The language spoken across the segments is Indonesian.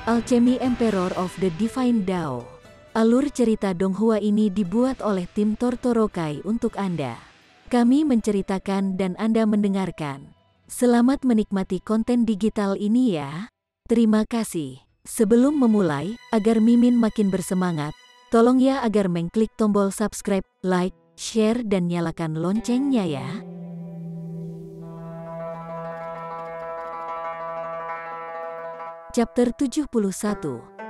Alchemy Emperor of the Divine Dao. Alur cerita Donghua ini dibuat oleh tim Tortorokai untuk Anda. Kami menceritakan dan Anda mendengarkan. Selamat menikmati konten digital ini ya. Terima kasih. Sebelum memulai, agar Mimin makin bersemangat, tolong ya agar mengklik tombol subscribe, like, share dan nyalakan loncengnya ya. Chapter 71,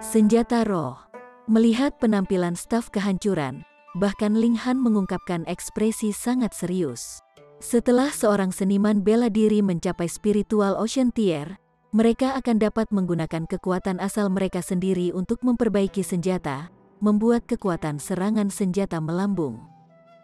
Senjata Roh. Melihat penampilan staf kehancuran, bahkan Ling Han mengungkapkan ekspresi sangat serius. Setelah seorang seniman bela diri mencapai spiritual Ocean Tier, mereka akan dapat menggunakan kekuatan asal mereka sendiri untuk memperbaiki senjata, membuat kekuatan serangan senjata melambung.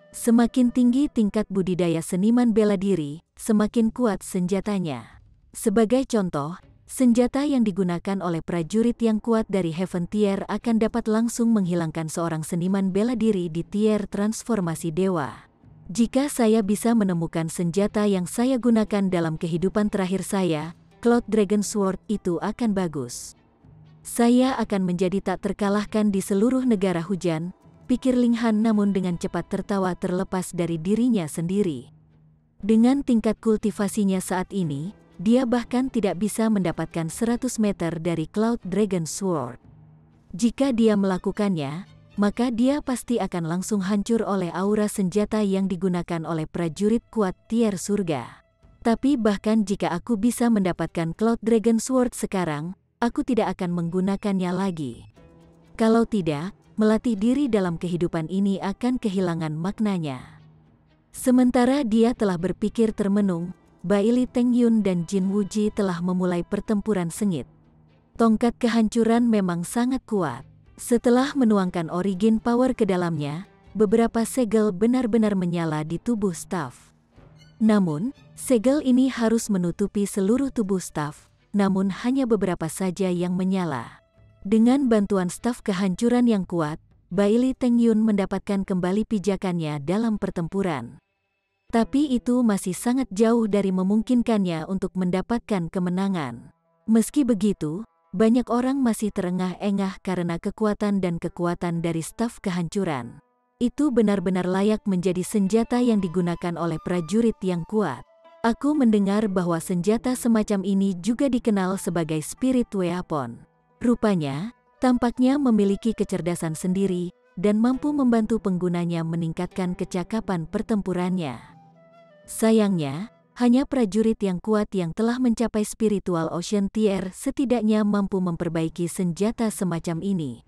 Semakin tinggi tingkat budidaya seniman bela diri, semakin kuat senjatanya. Sebagai contoh, senjata yang digunakan oleh prajurit yang kuat dari Heaven Tier akan dapat langsung menghilangkan seorang seniman bela diri di tier transformasi dewa. Jika saya bisa menemukan senjata yang saya gunakan dalam kehidupan terakhir saya, Cloud Dragon Sword, itu akan bagus. Saya akan menjadi tak terkalahkan di seluruh negara hujan, pikir Ling Han namun dengan cepat tertawa terlepas dari dirinya sendiri. Dengan tingkat kultivasinya saat ini, dia bahkan tidak bisa mendapatkan 100 meter dari Cloud Dragon Sword. Jika dia melakukannya, maka dia pasti akan langsung hancur oleh aura senjata yang digunakan oleh prajurit kuat tier surga. Tapi bahkan jika aku bisa mendapatkan Cloud Dragon Sword sekarang, aku tidak akan menggunakannya lagi. Kalau tidak, melatih diri dalam kehidupan ini akan kehilangan maknanya. Sementara dia telah berpikir termenung, Bai Li Tengyun dan Jin Wuji telah memulai pertempuran sengit. Tongkat kehancuran memang sangat kuat. Setelah menuangkan origin power ke dalamnya, beberapa segel benar-benar menyala di tubuh staf. Namun, segel ini harus menutupi seluruh tubuh staf, namun hanya beberapa saja yang menyala. Dengan bantuan staf kehancuran yang kuat, Bai Li Tengyun mendapatkan kembali pijakannya dalam pertempuran. Tapi itu masih sangat jauh dari memungkinkannya untuk mendapatkan kemenangan. Meski begitu, banyak orang masih terengah-engah karena kekuatan dari staf kehancuran. Itu benar-benar layak menjadi senjata yang digunakan oleh prajurit yang kuat. Aku mendengar bahwa senjata semacam ini juga dikenal sebagai spirit weapon. Rupanya, tampaknya memiliki kecerdasan sendiri dan mampu membantu penggunanya meningkatkan kecakapan pertempurannya. Sayangnya, hanya prajurit yang kuat yang telah mencapai spiritual Ocean Tier setidaknya mampu memperbaiki senjata semacam ini.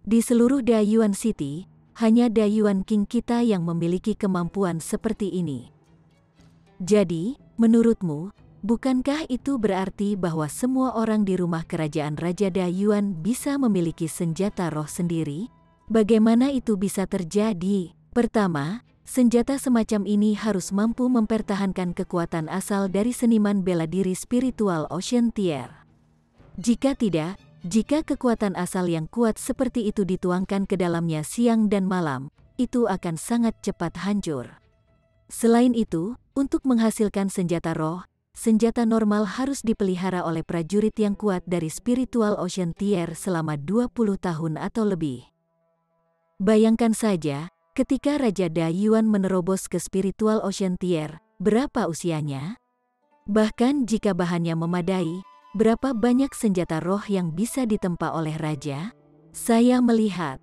Di seluruh Dayuan City, hanya Dayuan King kita yang memiliki kemampuan seperti ini. Jadi, menurutmu, bukankah itu berarti bahwa semua orang di rumah kerajaan Raja Dayuan bisa memiliki senjata roh sendiri? Bagaimana itu bisa terjadi? Pertama, senjata semacam ini harus mampu mempertahankan kekuatan asal dari seniman bela diri spiritual Ocean Tier. Jika tidak, jika kekuatan asal yang kuat seperti itu dituangkan ke dalamnya siang dan malam, itu akan sangat cepat hancur. Selain itu, untuk menghasilkan senjata roh, senjata normal harus dipelihara oleh prajurit yang kuat dari spiritual Ocean Tier selama 20 tahun atau lebih. Bayangkan saja, ketika Raja Dayuan menerobos ke spiritual Ocean Tier, berapa usianya? Bahkan jika bahannya memadai, berapa banyak senjata roh yang bisa ditempa oleh Raja? Saya melihat.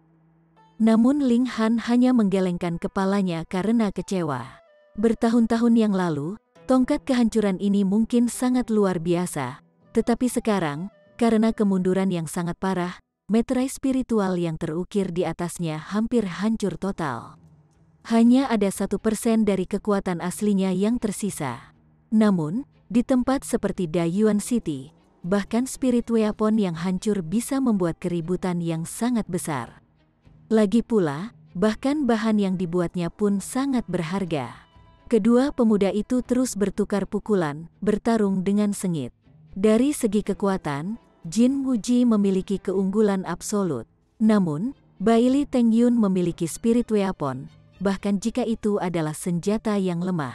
Namun Ling Han hanya menggelengkan kepalanya karena kecewa. Bertahun-tahun yang lalu, tongkat kehancuran ini mungkin sangat luar biasa. Tetapi sekarang, karena kemunduran yang sangat parah, meterai spiritual yang terukir di atasnya hampir hancur total. Hanya ada 1% dari kekuatan aslinya yang tersisa. Namun, di tempat seperti Dayuan City, bahkan spirit weapon yang hancur bisa membuat keributan yang sangat besar. Lagi pula, bahkan bahan yang dibuatnya pun sangat berharga. Kedua pemuda itu terus bertukar pukulan, bertarung dengan sengit. Dari segi kekuatan, Jin Wuji memiliki keunggulan absolut. Namun, Bai Li Tengyun memiliki spirit weapon, bahkan jika itu adalah senjata yang lemah.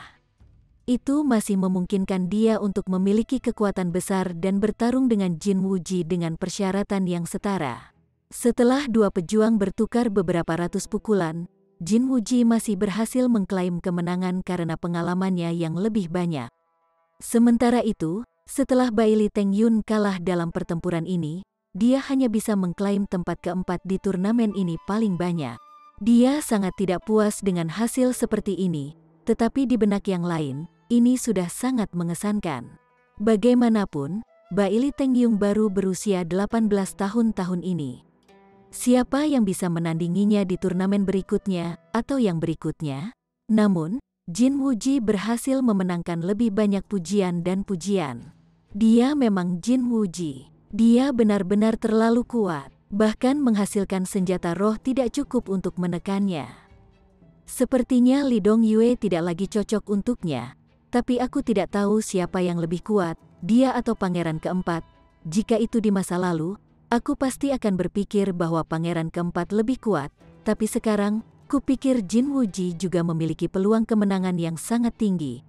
itu masih memungkinkan dia untuk memiliki kekuatan besar dan bertarung dengan Jin Wuji dengan persyaratan yang setara. Setelah dua pejuang bertukar beberapa ratus pukulan, Jin Wuji masih berhasil mengklaim kemenangan karena pengalamannya yang lebih banyak. Sementara itu, setelah Bai Li Tengyun kalah dalam pertempuran ini, dia hanya bisa mengklaim tempat keempat di turnamen ini paling banyak. Dia sangat tidak puas dengan hasil seperti ini, tetapi di benak yang lain, ini sudah sangat mengesankan. Bagaimanapun, Bai Li Tengyun baru berusia 18 tahun ini. Siapa yang bisa menandinginya di turnamen berikutnya atau yang berikutnya? Namun, Jin Wuji berhasil memenangkan lebih banyak pujian dan pujian. Dia memang Jin Wuji. Dia benar-benar terlalu kuat, bahkan menghasilkan senjata roh tidak cukup untuk menekannya. Sepertinya Li Dongyue tidak lagi cocok untuknya, tapi aku tidak tahu siapa yang lebih kuat, dia atau pangeran keempat. Jika itu di masa lalu, aku pasti akan berpikir bahwa pangeran keempat lebih kuat, tapi sekarang, kupikir Jin Wuji juga memiliki peluang kemenangan yang sangat tinggi.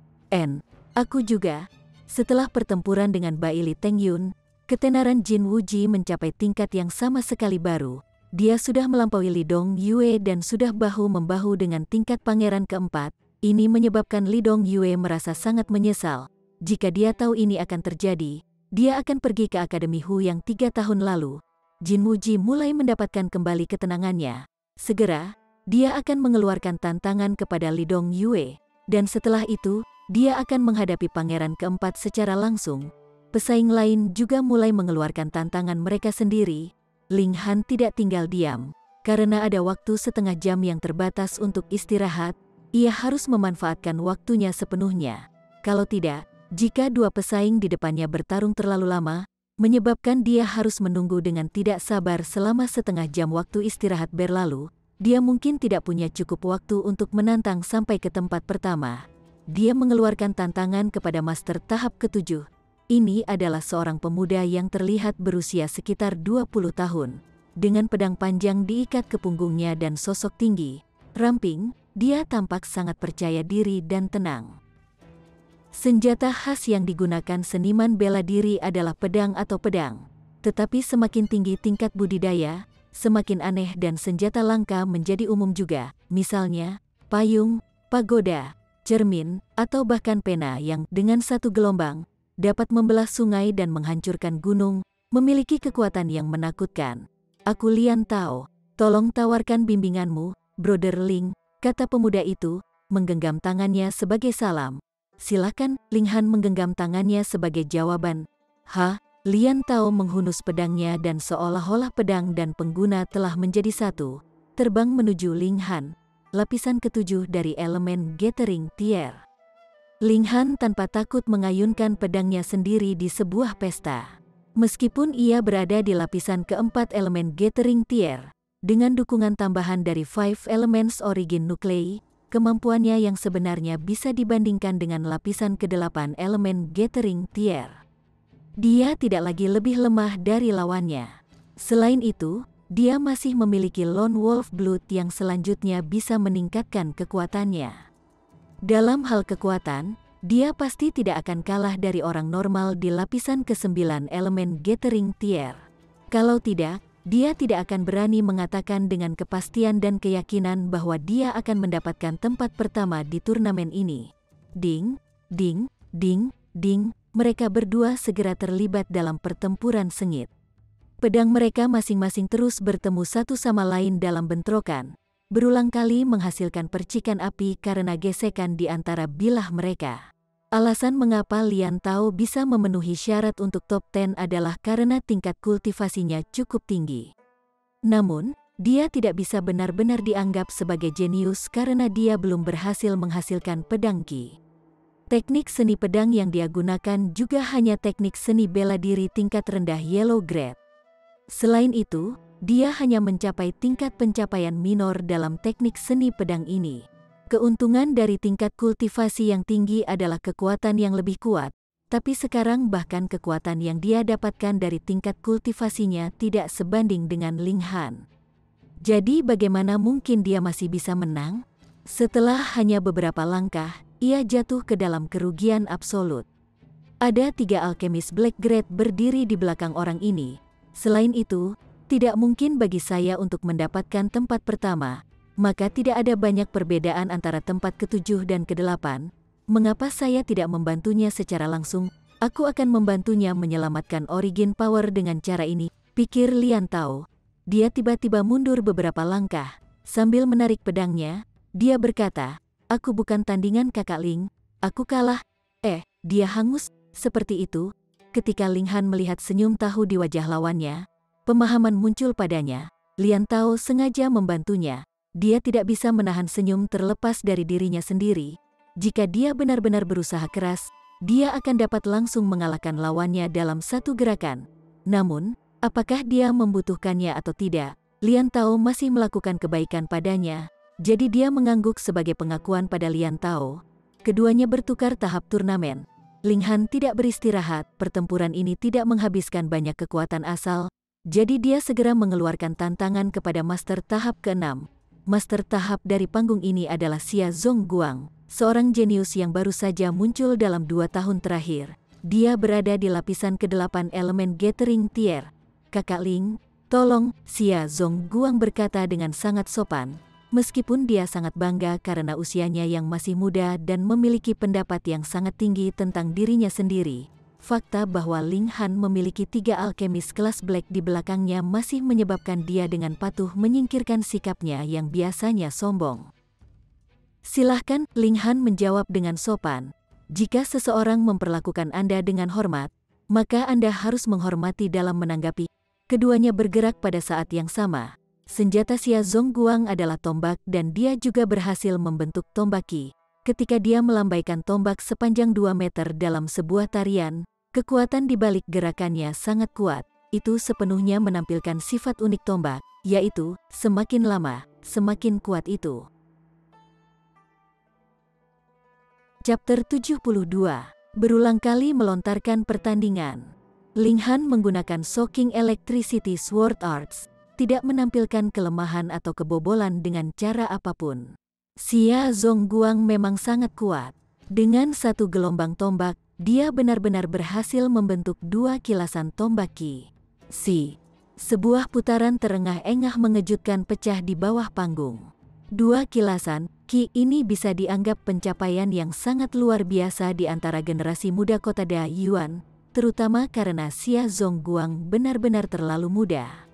Aku juga. Setelah pertempuran dengan Bai Li Tengyun, ketenaran Jin Wuji mencapai tingkat yang sama sekali baru. Dia sudah melampaui Li Dongyue dan sudah bahu-membahu dengan tingkat pangeran keempat. Ini menyebabkan Li Dongyue merasa sangat menyesal. Jika dia tahu ini akan terjadi, dia akan pergi ke Akademi Hu yang 3 tahun lalu. Jin Wuji mulai mendapatkan kembali ketenangannya. Segera, dia akan mengeluarkan tantangan kepada Li Dongyue. Dan setelah itu, dia akan menghadapi pangeran keempat secara langsung. Pesaing lain juga mulai mengeluarkan tantangan mereka sendiri. Ling Han tidak tinggal diam. Karena ada waktu setengah jam yang terbatas untuk istirahat, ia harus memanfaatkan waktunya sepenuhnya. Kalau tidak, jika dua pesaing di depannya bertarung terlalu lama, menyebabkan dia harus menunggu dengan tidak sabar selama setengah jam waktu istirahat berlalu, dia mungkin tidak punya cukup waktu untuk menantang sampai ke tempat pertama. Dia mengeluarkan tantangan kepada master tahap ke-7. Ini adalah seorang pemuda yang terlihat berusia sekitar 20 tahun. Dengan pedang panjang diikat ke punggungnya dan sosok tinggi, ramping, dia tampak sangat percaya diri dan tenang. Senjata khas yang digunakan seniman bela diri adalah pedang atau pedang. Tetapi semakin tinggi tingkat budidaya, semakin aneh dan senjata langka menjadi umum juga. Misalnya, payung, pagoda, cermin, atau bahkan pena yang dengan satu gelombang dapat membelah sungai dan menghancurkan gunung, memiliki kekuatan yang menakutkan. Aku Lian Tao, tolong tawarkan bimbinganmu, Brother Ling, kata pemuda itu, menggenggam tangannya sebagai salam. Silakan, Ling Han menggenggam tangannya sebagai jawaban. Lian Tao menghunus pedangnya dan seolah-olah pedang dan pengguna telah menjadi satu, terbang menuju Ling Han, lapisan ke-7 dari elemen Gathering Tier. Ling Han tanpa takut mengayunkan pedangnya sendiri di sebuah pesta. Meskipun ia berada di lapisan keempat elemen Gathering Tier, dengan dukungan tambahan dari Five Elements Origin Nuclei, kemampuannya yang sebenarnya bisa dibandingkan dengan lapisan ke-8 elemen Gathering Tier. Dia tidak lagi lebih lemah dari lawannya. Selain itu, dia masih memiliki Lone Wolf Blood yang selanjutnya bisa meningkatkan kekuatannya. Dalam hal kekuatan, dia pasti tidak akan kalah dari orang normal di lapisan ke-9 elemen Gathering Tier. Kalau tidak, dia tidak akan berani mengatakan dengan kepastian dan keyakinan bahwa dia akan mendapatkan tempat pertama di turnamen ini. Ding, ding, ding, ding, mereka berdua segera terlibat dalam pertempuran sengit. Pedang mereka masing-masing terus bertemu satu sama lain dalam bentrokan, berulang kali menghasilkan percikan api karena gesekan di antara bilah mereka. Alasan mengapa Lian Tao bisa memenuhi syarat untuk top 10 adalah karena tingkat kultivasinya cukup tinggi. Namun, dia tidak bisa benar-benar dianggap sebagai jenius karena dia belum berhasil menghasilkan pedang Qi. Teknik seni pedang yang dia gunakan juga hanya teknik seni bela diri tingkat rendah Yellow Grade. Selain itu, dia hanya mencapai tingkat pencapaian minor dalam teknik seni pedang ini. Keuntungan dari tingkat kultivasi yang tinggi adalah kekuatan yang lebih kuat, tapi sekarang bahkan kekuatan yang dia dapatkan dari tingkat kultivasinya tidak sebanding dengan Ling Han. Jadi bagaimana mungkin dia masih bisa menang? Setelah hanya beberapa langkah, ia jatuh ke dalam kerugian absolut. Ada 3 alkemis Black Grade berdiri di belakang orang ini. Selain itu, tidak mungkin bagi saya untuk mendapatkan tempat pertama, maka tidak ada banyak perbedaan antara tempat ke-7 dan ke-8. Mengapa saya tidak membantunya secara langsung? Aku akan membantunya menyelamatkan Origin Power dengan cara ini, pikir Lian Tao. Dia tiba-tiba mundur beberapa langkah. Sambil menarik pedangnya, dia berkata, "Aku bukan tandingan Kakak Ling, aku kalah." Dia hangus, seperti itu. Ketika Ling Han melihat senyum tahu di wajah lawannya, pemahaman muncul padanya. Lian Tao sengaja membantunya. Dia tidak bisa menahan senyum terlepas dari dirinya sendiri. Jika dia benar-benar berusaha keras, dia akan dapat langsung mengalahkan lawannya dalam satu gerakan. Namun, apakah dia membutuhkannya atau tidak? Lian Tao masih melakukan kebaikan padanya, jadi dia mengangguk sebagai pengakuan pada Lian Tao. Keduanya bertukar tahap turnamen. Ling Han tidak beristirahat, pertempuran ini tidak menghabiskan banyak kekuatan asal, jadi dia segera mengeluarkan tantangan kepada Master tahap ke-6. Master tahap dari panggung ini adalah Xia Zongguang, seorang jenius yang baru saja muncul dalam 2 tahun terakhir. Dia berada di lapisan ke-8 elemen Gathering Tier. "Kakak Ling, tolong," Xia Zongguang berkata dengan sangat sopan. Meskipun dia sangat bangga karena usianya yang masih muda dan memiliki pendapat yang sangat tinggi tentang dirinya sendiri, fakta bahwa Ling Han memiliki 3 alkemis kelas Black di belakangnya masih menyebabkan dia dengan patuh menyingkirkan sikapnya yang biasanya sombong. "Silahkan," Ling Han menjawab dengan sopan. "Jika seseorang memperlakukan Anda dengan hormat, maka Anda harus menghormati dalam menanggapi." Keduanya bergerak pada saat yang sama. Senjata Xia Zongguang adalah tombak dan dia juga berhasil membentuk tombak Qi. Ketika dia melambaikan tombak sepanjang 2 meter dalam sebuah tarian, kekuatan di balik gerakannya sangat kuat. Itu sepenuhnya menampilkan sifat unik tombak, yaitu semakin lama, semakin kuat itu. Chapter 72. Berulang kali melontarkan pertandingan. Ling Han menggunakan Shocking Electricity Sword Arts, tidak menampilkan kelemahan atau kebobolan dengan cara apapun. Xia Zongguang memang sangat kuat. Dengan satu gelombang tombak, dia benar-benar berhasil membentuk 2 kilasan tombak Qi. Sebuah putaran terengah-engah mengejutkan pecah di bawah panggung. 2 kilasan Qi ini bisa dianggap pencapaian yang sangat luar biasa di antara generasi muda kota Da Yuan, terutama karena Xia Zongguang benar-benar terlalu muda.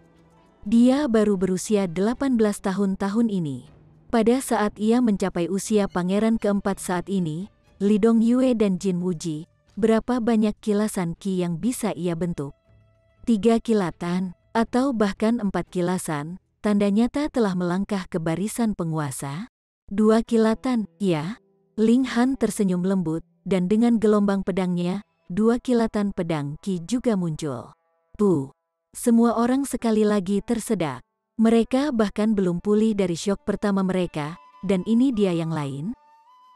Dia baru berusia 18 tahun ini. Pada saat ia mencapai usia pangeran keempat saat ini, Li Dongyue dan Jin Wuji, berapa banyak kilasan Qi yang bisa ia bentuk? 3 kilatan, atau bahkan 4 kilasan, tanda nyata telah melangkah ke barisan penguasa. 2 kilatan, ya? Ling Han tersenyum lembut, dan dengan gelombang pedangnya, 2 kilatan pedang Qi juga muncul. Semua orang sekali lagi tersedak. Mereka bahkan belum pulih dari syok pertama mereka, dan ini dia yang lain.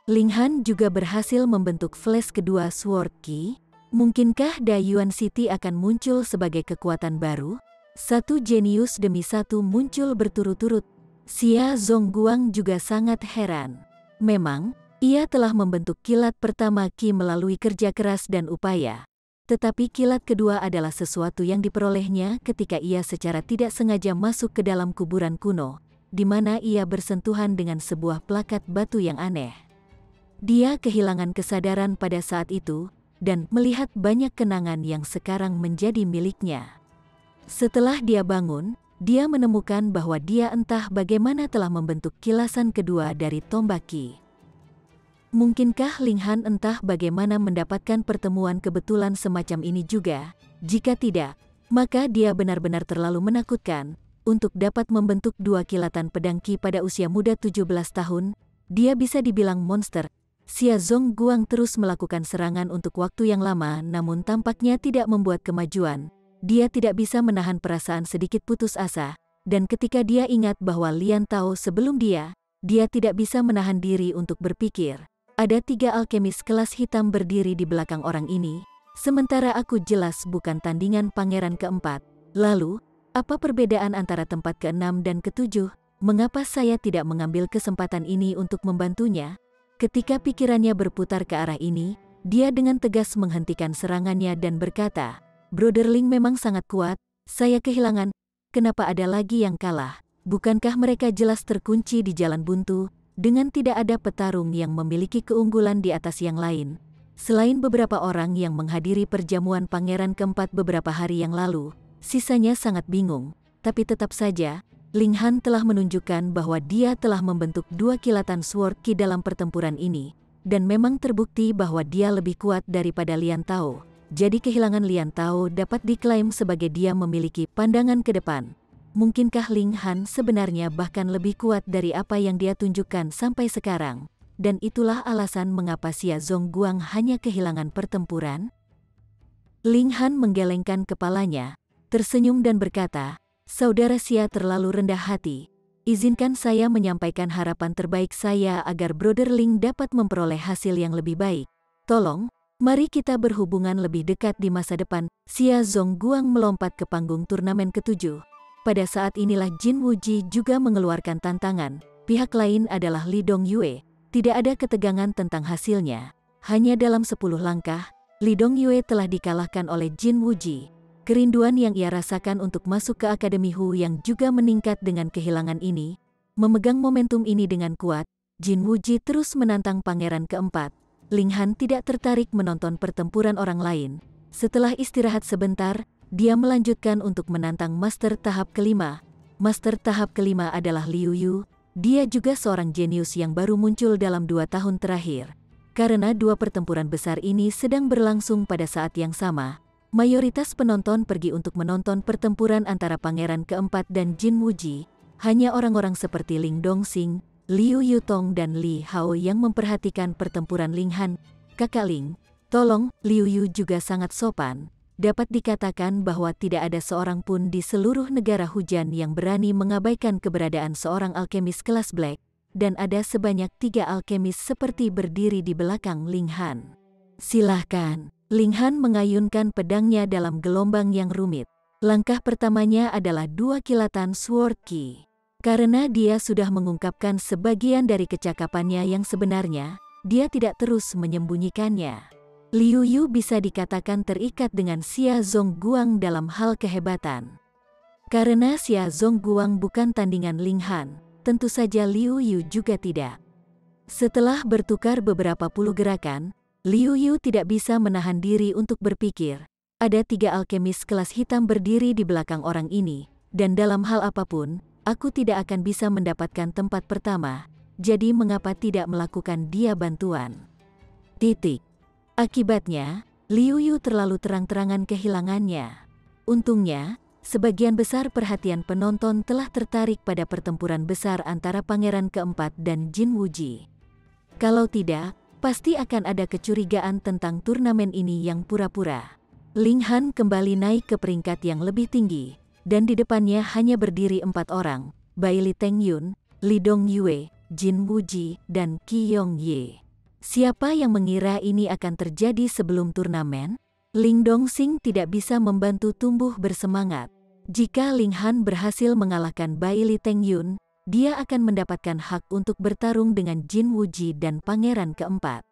Ling Han juga berhasil membentuk flash kedua Sword Qi. Mungkinkah Da Yuan City akan muncul sebagai kekuatan baru? Satu jenius demi satu muncul berturut-turut. Xia Zongguang juga sangat heran. Memang, ia telah membentuk kilat pertama Qi melalui kerja keras dan upaya. Tetapi kilat kedua adalah sesuatu yang diperolehnya ketika ia secara tidak sengaja masuk ke dalam kuburan kuno, di mana ia bersentuhan dengan sebuah plakat batu yang aneh. Dia kehilangan kesadaran pada saat itu, dan melihat banyak kenangan yang sekarang menjadi miliknya. Setelah dia bangun, dia menemukan bahwa dia entah bagaimana telah membentuk kilasan kedua dari tombak Qi. Mungkinkah Ling Han entah bagaimana mendapatkan pertemuan kebetulan semacam ini juga? Jika tidak, maka dia benar-benar terlalu menakutkan. Untuk dapat membentuk 2 kilatan pedang Qi pada usia muda 17 tahun, dia bisa dibilang monster. Xia Zongguang terus melakukan serangan untuk waktu yang lama namun tampaknya tidak membuat kemajuan. Dia tidak bisa menahan perasaan sedikit putus asa, dan ketika dia ingat bahwa Lian Tao sebelum dia tidak bisa menahan diri untuk berpikir. Ada 3 alkemis kelas hitam berdiri di belakang orang ini, sementara aku jelas bukan tandingan pangeran keempat. Lalu, apa perbedaan antara tempat ke-6 dan ke-7? Mengapa saya tidak mengambil kesempatan ini untuk membantunya? Ketika pikirannya berputar ke arah ini, dia dengan tegas menghentikan serangannya dan berkata, "Brother Ling memang sangat kuat, saya kehilangan. Kenapa ada lagi yang kalah? Bukankah mereka jelas terkunci di jalan buntu, dengan tidak ada petarung yang memiliki keunggulan di atas yang lain?" Selain beberapa orang yang menghadiri perjamuan Pangeran keempat beberapa hari yang lalu, sisanya sangat bingung. Tapi tetap saja, Ling Han telah menunjukkan bahwa dia telah membentuk 2 kilatan Sword Ki dalam pertempuran ini, dan memang terbukti bahwa dia lebih kuat daripada Lian Tao. Jadi kehilangan Lian Tao dapat diklaim sebagai dia memiliki pandangan ke depan. Mungkinkah Ling Han sebenarnya bahkan lebih kuat dari apa yang dia tunjukkan sampai sekarang? Dan itulah alasan mengapa Xia Zongguang hanya kehilangan pertempuran? Ling Han menggelengkan kepalanya, tersenyum dan berkata, "Saudara Xia terlalu rendah hati. Izinkan saya menyampaikan harapan terbaik saya agar Brother Ling dapat memperoleh hasil yang lebih baik. Tolong, mari kita berhubungan lebih dekat di masa depan." Xia Zongguang melompat ke panggung turnamen ke-7. Pada saat inilah Jin Wuji juga mengeluarkan tantangan. Pihak lain adalah Li Dongyue. Tidak ada ketegangan tentang hasilnya. Hanya dalam 10 langkah, Li Dongyue telah dikalahkan oleh Jin Wuji. Kerinduan yang ia rasakan untuk masuk ke Akademi Hu yang juga meningkat dengan kehilangan ini. Memegang momentum ini dengan kuat, Jin Wuji terus menantang Pangeran keempat. Ling Han tidak tertarik menonton pertempuran orang lain. Setelah istirahat sebentar, dia melanjutkan untuk menantang Master tahap kelima. Master tahap kelima adalah Liu Yu. Dia juga seorang jenius yang baru muncul dalam 2 tahun terakhir. Karena 2 pertempuran besar ini sedang berlangsung pada saat yang sama, mayoritas penonton pergi untuk menonton pertempuran antara Pangeran keempat dan Jin Wuji. Hanya orang-orang seperti Ling Dongxing, Liu Yutong dan Li Hao yang memperhatikan pertempuran Ling Han. "Kakak Ling, tolong." Liu Yu juga sangat sopan. Dapat dikatakan bahwa tidak ada seorang pun di seluruh negara hujan yang berani mengabaikan keberadaan seorang alkemis kelas Black, dan ada sebanyak 3 alkemis seperti berdiri di belakang Ling Han. "Silahkan." Ling Han mengayunkan pedangnya dalam gelombang yang rumit. Langkah pertamanya adalah 2 kilatan Sword Ki. Karena dia sudah mengungkapkan sebagian dari kecakapannya yang sebenarnya, dia tidak terus menyembunyikannya. Liu Yu bisa dikatakan terikat dengan Xia Zongguang dalam hal kehebatan. Karena Xia Zongguang bukan tandingan Ling Han, tentu saja Liu Yu juga tidak. Setelah bertukar beberapa puluh gerakan, Liu Yu tidak bisa menahan diri untuk berpikir. Ada 3 alkemis kelas hitam berdiri di belakang orang ini, dan dalam hal apapun, aku tidak akan bisa mendapatkan tempat pertama, jadi mengapa tidak melakukan dia bantuan? Akibatnya, Liu Yu terlalu terang-terangan kehilangannya. Untungnya, sebagian besar perhatian penonton telah tertarik pada pertempuran besar antara Pangeran keempat dan Jin Wuji. Kalau tidak, pasti akan ada kecurigaan tentang turnamen ini yang pura-pura. Ling Han kembali naik ke peringkat yang lebih tinggi, dan di depannya hanya berdiri 4 orang, Bai Li Tengyun, Li Dongyue, Jin Wuji, dan Qi Yongye. Siapa yang mengira ini akan terjadi sebelum turnamen? Ling Dongxing tidak bisa membantu tumbuh bersemangat. Jika Ling Han berhasil mengalahkan Bai Li Tengyun, dia akan mendapatkan hak untuk bertarung dengan Jin Wuji dan Pangeran keempat.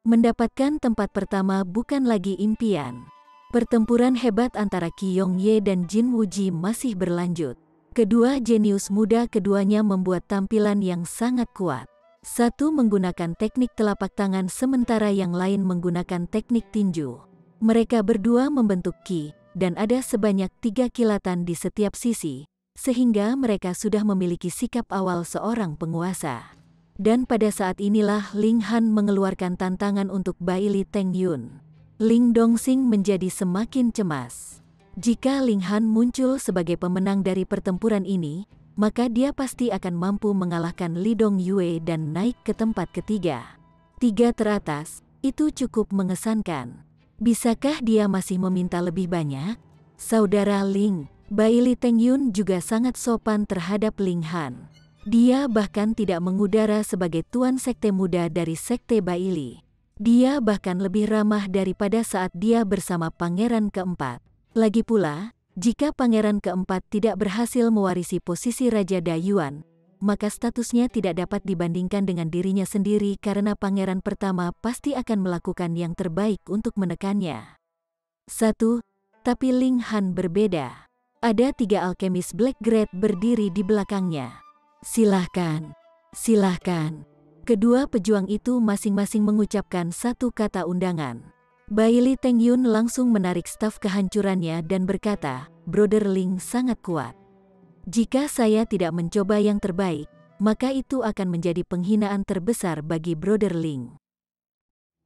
Mendapatkan tempat pertama bukan lagi impian. Pertempuran hebat antara Qi Yongye dan Jin Wuji masih berlanjut. Kedua jenius muda keduanya membuat tampilan yang sangat kuat. Satu menggunakan teknik telapak tangan sementara yang lain menggunakan teknik tinju. Mereka berdua membentuk Qi, dan ada sebanyak 3 kilatan di setiap sisi, sehingga mereka sudah memiliki sikap awal seorang penguasa. Dan pada saat inilah Ling Han mengeluarkan tantangan untuk Bai Li Tengyun. Ling Dongxing menjadi semakin cemas. Jika Ling Han muncul sebagai pemenang dari pertempuran ini, maka dia pasti akan mampu mengalahkan Li Dongyue dan naik ke tempat ketiga. 3 teratas, itu cukup mengesankan. Bisakah dia masih meminta lebih banyak? Saudara Ling, Bai Li Tengyun juga sangat sopan terhadap Ling Han. Dia bahkan tidak mengudara sebagai tuan sekte muda dari sekte Bai Li. Dia bahkan lebih ramah daripada saat dia bersama Pangeran keempat. Lagi pula, jika Pangeran keempat tidak berhasil mewarisi posisi Raja Dayuan, maka statusnya tidak dapat dibandingkan dengan dirinya sendiri karena pangeran pertama pasti akan melakukan yang terbaik untuk menekannya. 1. Tapi Ling Han berbeda. Ada 3 alkemis Black Grade berdiri di belakangnya. Silahkan, silahkan. Kedua pejuang itu masing-masing mengucapkan satu kata undangan. Bai Li Tengyun langsung menarik staf kehancurannya dan berkata, Brother Ling sangat kuat. Jika saya tidak mencoba yang terbaik, maka itu akan menjadi penghinaan terbesar bagi Brother Ling.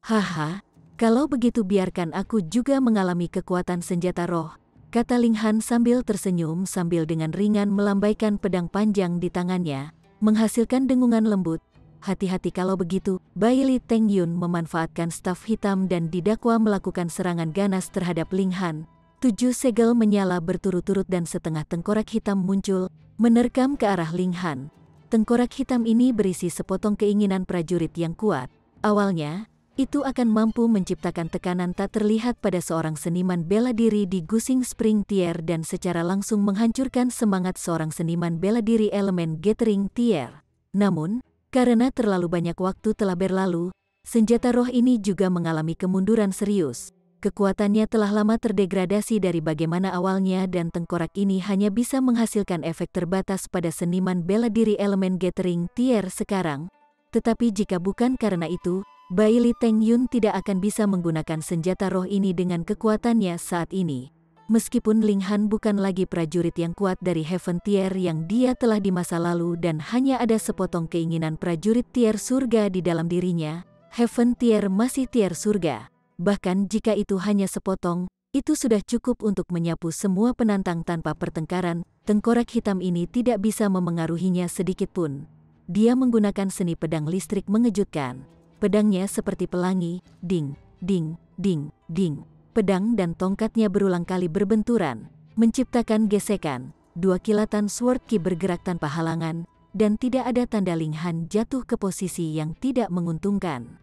Haha, kalau begitu biarkan aku juga mengalami kekuatan senjata roh, kata Ling Han sambil tersenyum sambil dengan ringan melambaikan pedang panjang di tangannya, menghasilkan dengungan lembut. Hati-hati kalau begitu, Bai Li Tengyun memanfaatkan staf hitam dan didakwa melakukan serangan ganas terhadap Ling Han. 7 segel menyala berturut-turut dan setengah tengkorak hitam muncul, menerkam ke arah Ling Han. Tengkorak hitam ini berisi sepotong keinginan prajurit yang kuat. Awalnya, itu akan mampu menciptakan tekanan tak terlihat pada seorang seniman bela diri di Gusing Spring Tier dan secara langsung menghancurkan semangat seorang seniman bela diri elemen Gathering Tier. Namun, karena terlalu banyak waktu telah berlalu, senjata roh ini juga mengalami kemunduran serius. Kekuatannya telah lama terdegradasi dari bagaimana awalnya dan tengkorak ini hanya bisa menghasilkan efek terbatas pada seniman bela diri elemen Gathering Tier sekarang. Tetapi jika bukan karena itu, Bai Li Tengyun tidak akan bisa menggunakan senjata roh ini dengan kekuatannya saat ini. Meskipun Ling Han bukan lagi prajurit yang kuat dari Heaven Tier yang dia telah di masa lalu dan hanya ada sepotong keinginan prajurit tier surga di dalam dirinya, Heaven Tier masih tier surga. Bahkan jika itu hanya sepotong, itu sudah cukup untuk menyapu semua penantang tanpa pertengkaran. Tengkorak hitam ini tidak bisa memengaruhinya sedikitpun. Dia menggunakan seni pedang listrik mengejutkan. Pedangnya seperti pelangi, ding, ding, ding, ding. Pedang dan tongkatnya berulang kali berbenturan, menciptakan gesekan. 2 kilatan sword ki bergerak tanpa halangan, dan tidak ada tanda Ling Han jatuh ke posisi yang tidak menguntungkan.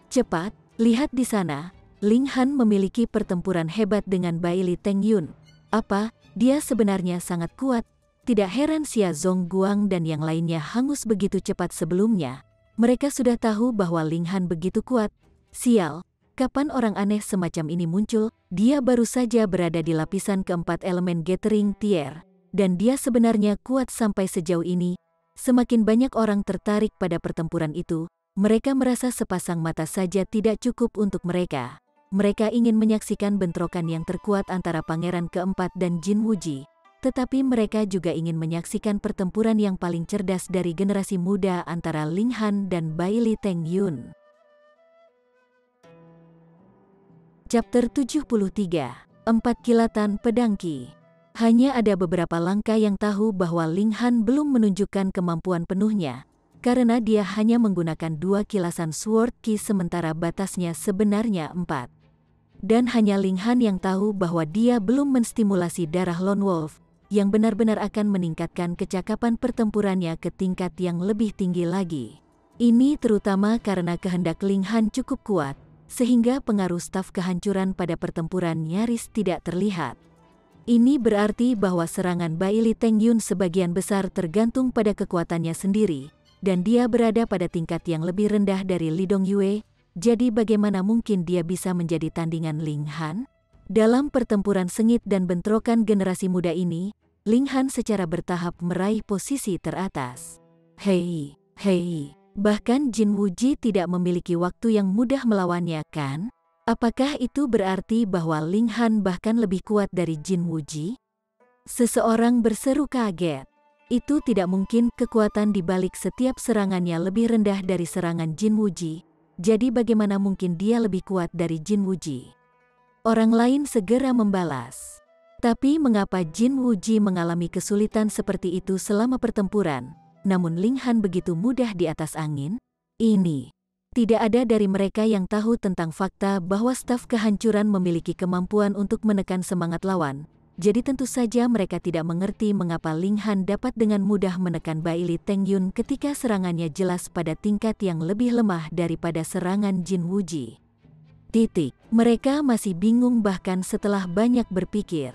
Cepat, lihat di sana, Ling Han memiliki pertempuran hebat dengan Bai Li Tengyun. Apa, dia sebenarnya sangat kuat. Tidak heran Xia Zongguang dan yang lainnya hangus begitu cepat sebelumnya. Mereka sudah tahu bahwa Ling Han begitu kuat. Sial, kapan orang aneh semacam ini muncul? Dia baru saja berada di lapisan keempat elemen Gathering Tier, dan dia sebenarnya kuat sampai sejauh ini. Semakin banyak orang tertarik pada pertempuran itu, mereka merasa sepasang mata saja tidak cukup untuk mereka. Mereka ingin menyaksikan bentrokan yang terkuat antara pangeran keempat dan Jin Wuji. Tetapi mereka juga ingin menyaksikan pertempuran yang paling cerdas dari generasi muda antara Ling Han dan Bai Li Tengyun. Chapter 73. 4 Kilatan Pedang Ki. Hanya ada beberapa langkah yang tahu bahwa Ling Han belum menunjukkan kemampuan penuhnya, karena dia hanya menggunakan 2 kilasan sword ki sementara batasnya sebenarnya 4. Dan hanya Ling Han yang tahu bahwa dia belum menstimulasi darah Lone Wolf, yang benar-benar akan meningkatkan kecakapan pertempurannya ke tingkat yang lebih tinggi lagi. Ini terutama karena kehendak Ling Han cukup kuat, sehingga pengaruh staf kehancuran pada pertempuran nyaris tidak terlihat. Ini berarti bahwa serangan Bai Li Tengyun sebagian besar tergantung pada kekuatannya sendiri, dan dia berada pada tingkat yang lebih rendah dari Li Dongyue. Jadi bagaimana mungkin dia bisa menjadi tandingan Ling Han? Dalam pertempuran sengit dan bentrokan generasi muda ini, Ling Han secara bertahap meraih posisi teratas. Hei, bahkan Jin Wuji tidak memiliki waktu yang mudah melawannya, kan? Apakah itu berarti bahwa Ling Han bahkan lebih kuat dari Jin Wuji? Seseorang berseru kaget. Itu tidak mungkin, kekuatan di balik setiap serangannya lebih rendah dari serangan Jin Wuji. Jadi bagaimana mungkin dia lebih kuat dari Jin Wuji? Orang lain segera membalas. Tapi mengapa Jin Wuji mengalami kesulitan seperti itu selama pertempuran, namun Ling Han begitu mudah di atas angin? Ini. Tidak ada dari mereka yang tahu tentang fakta bahwa staf kehancuran memiliki kemampuan untuk menekan semangat lawan. Jadi tentu saja mereka tidak mengerti mengapa Ling Han dapat dengan mudah menekan Bai Li Tengyun ketika serangannya jelas pada tingkat yang lebih lemah daripada serangan Jin Wuji. Mereka masih bingung bahkan setelah banyak berpikir.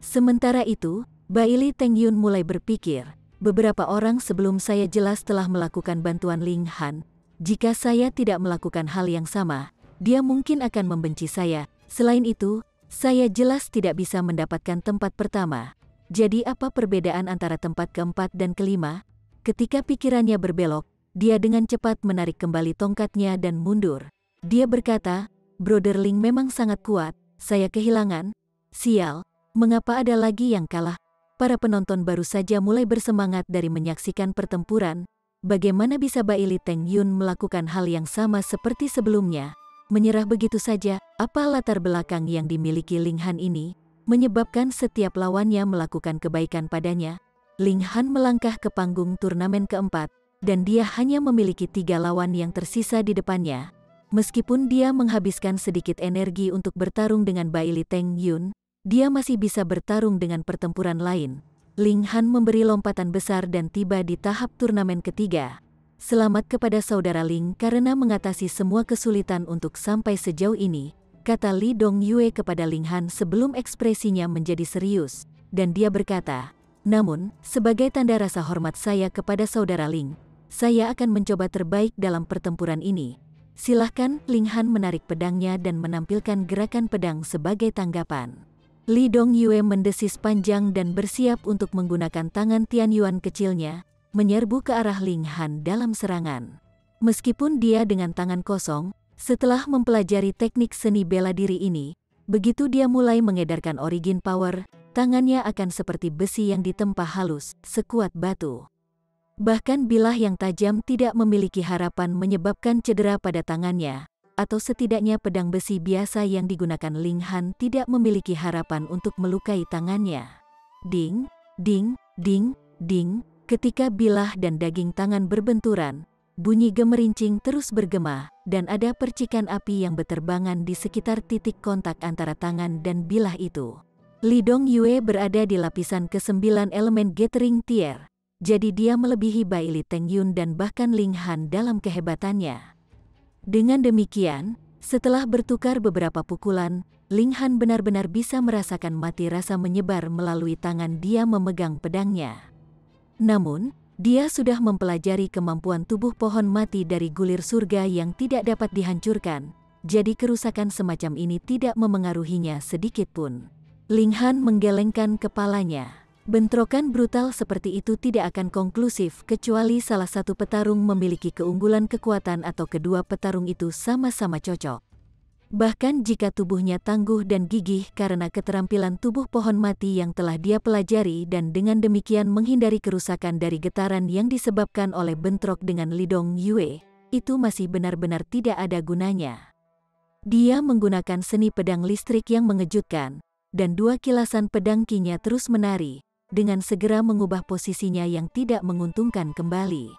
Sementara itu, Bai Li Tengyun mulai berpikir, beberapa orang sebelum saya jelas telah melakukan bantuan Ling Han. Jika saya tidak melakukan hal yang sama, dia mungkin akan membenci saya. Selain itu, saya jelas tidak bisa mendapatkan tempat pertama. Jadi apa perbedaan antara tempat keempat dan kelima? Ketika pikirannya berbelok, dia dengan cepat menarik kembali tongkatnya dan mundur. Dia berkata, Brother Ling memang sangat kuat, saya kehilangan. Sial, mengapa ada lagi yang kalah? Para penonton baru saja mulai bersemangat dari menyaksikan pertempuran. Bagaimana bisa Bai Li Teng Yun melakukan hal yang sama seperti sebelumnya? Menyerah begitu saja, apa latar belakang yang dimiliki Ling Han ini? Menyebabkan setiap lawannya melakukan kebaikan padanya. Ling Han melangkah ke panggung turnamen keempat, dan dia hanya memiliki 3 lawan yang tersisa di depannya. Meskipun dia menghabiskan sedikit energi untuk bertarung dengan Bai Li Teng Yun, dia masih bisa bertarung dengan pertempuran lain. Ling Han memberi lompatan besar dan tiba di tahap turnamen ketiga. Selamat kepada saudara Ling karena mengatasi semua kesulitan untuk sampai sejauh ini, kata Li Dongyue kepada Ling Han sebelum ekspresinya menjadi serius, dan dia berkata, namun, sebagai tanda rasa hormat saya kepada saudara Ling, saya akan mencoba terbaik dalam pertempuran ini. Silahkan. Ling Han menarik pedangnya dan menampilkan gerakan pedang sebagai tanggapan. Li Dongyue mendesis panjang dan bersiap untuk menggunakan tangan Tian Yuan kecilnya, menyerbu ke arah Ling Han dalam serangan. Meskipun dia dengan tangan kosong, setelah mempelajari teknik seni bela diri ini, begitu dia mulai mengedarkan origin power, tangannya akan seperti besi yang ditempa halus, sekuat batu. Bahkan bilah yang tajam tidak memiliki harapan menyebabkan cedera pada tangannya, atau setidaknya pedang besi biasa yang digunakan Ling Han tidak memiliki harapan untuk melukai tangannya. Ding, ding, ding, ding, ketika bilah dan daging tangan berbenturan, bunyi gemerincing terus bergema, dan ada percikan api yang berterbangan di sekitar titik kontak antara tangan dan bilah itu. Li Dongyue berada di lapisan ke-9 elemen Gathering Tier, jadi dia melebihi Bai Li Teng Yun dan bahkan Ling Han dalam kehebatannya. Dengan demikian, setelah bertukar beberapa pukulan, Ling Han benar-benar bisa merasakan mati rasa menyebar melalui tangan dia memegang pedangnya. Namun, dia sudah mempelajari kemampuan tubuh pohon mati dari gulir surga yang tidak dapat dihancurkan, jadi kerusakan semacam ini tidak memengaruhinya sedikitpun. Ling Han menggelengkan kepalanya. Bentrokan brutal seperti itu tidak akan konklusif kecuali salah satu petarung memiliki keunggulan kekuatan atau kedua petarung itu sama-sama cocok. Bahkan jika tubuhnya tangguh dan gigih karena keterampilan tubuh pohon mati yang telah dia pelajari dan dengan demikian menghindari kerusakan dari getaran yang disebabkan oleh bentrok dengan Li Dongyue, itu masih benar-benar tidak ada gunanya. Dia menggunakan seni pedang listrik yang mengejutkan, dan 2 kilasan pedang kinya terus menari, dengan segera mengubah posisinya yang tidak menguntungkan kembali.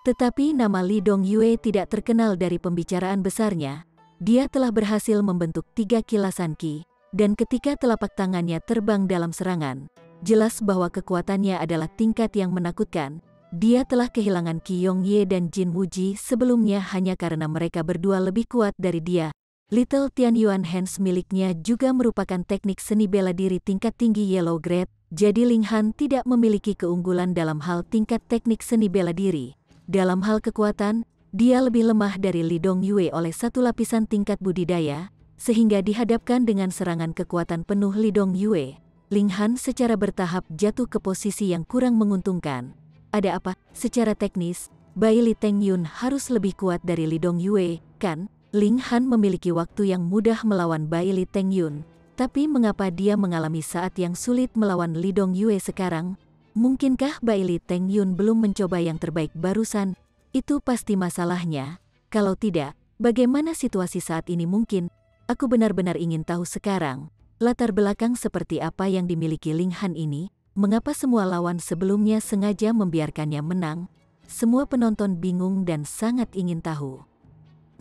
Tetapi nama Li Dongyue tidak terkenal dari pembicaraan besarnya. Dia telah berhasil membentuk 3 kilasan ki, dan ketika telapak tangannya terbang dalam serangan, jelas bahwa kekuatannya adalah tingkat yang menakutkan. Dia telah kehilangan Qi Yongye dan Jin Wuji sebelumnya hanya karena mereka berdua lebih kuat dari dia. Little Tian Yuan Hands miliknya juga merupakan teknik seni bela diri tingkat tinggi Yellow Grade. Jadi Ling Han tidak memiliki keunggulan dalam hal tingkat teknik seni bela diri. Dalam hal kekuatan, dia lebih lemah dari Li Dongyue oleh 1 lapisan tingkat budidaya, sehingga dihadapkan dengan serangan kekuatan penuh Li Dongyue, Ling Han secara bertahap jatuh ke posisi yang kurang menguntungkan. Ada apa? Secara teknis, Bai Li Teng Yun harus lebih kuat dari Li Dongyue, kan? Ling Han memiliki waktu yang mudah melawan Bai Li Teng Yun. Tapi mengapa dia mengalami saat yang sulit melawan Li Dongyue sekarang? Mungkinkah Bai Li Teng Yun belum mencoba yang terbaik barusan? Itu pasti masalahnya. Kalau tidak, bagaimana situasi saat ini mungkin? Aku benar-benar ingin tahu sekarang, latar belakang seperti apa yang dimiliki Ling Han ini, mengapa semua lawan sebelumnya sengaja membiarkannya menang? Semua penonton bingung dan sangat ingin tahu.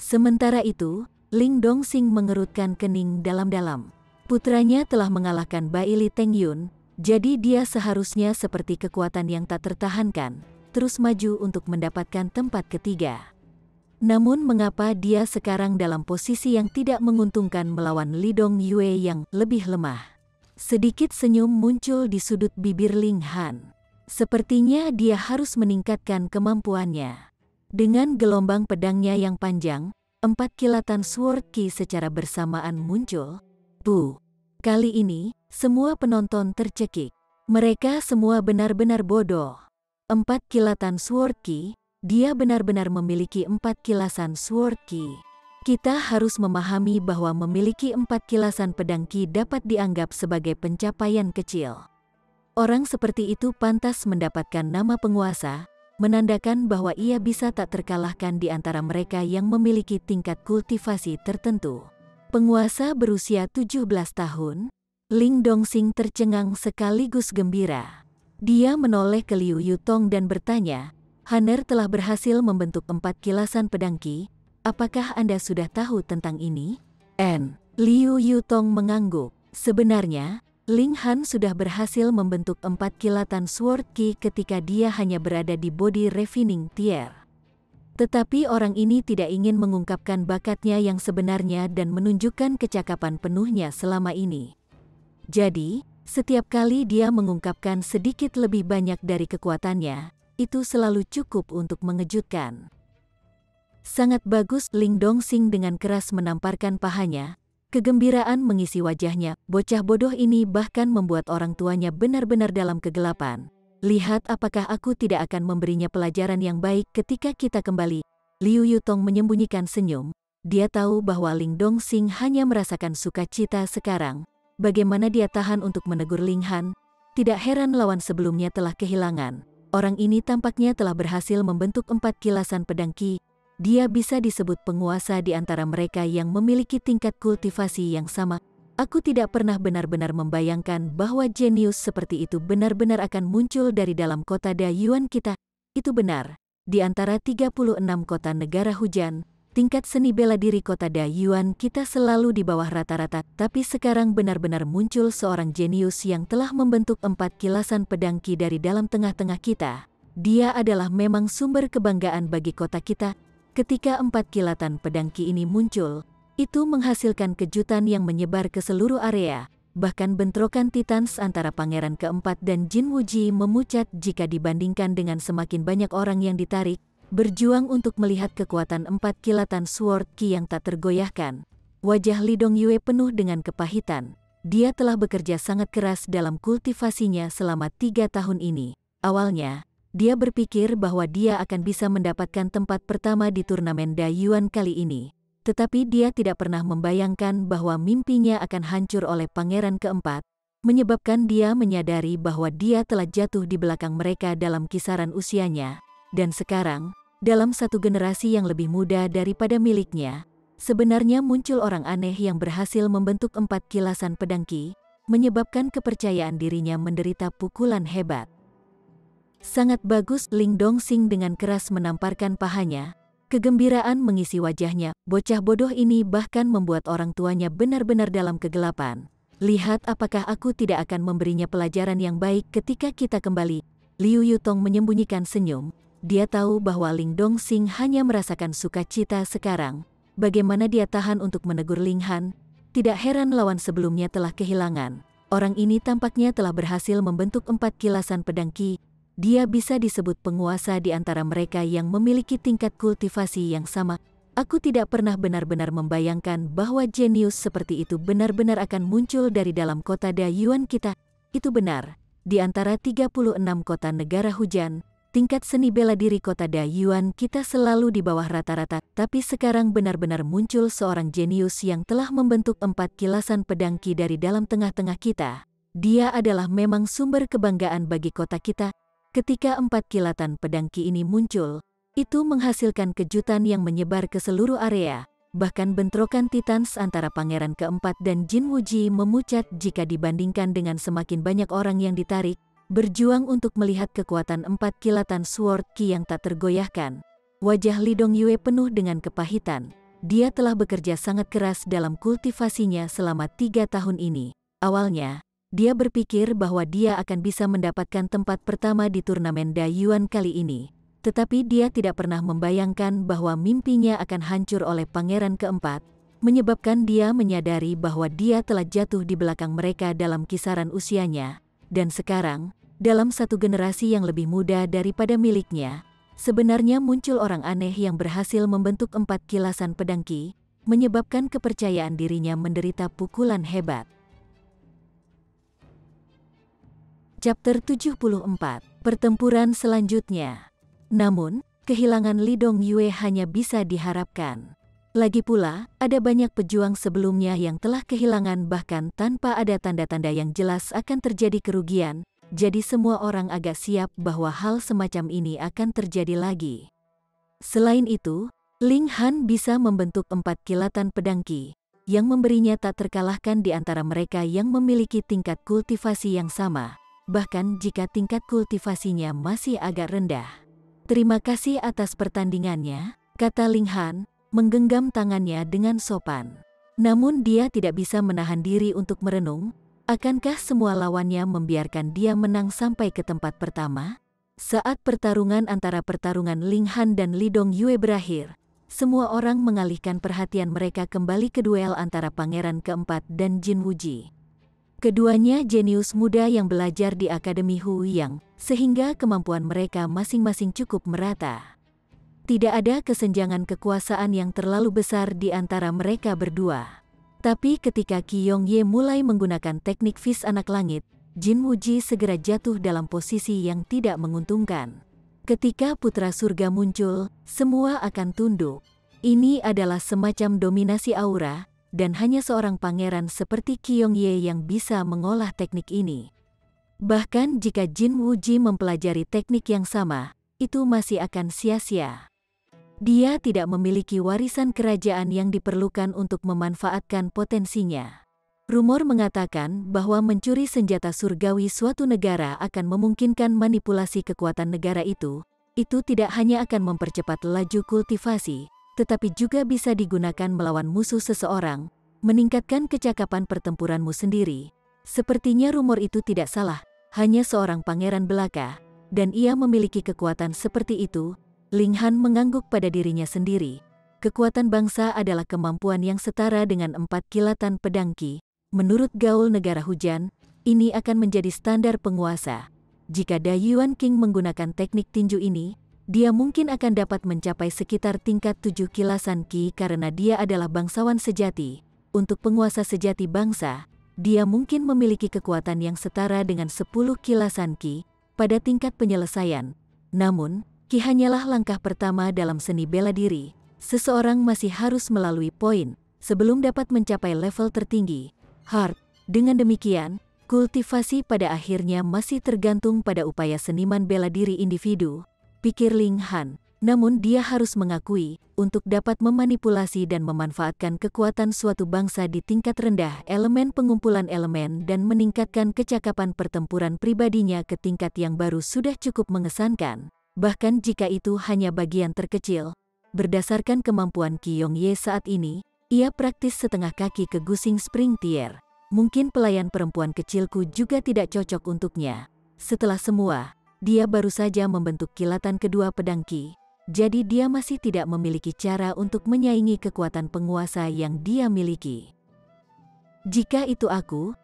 Sementara itu, Ling Dongxing mengerutkan kening dalam-dalam. Putranya telah mengalahkan Bai Li Teng Yun, jadi dia seharusnya seperti kekuatan yang tak tertahankan, terus maju untuk mendapatkan tempat ketiga. Namun mengapa dia sekarang dalam posisi yang tidak menguntungkan melawan Li Dongyue yang lebih lemah? Sedikit senyum muncul di sudut bibir Ling Han. Sepertinya dia harus meningkatkan kemampuannya. Dengan gelombang pedangnya yang panjang, 4 kilatan Sword Ki secara bersamaan muncul. Kali ini, semua penonton tercekik. Mereka semua benar-benar bodoh. 4 kilatan Sword Ki, dia benar-benar memiliki 4 kilasan Sword Ki. Kita harus memahami bahwa memiliki 4 kilasan pedang Ki dapat dianggap sebagai pencapaian kecil. Orang seperti itu pantas mendapatkan nama penguasa, menandakan bahwa ia bisa tak terkalahkan di antara mereka yang memiliki tingkat kultivasi tertentu. Penguasa berusia 17 tahun, Ling Dongxing tercengang sekaligus gembira. Dia menoleh ke Liu Yutong dan bertanya, "Han'er telah berhasil membentuk 4 kilasan pedang Ki. Apakah Anda sudah tahu tentang ini?" Liu Yutong mengangguk. Sebenarnya, Ling Han sudah berhasil membentuk 4 kilatan Sword Ki ketika dia hanya berada di Body Refining Tier. Tetapi orang ini tidak ingin mengungkapkan bakatnya yang sebenarnya dan menunjukkan kecakapan penuhnya selama ini. Jadi, setiap kali dia mengungkapkan sedikit lebih banyak dari kekuatannya, itu selalu cukup untuk mengejutkan. Sangat bagus, Ling Dongxing dengan keras menamparkan pahanya. Kegembiraan mengisi wajahnya. Bocah bodoh ini bahkan membuat orang tuanya benar-benar dalam kegelapan. Lihat apakah aku tidak akan memberinya pelajaran yang baik ketika kita kembali. Liu Yutong menyembunyikan senyum. Dia tahu bahwa Ling Dongxing hanya merasakan sukacita sekarang. Bagaimana dia tahan untuk menegur Ling Han? Tidak heran lawan sebelumnya telah kehilangan. Orang ini tampaknya telah berhasil membentuk 4 kilasan pedang Ki. Dia bisa disebut penguasa di antara mereka yang memiliki tingkat kultivasi yang sama. Aku tidak pernah benar-benar membayangkan bahwa jenius seperti itu benar-benar akan muncul dari dalam kota Dayuan kita. Itu benar. Di antara 36 kota negara hujan, tingkat seni bela diri kota Dayuan kita selalu di bawah rata-rata. Tapi sekarang benar-benar muncul seorang jenius yang telah membentuk 4 kilasan pedang Ki dari dalam tengah-tengah kita. Dia adalah memang sumber kebanggaan bagi kota kita. Ketika 4 kilatan pedang Ki ini muncul, itu menghasilkan kejutan yang menyebar ke seluruh area. Bahkan bentrokan Titans antara Pangeran keempat dan Jin Wuji memucat jika dibandingkan dengan semakin banyak orang yang ditarik, berjuang untuk melihat kekuatan 4 kilatan Sword Ki yang tak tergoyahkan. Wajah Li Dongyue penuh dengan kepahitan. Dia telah bekerja sangat keras dalam kultivasinya selama 3 tahun ini. Awalnya, dia berpikir bahwa dia akan bisa mendapatkan tempat pertama di turnamen Dayuan kali ini. Tetapi dia tidak pernah membayangkan bahwa mimpinya akan hancur oleh Pangeran keempat, menyebabkan dia menyadari bahwa dia telah jatuh di belakang mereka dalam kisaran usianya. Dan sekarang, dalam satu generasi yang lebih muda daripada miliknya, sebenarnya muncul orang aneh yang berhasil membentuk 4 kilasan pedang Ki, menyebabkan kepercayaan dirinya menderita pukulan hebat. Sangat bagus, Ling Dongxing dengan keras menamparkan pahanya. Kegembiraan mengisi wajahnya. Bocah bodoh ini bahkan membuat orang tuanya benar-benar dalam kegelapan. Lihat apakah aku tidak akan memberinya pelajaran yang baik ketika kita kembali. Liu Yutong menyembunyikan senyum. Dia tahu bahwa Ling Dongxing hanya merasakan sukacita sekarang. Bagaimana dia tahan untuk menegur Ling Han? Tidak heran lawan sebelumnya telah kehilangan. Orang ini tampaknya telah berhasil membentuk 4 kilasan pedang Ki. Dia bisa disebut penguasa di antara mereka yang memiliki tingkat kultivasi yang sama. Aku tidak pernah benar-benar membayangkan bahwa jenius seperti itu benar-benar akan muncul dari dalam kota Dayuan kita. Itu benar. Di antara 36 kota negara hujan, tingkat seni bela diri kota Dayuan kita selalu di bawah rata-rata. Tapi sekarang benar-benar muncul seorang jenius yang telah membentuk 4 kilasan pedang Ki dari dalam tengah-tengah kita. Dia adalah memang sumber kebanggaan bagi kota kita. Ketika 4 kilatan pedang Ki ini muncul, itu menghasilkan kejutan yang menyebar ke seluruh area. Bahkan bentrokan Titans antara Pangeran keempat dan Jin Wuji memucat jika dibandingkan dengan semakin banyak orang yang ditarik, berjuang untuk melihat kekuatan 4 kilatan Sword Ki yang tak tergoyahkan. Wajah Li Dongyue penuh dengan kepahitan. Dia telah bekerja sangat keras dalam kultivasinya selama 3 tahun ini. Awalnya, dia berpikir bahwa dia akan bisa mendapatkan tempat pertama di turnamen Dayuan kali ini. Tetapi dia tidak pernah membayangkan bahwa mimpinya akan hancur oleh Pangeran keempat, menyebabkan dia menyadari bahwa dia telah jatuh di belakang mereka dalam kisaran usianya. Dan sekarang, dalam satu generasi yang lebih muda daripada miliknya, sebenarnya muncul orang aneh yang berhasil membentuk 4 kilasan pedang Qi, menyebabkan kepercayaan dirinya menderita pukulan hebat. Chapter 74. Pertempuran selanjutnya. Namun, kehilangan Li Dongyue hanya bisa diharapkan. Lagi pula, ada banyak pejuang sebelumnya yang telah kehilangan bahkan tanpa ada tanda-tanda yang jelas akan terjadi kerugian, jadi semua orang agak siap bahwa hal semacam ini akan terjadi lagi. Selain itu, Ling Han bisa membentuk 4 kilatan pedang Qi, yang memberinya tak terkalahkan di antara mereka yang memiliki tingkat kultivasi yang sama, bahkan jika tingkat kultivasinya masih agak rendah. Terima kasih atas pertandingannya, kata Ling Han, menggenggam tangannya dengan sopan. Namun dia tidak bisa menahan diri untuk merenung, akankah semua lawannya membiarkan dia menang sampai ke tempat pertama? Saat pertarungan antara pertarungan Ling Han dan Li Dongyue berakhir, semua orang mengalihkan perhatian mereka kembali ke duel antara Pangeran Keempat dan Jin Wuji. Keduanya jenius muda yang belajar di Akademi Huyang, sehingga kemampuan mereka masing-masing cukup merata. Tidak ada kesenjangan kekuasaan yang terlalu besar di antara mereka berdua. Tapi ketika Qi Yongye mulai menggunakan teknik vis anak langit, Jin Wuji segera jatuh dalam posisi yang tidak menguntungkan. Ketika putra surga muncul, semua akan tunduk. Ini adalah semacam dominasi aura, dan hanya seorang pangeran seperti Qi Yongye yang bisa mengolah teknik ini. Bahkan jika Jin Wuji mempelajari teknik yang sama, itu masih akan sia-sia. Dia tidak memiliki warisan kerajaan yang diperlukan untuk memanfaatkan potensinya. Rumor mengatakan bahwa mencuri senjata surgawi suatu negara akan memungkinkan manipulasi kekuatan negara itu tidak hanya akan mempercepat laju kultivasi, tetapi juga bisa digunakan melawan musuh seseorang, meningkatkan kecakapan pertempuranmu sendiri. Sepertinya rumor itu tidak salah, hanya seorang pangeran belaka, dan ia memiliki kekuatan seperti itu. Ling Han mengangguk pada dirinya sendiri. Kekuatan bangsa adalah kemampuan yang setara dengan 4 kilatan pedang Qi. Menurut gaul negara hujan, ini akan menjadi standar penguasa. Jika Da Yuan King menggunakan teknik tinju ini, dia mungkin akan dapat mencapai sekitar tingkat 7 kilasan Qi karena dia adalah bangsawan sejati. Untuk penguasa sejati bangsa, dia mungkin memiliki kekuatan yang setara dengan 10 kilasan Qi pada tingkat penyelesaian. Namun, Qi hanyalah langkah pertama dalam seni bela diri. Seseorang masih harus melalui poin sebelum dapat mencapai level tertinggi, hard. Dengan demikian, kultivasi pada akhirnya masih tergantung pada upaya seniman bela diri individu, pikir Ling Han. Namun dia harus mengakui, untuk dapat memanipulasi dan memanfaatkan kekuatan suatu bangsa di tingkat rendah elemen pengumpulan elemen dan meningkatkan kecakapan pertempuran pribadinya ke tingkat yang baru sudah cukup mengesankan. Bahkan jika itu hanya bagian terkecil, berdasarkan kemampuan Qi Yongye saat ini, ia praktis setengah kaki ke Gusing Spring Tier. Mungkin pelayan perempuan kecilku juga tidak cocok untuknya. Setelah semua, dia baru saja membentuk kilatan kedua pedang Qi. Jadi dia masih tidak memiliki cara untuk menyaingi kekuatan penguasa yang dia miliki. Jika itu aku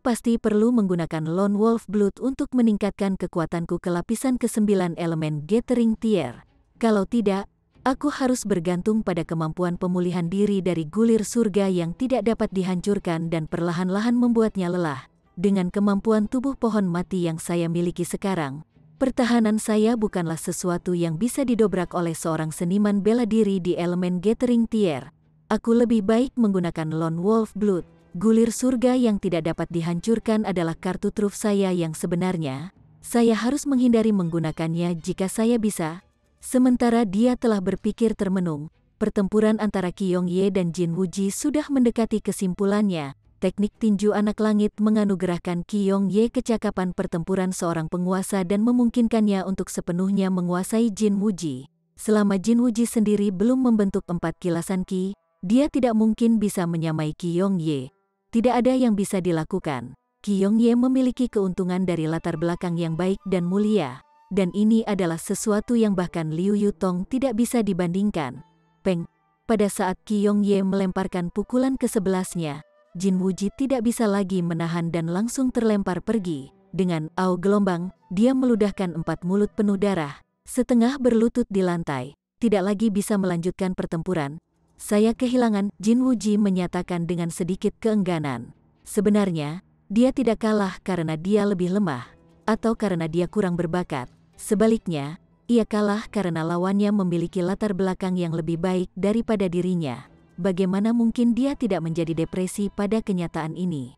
pasti perlu menggunakan Lone Wolf Blood untuk meningkatkan kekuatanku ke lapisan ke-9 elemen Gathering Tier. Kalau tidak, aku harus bergantung pada kemampuan pemulihan diri dari gulir surga yang tidak dapat dihancurkan dan perlahan-lahan membuatnya lelah. Dengan kemampuan tubuh pohon mati yang saya miliki sekarang, pertahanan saya bukanlah sesuatu yang bisa didobrak oleh seorang seniman bela diri di elemen Gathering Tier. Aku lebih baik menggunakan Lone Wolf Blood. Gulir surga yang tidak dapat dihancurkan adalah kartu truf saya yang sebenarnya. Saya harus menghindari menggunakannya jika saya bisa. Sementara dia telah berpikir termenung, pertempuran antara Qi Yongye dan Jin Wuji sudah mendekati kesimpulannya. Teknik tinju anak langit menganugerahkan Qi Yongye kecakapan pertempuran seorang penguasa dan memungkinkannya untuk sepenuhnya menguasai Jin Wuji. Selama Jin Wuji sendiri belum membentuk 4 kilasan Qi, dia tidak mungkin bisa menyamai Qi Yongye. Tidak ada yang bisa dilakukan. Qi Yongye memiliki keuntungan dari latar belakang yang baik dan mulia, dan ini adalah sesuatu yang bahkan Liu Yutong tidak bisa dibandingkan. Peng, pada saat Qi Yongye melemparkan pukulan ke-11-nya, Jin Wuji tidak bisa lagi menahan dan langsung terlempar pergi. Dengan au gelombang, dia meludahkan 4 mulut penuh darah, setengah berlutut di lantai, tidak lagi bisa melanjutkan pertempuran. Saya kehilangan, Jin Wuji menyatakan dengan sedikit keengganan. Sebenarnya, dia tidak kalah karena dia lebih lemah, atau karena dia kurang berbakat. Sebaliknya, ia kalah karena lawannya memiliki latar belakang yang lebih baik daripada dirinya. Bagaimana mungkin dia tidak menjadi depresi pada kenyataan ini?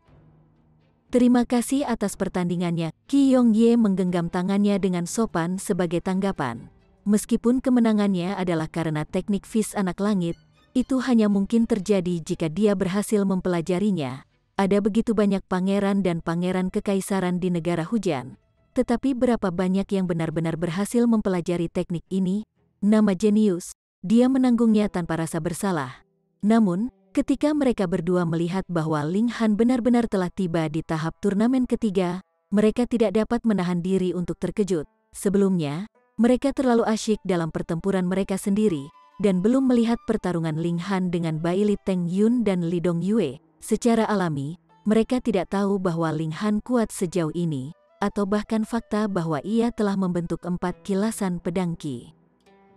Terima kasih atas pertandingannya. Qi Yongye menggenggam tangannya dengan sopan sebagai tanggapan. Meskipun kemenangannya adalah karena teknik Fist Anak Langit, itu hanya mungkin terjadi jika dia berhasil mempelajarinya. Ada begitu banyak pangeran dan pangeran kekaisaran di negara hujan. Tetapi berapa banyak yang benar-benar berhasil mempelajari teknik ini? Nama jenius, dia menanggungnya tanpa rasa bersalah. Namun, ketika mereka berdua melihat bahwa Ling Han benar-benar telah tiba di tahap turnamen ketiga, mereka tidak dapat menahan diri untuk terkejut. Sebelumnya, mereka terlalu asyik dalam pertempuran mereka sendiri, dan belum melihat pertarungan Ling Han dengan Bai Li Teng Yun dan Li Dong Yue. Secara alami, mereka tidak tahu bahwa Ling Han kuat sejauh ini, atau bahkan fakta bahwa ia telah membentuk 4 kilasan pedang Qi.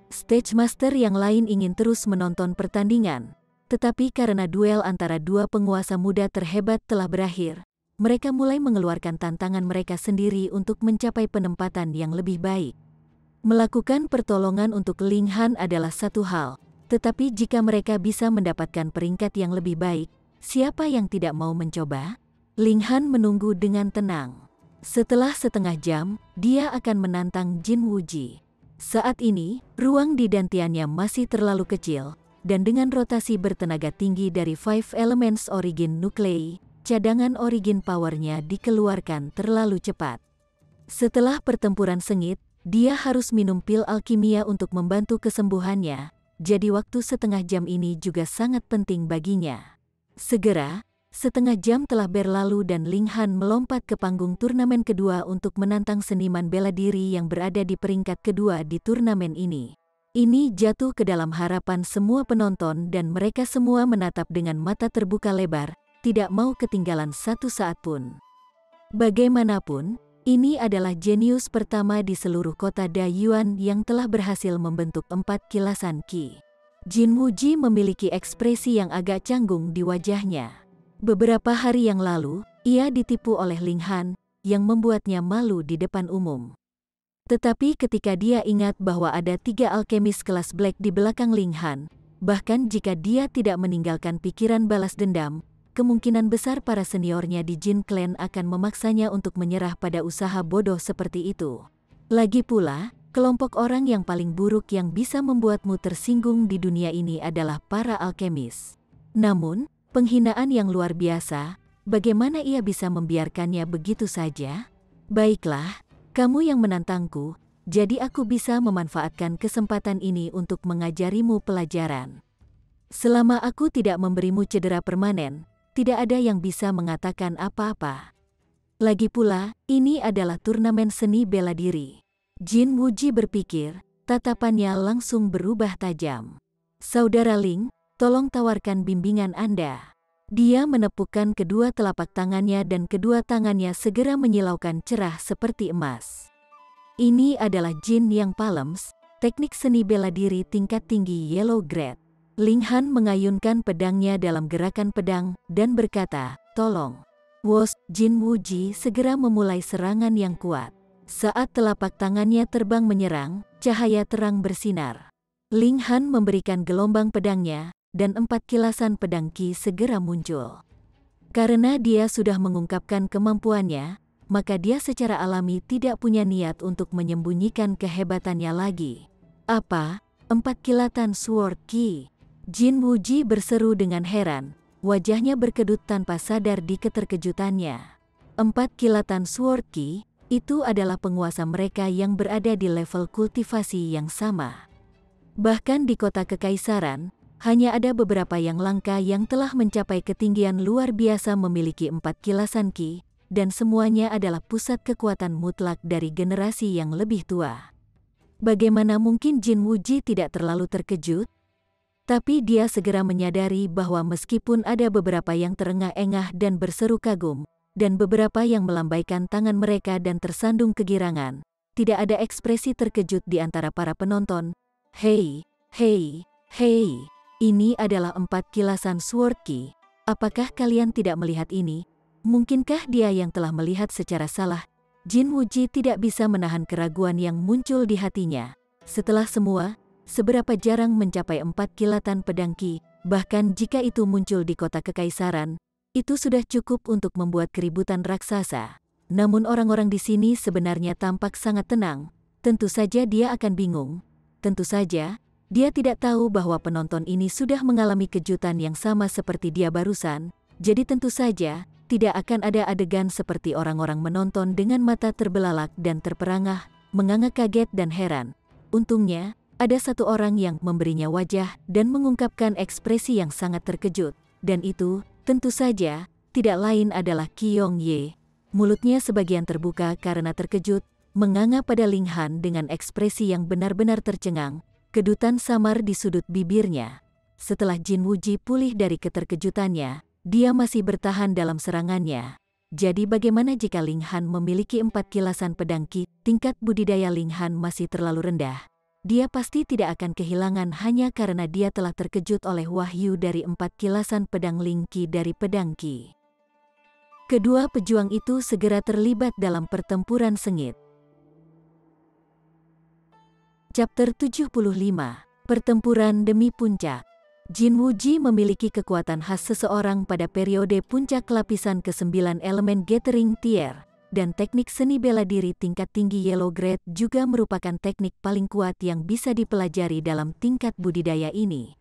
Stage Master yang lain ingin terus menonton pertandingan. Tetapi karena duel antara dua penguasa muda terhebat telah berakhir, mereka mulai mengeluarkan tantangan mereka sendiri untuk mencapai penempatan yang lebih baik. Melakukan pertolongan untuk Ling Han adalah satu hal, tetapi jika mereka bisa mendapatkan peringkat yang lebih baik, siapa yang tidak mau mencoba? Ling Han menunggu dengan tenang. Setelah setengah jam, dia akan menantang Jin Wuji. Saat ini, ruang di dantiannya masih terlalu kecil, dan dengan rotasi bertenaga tinggi dari Five Elements Origin Nuclei, cadangan origin powernya dikeluarkan terlalu cepat. Setelah pertempuran sengit, dia harus minum pil alkimia untuk membantu kesembuhannya, jadi waktu setengah jam ini juga sangat penting baginya. Segera, setengah jam telah berlalu dan Ling Han melompat ke panggung turnamen kedua untuk menantang seniman bela diri yang berada di peringkat kedua di turnamen ini. Ini jatuh ke dalam harapan semua penonton dan mereka semua menatap dengan mata terbuka lebar, tidak mau ketinggalan satu saat pun. Bagaimanapun, ini adalah jenius pertama di seluruh kota Dayuan yang telah berhasil membentuk 4 kilasan Qi. Jin Wuji memiliki ekspresi yang agak canggung di wajahnya. Beberapa hari yang lalu, ia ditipu oleh Ling Han, yang membuatnya malu di depan umum. Tetapi ketika dia ingat bahwa ada 3 alkemis kelas Black di belakang Ling Han, bahkan jika dia tidak meninggalkan pikiran balas dendam, kemungkinan besar para seniornya di Jin Clan akan memaksanya untuk menyerah pada usaha bodoh seperti itu. Lagi pula, kelompok orang yang paling buruk yang bisa membuatmu tersinggung di dunia ini adalah para alkemis. Namun, penghinaan yang luar biasa, bagaimana ia bisa membiarkannya begitu saja? Baiklah, kamu yang menantangku, jadi aku bisa memanfaatkan kesempatan ini untuk mengajarimu pelajaran. Selama aku tidak memberimu cedera permanen, tidak ada yang bisa mengatakan apa-apa. Lagi pula, ini adalah turnamen seni bela diri. Jin Wuji berpikir, tatapannya langsung berubah tajam. Saudara Ling, tolong tawarkan bimbingan Anda. Dia menepukkan kedua telapak tangannya dan kedua tangannya segera menyilaukan cerah seperti emas. Ini adalah Jin yang Palms, teknik seni bela diri tingkat tinggi Yellow Grade. Ling Han mengayunkan pedangnya dalam gerakan pedang dan berkata, "Tolong." Wos, Jin Wuji segera memulai serangan yang kuat. Saat telapak tangannya terbang menyerang, cahaya terang bersinar. Ling Han memberikan gelombang pedangnya, dan 4 kilasan pedang Qi segera muncul. Karena dia sudah mengungkapkan kemampuannya, maka dia secara alami tidak punya niat untuk menyembunyikan kehebatannya lagi. Apa? 4 kilatan Sword Qi? Jin Wuji berseru dengan heran, wajahnya berkedut tanpa sadar di keterkejutannya. 4 kilatan Sword Qi, itu adalah penguasa mereka yang berada di level kultivasi yang sama. Bahkan di kota kekaisaran, hanya ada beberapa yang langka yang telah mencapai ketinggian luar biasa memiliki 4 kilasan Qi, dan semuanya adalah pusat kekuatan mutlak dari generasi yang lebih tua. Bagaimana mungkin Jin Wuji tidak terlalu terkejut? Tapi dia segera menyadari bahwa meskipun ada beberapa yang terengah-engah dan berseru kagum, dan beberapa yang melambaikan tangan mereka dan tersandung kegirangan. Tidak ada ekspresi terkejut di antara para penonton. Hei, hei, hei, ini adalah 4 kilasan Sword Ki. Apakah kalian tidak melihat ini? Mungkinkah dia yang telah melihat secara salah? Jin Wuji tidak bisa menahan keraguan yang muncul di hatinya. Setelah semua, seberapa jarang mencapai 4 kilatan pedang Ki, bahkan jika itu muncul di kota kekaisaran, itu sudah cukup untuk membuat keributan raksasa. Namun orang-orang di sini sebenarnya tampak sangat tenang. Tentu saja dia akan bingung. Tentu saja, dia tidak tahu bahwa penonton ini sudah mengalami kejutan yang sama seperti dia barusan. Jadi tentu saja, tidak akan ada adegan seperti orang-orang menonton dengan mata terbelalak dan terperangah, menganga kaget dan heran. Untungnya, ada satu orang yang memberinya wajah dan mengungkapkan ekspresi yang sangat terkejut. Dan itu, tentu saja, tidak lain adalah Qi Yongye. Mulutnya sebagian terbuka karena terkejut, menganga pada Ling Han dengan ekspresi yang benar-benar tercengang, kedutan samar di sudut bibirnya. Setelah Jin Wuji pulih dari keterkejutannya, dia masih bertahan dalam serangannya. Jadi bagaimana jika Ling Han memiliki 4 kilasan pedang Qi? Tingkat budidaya Ling Han masih terlalu rendah. Dia pasti tidak akan kehilangan hanya karena dia telah terkejut oleh wahyu dari 4 kilasan pedang Ling Qi dari pedang Qi. Kedua pejuang itu segera terlibat dalam pertempuran sengit. Chapter 75. Pertempuran demi puncak. Jin Wuji memiliki kekuatan khas seseorang pada periode puncak lapisan ke-9 elemen Gathering Tier, dan teknik seni bela diri tingkat tinggi Yellow Grade juga merupakan teknik paling kuat yang bisa dipelajari dalam tingkat budidaya ini.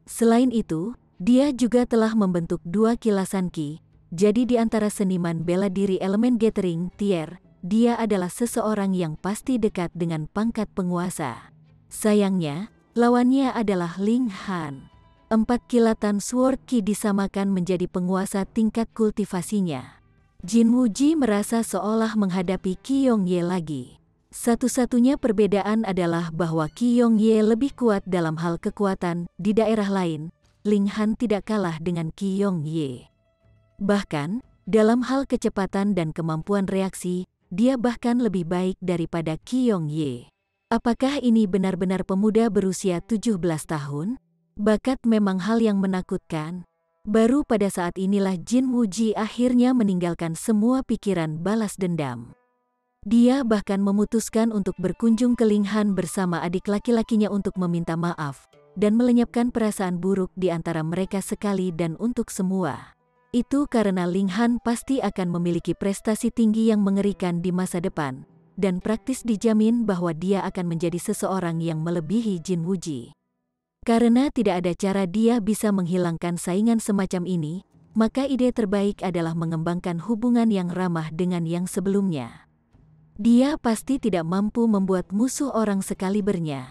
Selain itu, dia juga telah membentuk 2 kilasan Qi, jadi di antara seniman bela diri elemen Gathering Tier, dia adalah seseorang yang pasti dekat dengan pangkat penguasa. Sayangnya, lawannya adalah Ling Han. 4 kilatan Sword Qi disamakan menjadi penguasa tingkat kultivasinya. Jin Wuji merasa seolah menghadapi Qi Yongye lagi. Satu-satunya perbedaan adalah bahwa Qi Yongye lebih kuat dalam hal kekuatan. Di daerah lain, Ling Han tidak kalah dengan Qi Yongye. Bahkan, dalam hal kecepatan dan kemampuan reaksi, dia bahkan lebih baik daripada Qi Yongye. Apakah ini benar-benar pemuda berusia 17 tahun? Bakat memang hal yang menakutkan. Baru pada saat inilah Jin Wuji akhirnya meninggalkan semua pikiran balas dendam. Dia bahkan memutuskan untuk berkunjung ke Ling Han bersama adik laki-lakinya untuk meminta maaf, dan melenyapkan perasaan buruk di antara mereka sekali dan untuk semua. Itu karena Ling Han pasti akan memiliki prestasi tinggi yang mengerikan di masa depan, dan praktis dijamin bahwa dia akan menjadi seseorang yang melebihi Jin Wuji. Karena tidak ada cara dia bisa menghilangkan saingan semacam ini, maka ide terbaik adalah mengembangkan hubungan yang ramah dengan yang sebelumnya. Dia pasti tidak mampu membuat musuh orang sekalibernya.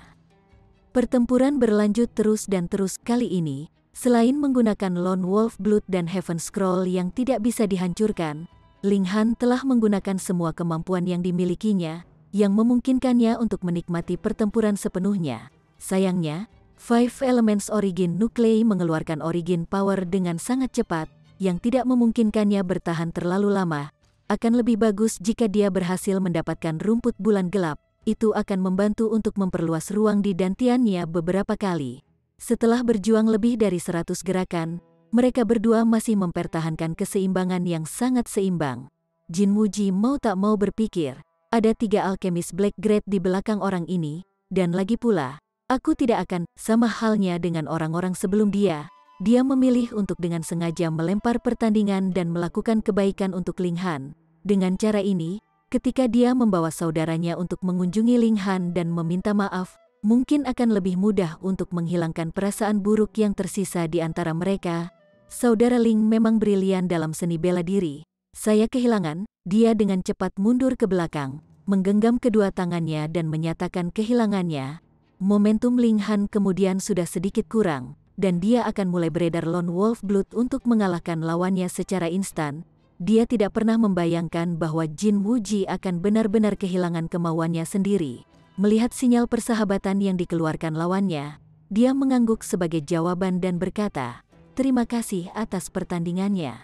Pertempuran berlanjut terus dan terus kali ini, selain menggunakan Lone Wolf Blood dan Heaven Scroll yang tidak bisa dihancurkan, Ling Han telah menggunakan semua kemampuan yang dimilikinya, yang memungkinkannya untuk menikmati pertempuran sepenuhnya. Sayangnya, Five Elements Origin Nuclei mengeluarkan Origin Power dengan sangat cepat, yang tidak memungkinkannya bertahan terlalu lama. Akan lebih bagus jika dia berhasil mendapatkan rumput bulan gelap, itu akan membantu untuk memperluas ruang di dantiannya beberapa kali. Setelah berjuang lebih dari 100 gerakan, mereka berdua masih mempertahankan keseimbangan yang sangat seimbang. Jin Wuji mau tak mau berpikir, ada 3 alkemis Black Grade di belakang orang ini, dan lagi pula, aku tidak akan, sama halnya dengan orang-orang sebelum dia memilih untuk dengan sengaja melempar pertandingan dan melakukan kebaikan untuk Ling Han. Dengan cara ini, ketika dia membawa saudaranya untuk mengunjungi Ling Han dan meminta maaf, mungkin akan lebih mudah untuk menghilangkan perasaan buruk yang tersisa di antara mereka. Saudara Ling memang brilian dalam seni bela diri. Saya kehilangan. Dia dengan cepat mundur ke belakang, menggenggam kedua tangannya dan menyatakan kehilangannya. Momentum Ling Han kemudian sudah sedikit kurang, dan dia akan mulai beredar Lone Wolf Blood untuk mengalahkan lawannya secara instan. Dia tidak pernah membayangkan bahwa Jin Wuji akan benar-benar kehilangan kemauannya sendiri. Melihat sinyal persahabatan yang dikeluarkan lawannya, dia mengangguk sebagai jawaban dan berkata, "Terima kasih atas pertandingannya."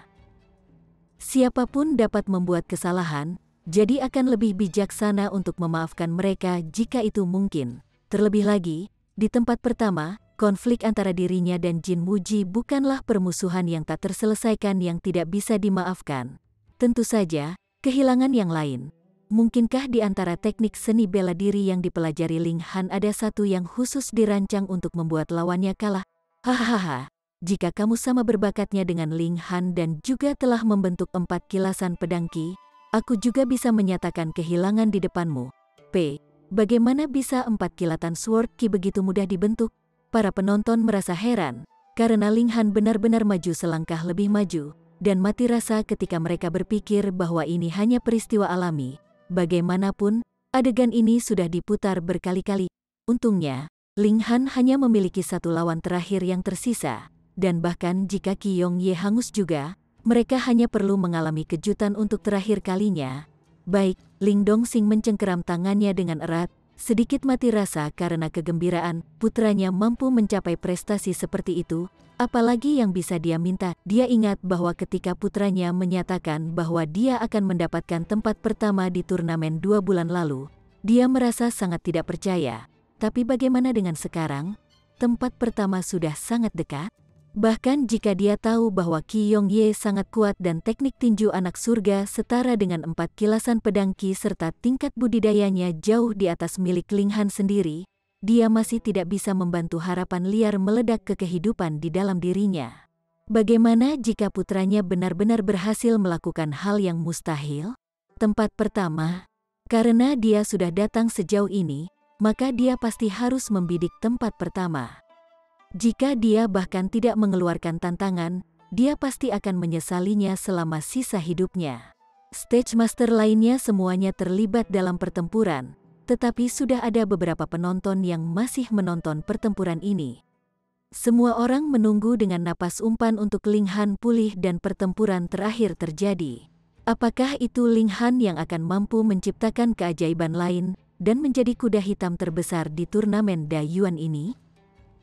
Siapapun dapat membuat kesalahan, jadi akan lebih bijaksana untuk memaafkan mereka jika itu mungkin. Terlebih lagi, di tempat pertama, konflik antara dirinya dan Jin Muji bukanlah permusuhan yang tak terselesaikan yang tidak bisa dimaafkan. Tentu saja, kehilangan yang lain. Mungkinkah di antara teknik seni bela diri yang dipelajari Ling Han ada satu yang khusus dirancang untuk membuat lawannya kalah? Hahaha. Jika kamu sama berbakatnya dengan Ling Han dan juga telah membentuk 4 kilasan pedang Qi, aku juga bisa menyatakan kehilangan di depanmu. Bagaimana bisa 4 kilatan Sword Qi begitu mudah dibentuk? Para penonton merasa heran, karena Ling Han benar-benar maju selangkah lebih maju, dan mati rasa ketika mereka berpikir bahwa ini hanya peristiwa alami. Bagaimanapun, adegan ini sudah diputar berkali-kali. Untungnya, Ling Han hanya memiliki satu lawan terakhir yang tersisa. Dan bahkan jika Qi Yongye hangus juga, mereka hanya perlu mengalami kejutan untuk terakhir kalinya. Baik, Ling Dongxing mencengkeram tangannya dengan erat, sedikit mati rasa karena kegembiraan putranya mampu mencapai prestasi seperti itu. Apalagi yang bisa dia minta. Dia ingat bahwa ketika putranya menyatakan bahwa dia akan mendapatkan tempat pertama di turnamen 2 bulan lalu, dia merasa sangat tidak percaya. Tapi bagaimana dengan sekarang? Tempat pertama sudah sangat dekat. Bahkan jika dia tahu bahwa Qi Yongye sangat kuat dan teknik tinju anak surga setara dengan 4 kilasan pedang Qi serta tingkat budidayanya jauh di atas milik Ling Han sendiri, dia masih tidak bisa membantu harapan liar meledak ke kehidupan di dalam dirinya. Bagaimana jika putranya benar-benar berhasil melakukan hal yang mustahil? Tempat pertama, karena dia sudah datang sejauh ini, maka dia pasti harus membidik tempat pertama. Jika dia bahkan tidak mengeluarkan tantangan, dia pasti akan menyesalinya selama sisa hidupnya. Stage Master lainnya semuanya terlibat dalam pertempuran, tetapi sudah ada beberapa penonton yang masih menonton pertempuran ini. Semua orang menunggu dengan napas umpan untuk Ling Han pulih dan pertempuran terakhir terjadi. Apakah itu Ling Han yang akan mampu menciptakan keajaiban lain dan menjadi kuda hitam terbesar di turnamen Dayuan ini?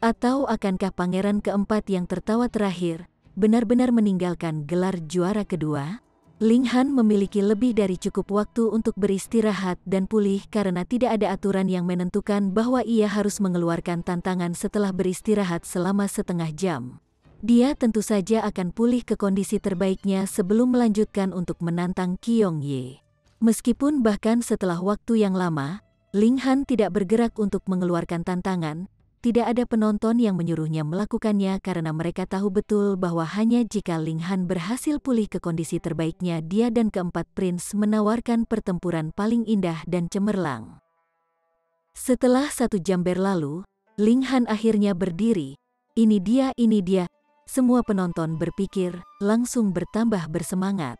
Atau akankah pangeran keempat yang tertawa terakhir benar-benar meninggalkan gelar juara kedua? Ling Han memiliki lebih dari cukup waktu untuk beristirahat dan pulih karena tidak ada aturan yang menentukan bahwa ia harus mengeluarkan tantangan setelah beristirahat selama setengah jam. Dia tentu saja akan pulih ke kondisi terbaiknya sebelum melanjutkan untuk menantang Qi Yongye. Meskipun bahkan setelah waktu yang lama, Ling Han tidak bergerak untuk mengeluarkan tantangan, tidak ada penonton yang menyuruhnya melakukannya karena mereka tahu betul bahwa hanya jika Ling Han berhasil pulih ke kondisi terbaiknya dia dan keempat prince menawarkan pertempuran paling indah dan cemerlang. Setelah 1 jam berlalu, Ling Han akhirnya berdiri. Ini dia. Semua penonton berpikir, langsung bertambah bersemangat.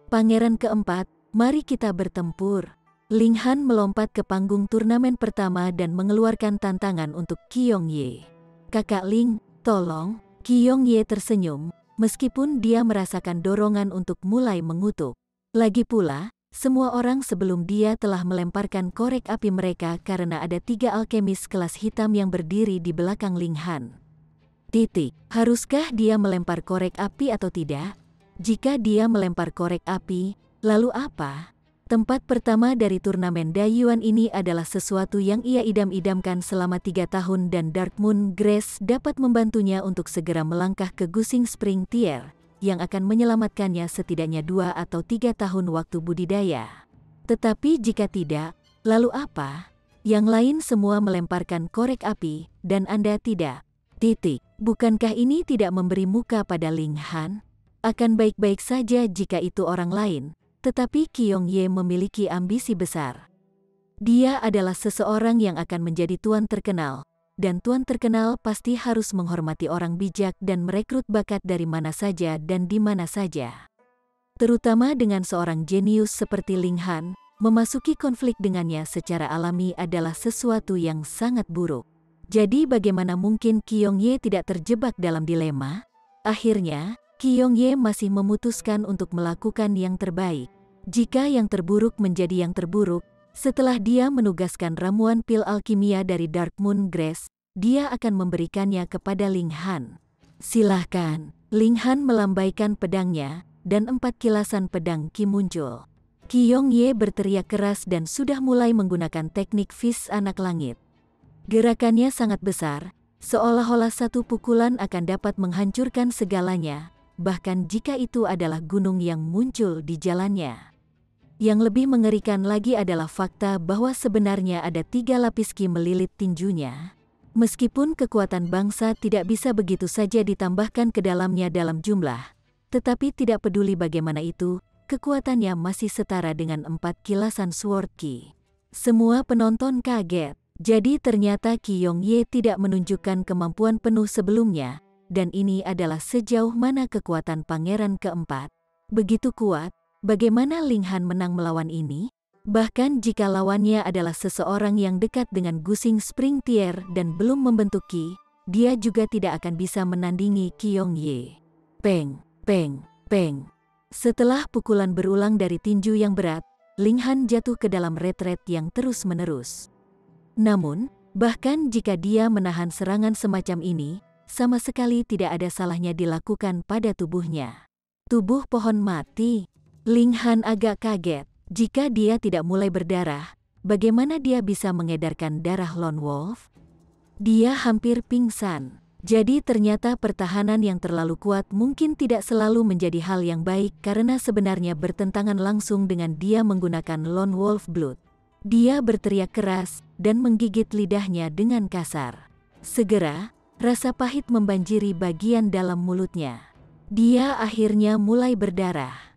Pangeran keempat, mari kita bertempur. Ling Han melompat ke panggung turnamen pertama dan mengeluarkan tantangan untuk Qi Yongye. Kakak Ling, tolong. Qi Yongye tersenyum, meskipun dia merasakan dorongan untuk mulai mengutuk. Lagi pula, semua orang sebelum dia telah melemparkan korek api mereka karena ada 3 alkemis kelas hitam yang berdiri di belakang Ling Han. Haruskah dia melempar korek api atau tidak? Jika dia melempar korek api, lalu apa? Tempat pertama dari turnamen Dayuan ini adalah sesuatu yang ia idam-idamkan selama 3 tahun dan Dark Moon Grace dapat membantunya untuk segera melangkah ke Gusing Spring Tier, yang akan menyelamatkannya setidaknya 2 atau 3 tahun waktu budidaya. Tetapi jika tidak, lalu apa? Yang lain semua melemparkan korek api, dan Anda tidak. Bukankah ini tidak memberi muka pada Ling Han? Akan baik-baik saja jika itu orang lain. Tetapi Qi Yongye memiliki ambisi besar. Dia adalah seseorang yang akan menjadi tuan terkenal, dan tuan terkenal pasti harus menghormati orang bijak dan merekrut bakat dari mana saja dan di mana saja. Terutama dengan seorang jenius seperti Ling Han, memasuki konflik dengannya secara alami adalah sesuatu yang sangat buruk. Jadi bagaimana mungkin Qi Yongye tidak terjebak dalam dilema? Akhirnya, Qi Yongye masih memutuskan untuk melakukan yang terbaik. Jika yang terburuk menjadi yang terburuk, setelah dia menugaskan ramuan pil alkimia dari Dark Moon Grace, dia akan memberikannya kepada Ling Han. Silahkan. Ling Han melambaikan pedangnya, dan 4 kilasan pedang Qi muncul. Qi Yongye berteriak keras dan sudah mulai menggunakan teknik fist anak langit. Gerakannya sangat besar, seolah-olah satu pukulan akan dapat menghancurkan segalanya, bahkan jika itu adalah gunung yang muncul di jalannya. Yang lebih mengerikan lagi adalah fakta bahwa sebenarnya ada 3 lapis Qi melilit tinjunya. Meskipun kekuatan bangsa tidak bisa begitu saja ditambahkan ke dalamnya dalam jumlah, tetapi tidak peduli bagaimana itu, kekuatannya masih setara dengan 4 kilasan Sword Qi. Semua penonton kaget, jadi ternyata Qi Yongye tidak menunjukkan kemampuan penuh sebelumnya, dan ini adalah sejauh mana kekuatan pangeran keempat. Begitu kuat. Bagaimana Ling Han menang melawan ini? Bahkan jika lawannya adalah seseorang yang dekat dengan Gusing Spring Tier dan belum membentuk Qi, dia juga tidak akan bisa menandingi Qi Yongye. Peng, peng, peng. Setelah pukulan berulang dari tinju yang berat, Ling Han jatuh ke dalam retret yang terus-menerus. Namun, bahkan jika dia menahan serangan semacam ini, sama sekali tidak ada salahnya dilakukan pada tubuhnya. Tubuh pohon mati. Ling Han agak kaget. Jika dia tidak mulai berdarah, bagaimana dia bisa mengedarkan darah Lone Wolf? Dia hampir pingsan. Jadi ternyata pertahanan yang terlalu kuat mungkin tidak selalu menjadi hal yang baik karena sebenarnya bertentangan langsung dengan dia menggunakan Lone Wolf Blood. Dia berteriak keras dan menggigit lidahnya dengan kasar. Segera, rasa pahit membanjiri bagian dalam mulutnya. Dia akhirnya mulai berdarah.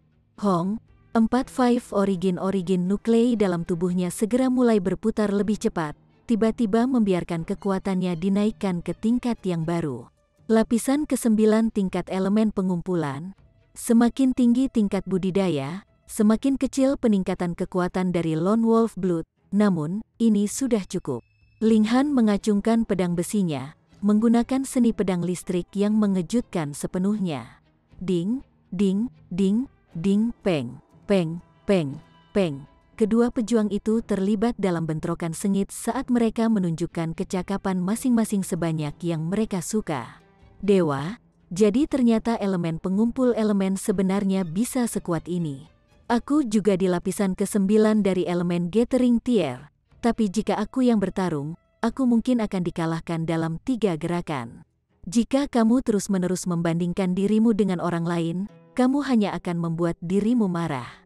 Hong, 4-5 origin nuklei dalam tubuhnya segera mulai berputar lebih cepat, tiba-tiba membiarkan kekuatannya dinaikkan ke tingkat yang baru. Lapisan ke-9 tingkat elemen pengumpulan. Semakin tinggi tingkat budidaya, semakin kecil peningkatan kekuatan dari Lone Wolf Blood, namun, ini sudah cukup. Ling Han mengacungkan pedang besinya, menggunakan seni pedang listrik yang mengejutkan sepenuhnya. Ding, ding, ding. Ding, peng, peng, peng, peng. Kedua pejuang itu terlibat dalam bentrokan sengit saat mereka menunjukkan kecakapan masing-masing sebanyak yang mereka suka. Dewa, jadi ternyata elemen pengumpul elemen sebenarnya bisa sekuat ini. Aku juga di lapisan ke-9 dari elemen Gathering Tier, tapi jika aku yang bertarung, aku mungkin akan dikalahkan dalam 3 gerakan. Jika kamu terus-menerus membandingkan dirimu dengan orang lain, kamu hanya akan membuat dirimu marah.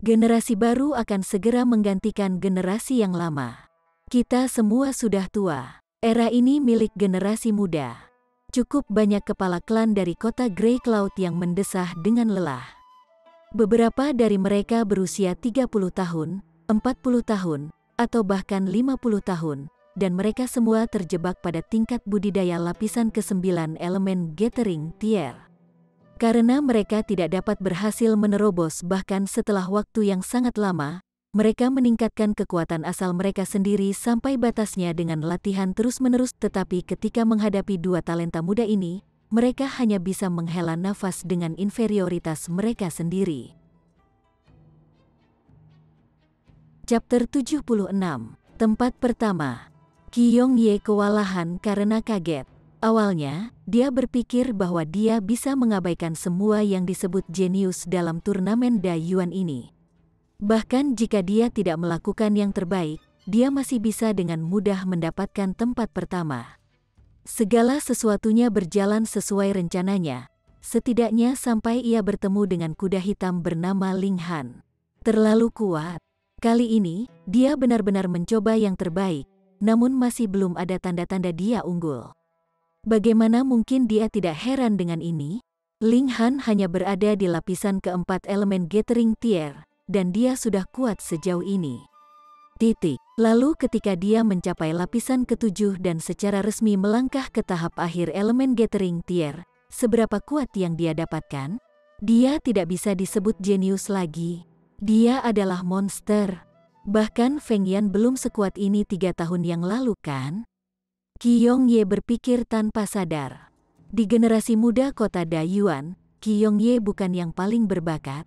Generasi baru akan segera menggantikan generasi yang lama. Kita semua sudah tua. Era ini milik generasi muda. Cukup banyak kepala klan dari kota Grey Cloud yang mendesah dengan lelah. Beberapa dari mereka berusia 30 tahun, 40 tahun, atau bahkan 50 tahun, dan mereka semua terjebak pada tingkat budidaya lapisan ke-9 elemen Gathering Tier. Karena mereka tidak dapat berhasil menerobos bahkan setelah waktu yang sangat lama, mereka meningkatkan kekuatan asal mereka sendiri sampai batasnya dengan latihan terus-menerus, tetapi ketika menghadapi 2 talenta muda ini, mereka hanya bisa menghela nafas dengan inferioritas mereka sendiri. Chapter 76. Tempat pertama. Qi Yongye kewalahan karena kaget. Awalnya, dia berpikir bahwa dia bisa mengabaikan semua yang disebut jenius dalam turnamen Dayuan ini. Bahkan jika dia tidak melakukan yang terbaik, dia masih bisa dengan mudah mendapatkan tempat pertama. Segala sesuatunya berjalan sesuai rencananya, setidaknya sampai ia bertemu dengan kuda hitam bernama Ling Han. Terlalu kuat. Kali ini, dia benar-benar mencoba yang terbaik, namun masih belum ada tanda-tanda dia unggul. Bagaimana mungkin dia tidak heran dengan ini? Ling Han hanya berada di lapisan keempat elemen Gathering Tier, dan dia sudah kuat sejauh ini. Lalu ketika dia mencapai lapisan ke-7 dan secara resmi melangkah ke tahap akhir elemen Gathering Tier, seberapa kuat yang dia dapatkan? Dia tidak bisa disebut jenius lagi. Dia adalah monster. Bahkan Feng Yan belum sekuat ini 3 tahun yang lalu kan? Qi Yongye berpikir tanpa sadar. Di generasi muda kota Dayuan, Qi Yongye bukan yang paling berbakat.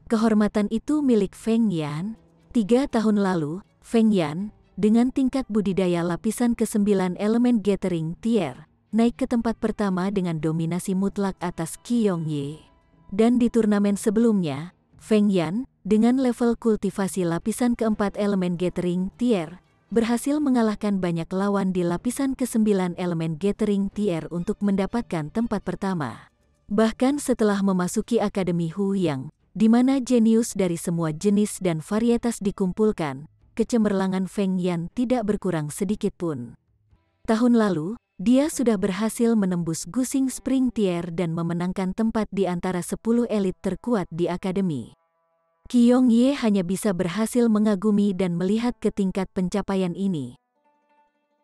Kehormatan itu milik Feng Yan. 3 tahun lalu, Feng Yan, dengan tingkat budidaya lapisan ke-9 elemen Gathering Tier, naik ke tempat pertama dengan dominasi mutlak atas Qi Yongye. Dan di turnamen sebelumnya, Feng Yan, dengan level kultivasi lapisan keempat elemen Gathering Tier, berhasil mengalahkan banyak lawan di lapisan ke-9 elemen Gathering Tier untuk mendapatkan tempat pertama. Bahkan setelah memasuki Akademi Hu Yang, di mana jenius dari semua jenis dan varietas dikumpulkan, kecemerlangan Feng Yan tidak berkurang sedikit pun. Tahun lalu, dia sudah berhasil menembus Gusing Spring Tier dan memenangkan tempat di antara 10 elit terkuat di akademi. Qiong Ye hanya bisa berhasil mengagumi dan melihat ke tingkat pencapaian ini.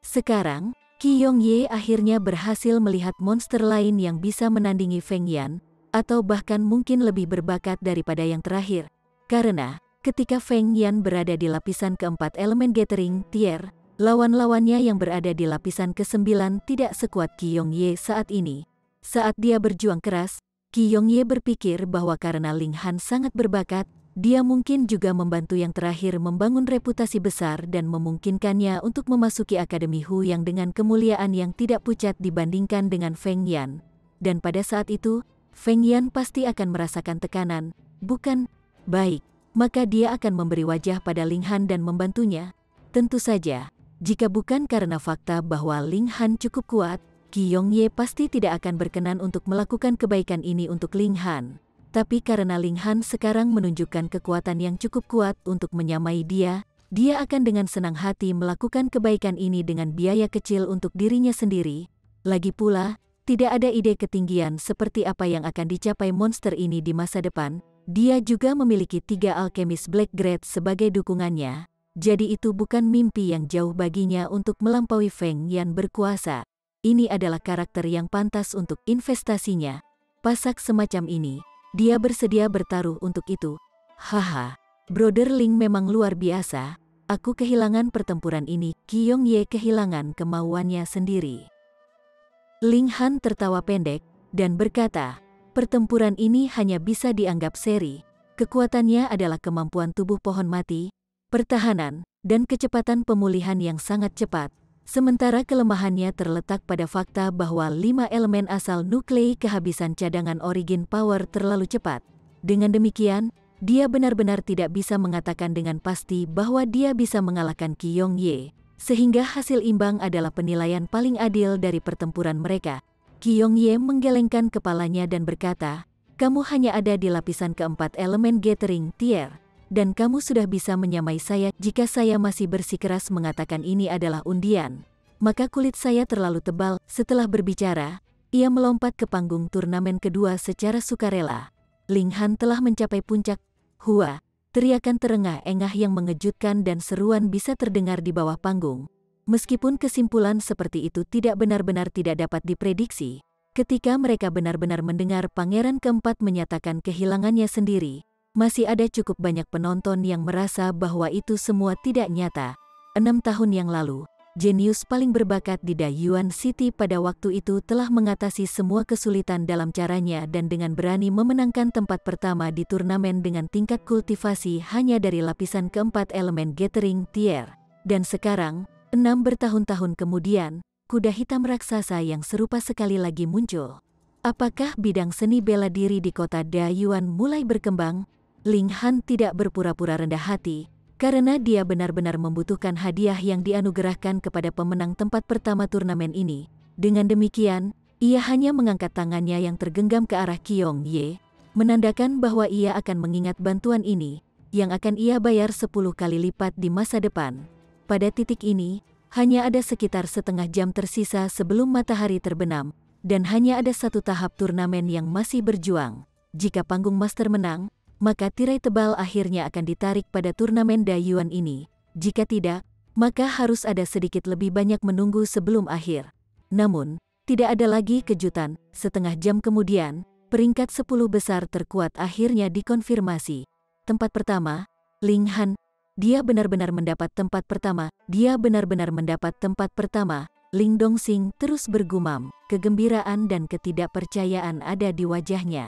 Sekarang, Qiong Ye akhirnya berhasil melihat monster lain yang bisa menandingi Feng Yan, atau bahkan mungkin lebih berbakat daripada yang terakhir. Karena, ketika Feng Yan berada di lapisan keempat elemen Gathering Tier, lawan-lawannya yang berada di lapisan ke-9 tidak sekuat Qiong Ye saat ini. Saat dia berjuang keras, Qiong Ye berpikir bahwa karena Ling Han sangat berbakat, dia mungkin juga membantu yang terakhir membangun reputasi besar dan memungkinkannya untuk memasuki Akademi Hu yang dengan kemuliaan yang tidak pucat dibandingkan dengan Feng Yan. Dan pada saat itu, Feng Yan pasti akan merasakan tekanan, bukan? Baik, maka dia akan memberi wajah pada Ling Han dan membantunya. Tentu saja, jika bukan karena fakta bahwa Ling Han cukup kuat, Qiong Ye pasti tidak akan berkenan untuk melakukan kebaikan ini untuk Ling Han. Tapi karena Ling Han sekarang menunjukkan kekuatan yang cukup kuat untuk menyamai dia akan dengan senang hati melakukan kebaikan ini dengan biaya kecil untuk dirinya sendiri. Lagi pula, tidak ada ide ketinggian seperti apa yang akan dicapai monster ini di masa depan. Dia juga memiliki 3 alkemis Black Grade sebagai dukungannya. Jadi itu bukan mimpi yang jauh baginya untuk melampaui Feng Yan berkuasa. Ini adalah karakter yang pantas untuk investasinya. Pasak semacam ini, dia bersedia bertaruh untuk itu. Haha, Brother Ling memang luar biasa. Aku kehilangan pertempuran ini. Qiong Ye kehilangan kemauannya sendiri. Ling Han tertawa pendek dan berkata, pertempuran ini hanya bisa dianggap seri. Kekuatannya adalah kemampuan tubuh pohon mati, pertahanan, dan kecepatan pemulihan yang sangat cepat. Sementara kelemahannya terletak pada fakta bahwa 5 elemen asal nuklei kehabisan cadangan origin power terlalu cepat. Dengan demikian, dia benar-benar tidak bisa mengatakan dengan pasti bahwa dia bisa mengalahkan Qiong Ye, sehingga hasil imbang adalah penilaian paling adil dari pertempuran mereka. Qiong Ye menggelengkan kepalanya dan berkata, kamu hanya ada di lapisan keempat elemen Gathering Tier. Dan kamu sudah bisa menyamai saya. Jika saya masih bersikeras mengatakan ini adalah undian, maka kulit saya terlalu tebal. Setelah berbicara, ia melompat ke panggung turnamen kedua secara sukarela. Ling Han telah mencapai puncak. Hua, teriakan terengah-engah yang mengejutkan dan seruan bisa terdengar di bawah panggung. Meskipun kesimpulan seperti itu tidak benar-benar tidak dapat diprediksi, ketika mereka benar-benar mendengar Pangeran Keempat menyatakan kehilangannya sendiri, masih ada cukup banyak penonton yang merasa bahwa itu semua tidak nyata. 6 tahun yang lalu, jenius paling berbakat di Dayuan City pada waktu itu telah mengatasi semua kesulitan dalam caranya dan dengan berani memenangkan tempat pertama di turnamen dengan tingkat kultivasi hanya dari lapisan keempat elemen Gathering Tier. Dan sekarang, 6 bertahun-tahun kemudian, kuda hitam raksasa yang serupa sekali lagi muncul. Apakah bidang seni bela diri di kota Dayuan mulai berkembang? Ling Han tidak berpura-pura rendah hati, karena dia benar-benar membutuhkan hadiah yang dianugerahkan kepada pemenang tempat pertama turnamen ini. Dengan demikian, ia hanya mengangkat tangannya yang tergenggam ke arah Qiong Ye, menandakan bahwa ia akan mengingat bantuan ini, yang akan ia bayar 10 kali lipat di masa depan. Pada titik ini, hanya ada sekitar setengah jam tersisa sebelum matahari terbenam, dan hanya ada 1 tahap turnamen yang masih berjuang. Jika panggung master menang, maka tirai tebal akhirnya akan ditarik pada turnamen Dayuan ini. Jika tidak, maka harus ada sedikit lebih banyak menunggu sebelum akhir. Namun, tidak ada lagi kejutan. Setengah jam kemudian, peringkat 10 besar terkuat akhirnya dikonfirmasi. Tempat pertama, Ling Han. Dia benar-benar mendapat tempat pertama. Dia benar-benar mendapat tempat pertama. Ling Dongxing terus bergumam. Kegembiraan dan ketidakpercayaan ada di wajahnya.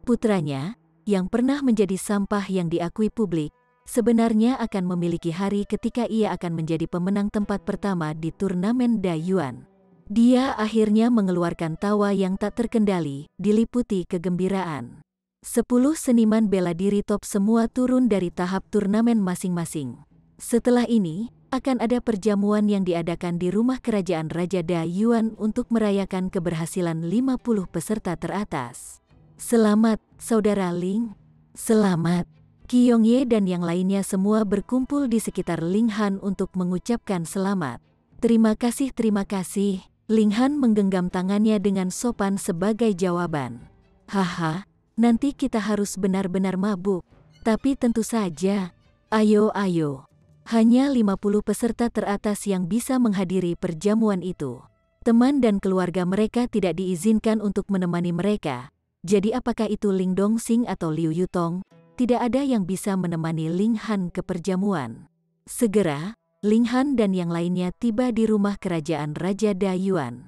Putranya, yang pernah menjadi sampah yang diakui publik, sebenarnya akan memiliki hari ketika ia akan menjadi pemenang tempat pertama di turnamen Dayuan. Dia akhirnya mengeluarkan tawa yang tak terkendali, diliputi kegembiraan. 10 seniman bela diri top semua turun dari tahap turnamen masing-masing. Setelah ini, akan ada perjamuan yang diadakan di rumah kerajaan Raja Da Yuan untuk merayakan keberhasilan 50 peserta teratas. Selamat, Saudara Ling. Selamat. Qi Yongye dan yang lainnya semua berkumpul di sekitar Ling Han untuk mengucapkan selamat. Terima kasih, terima kasih. Ling Han menggenggam tangannya dengan sopan sebagai jawaban. Haha, nanti kita harus benar-benar mabuk. Tapi tentu saja. Ayo, ayo. Hanya 50 peserta teratas yang bisa menghadiri perjamuan itu. Teman dan keluarga mereka tidak diizinkan untuk menemani mereka. Jadi apakah itu Ling Dongxing atau Liu Yutong? Tidak ada yang bisa menemani Ling Han ke perjamuan. Segera, Ling Han dan yang lainnya tiba di rumah kerajaan Raja Da Yuan.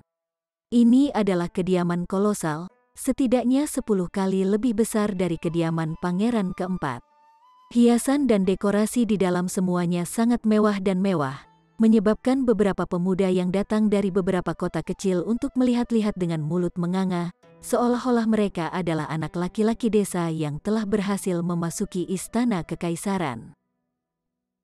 Ini adalah kediaman kolosal, setidaknya 10 kali lebih besar dari kediaman pangeran keempat. Hiasan dan dekorasi di dalam semuanya sangat mewah dan mewah, menyebabkan beberapa pemuda yang datang dari beberapa kota kecil untuk melihat-lihat dengan mulut menganga, seolah-olah mereka adalah anak laki-laki desa yang telah berhasil memasuki istana kekaisaran.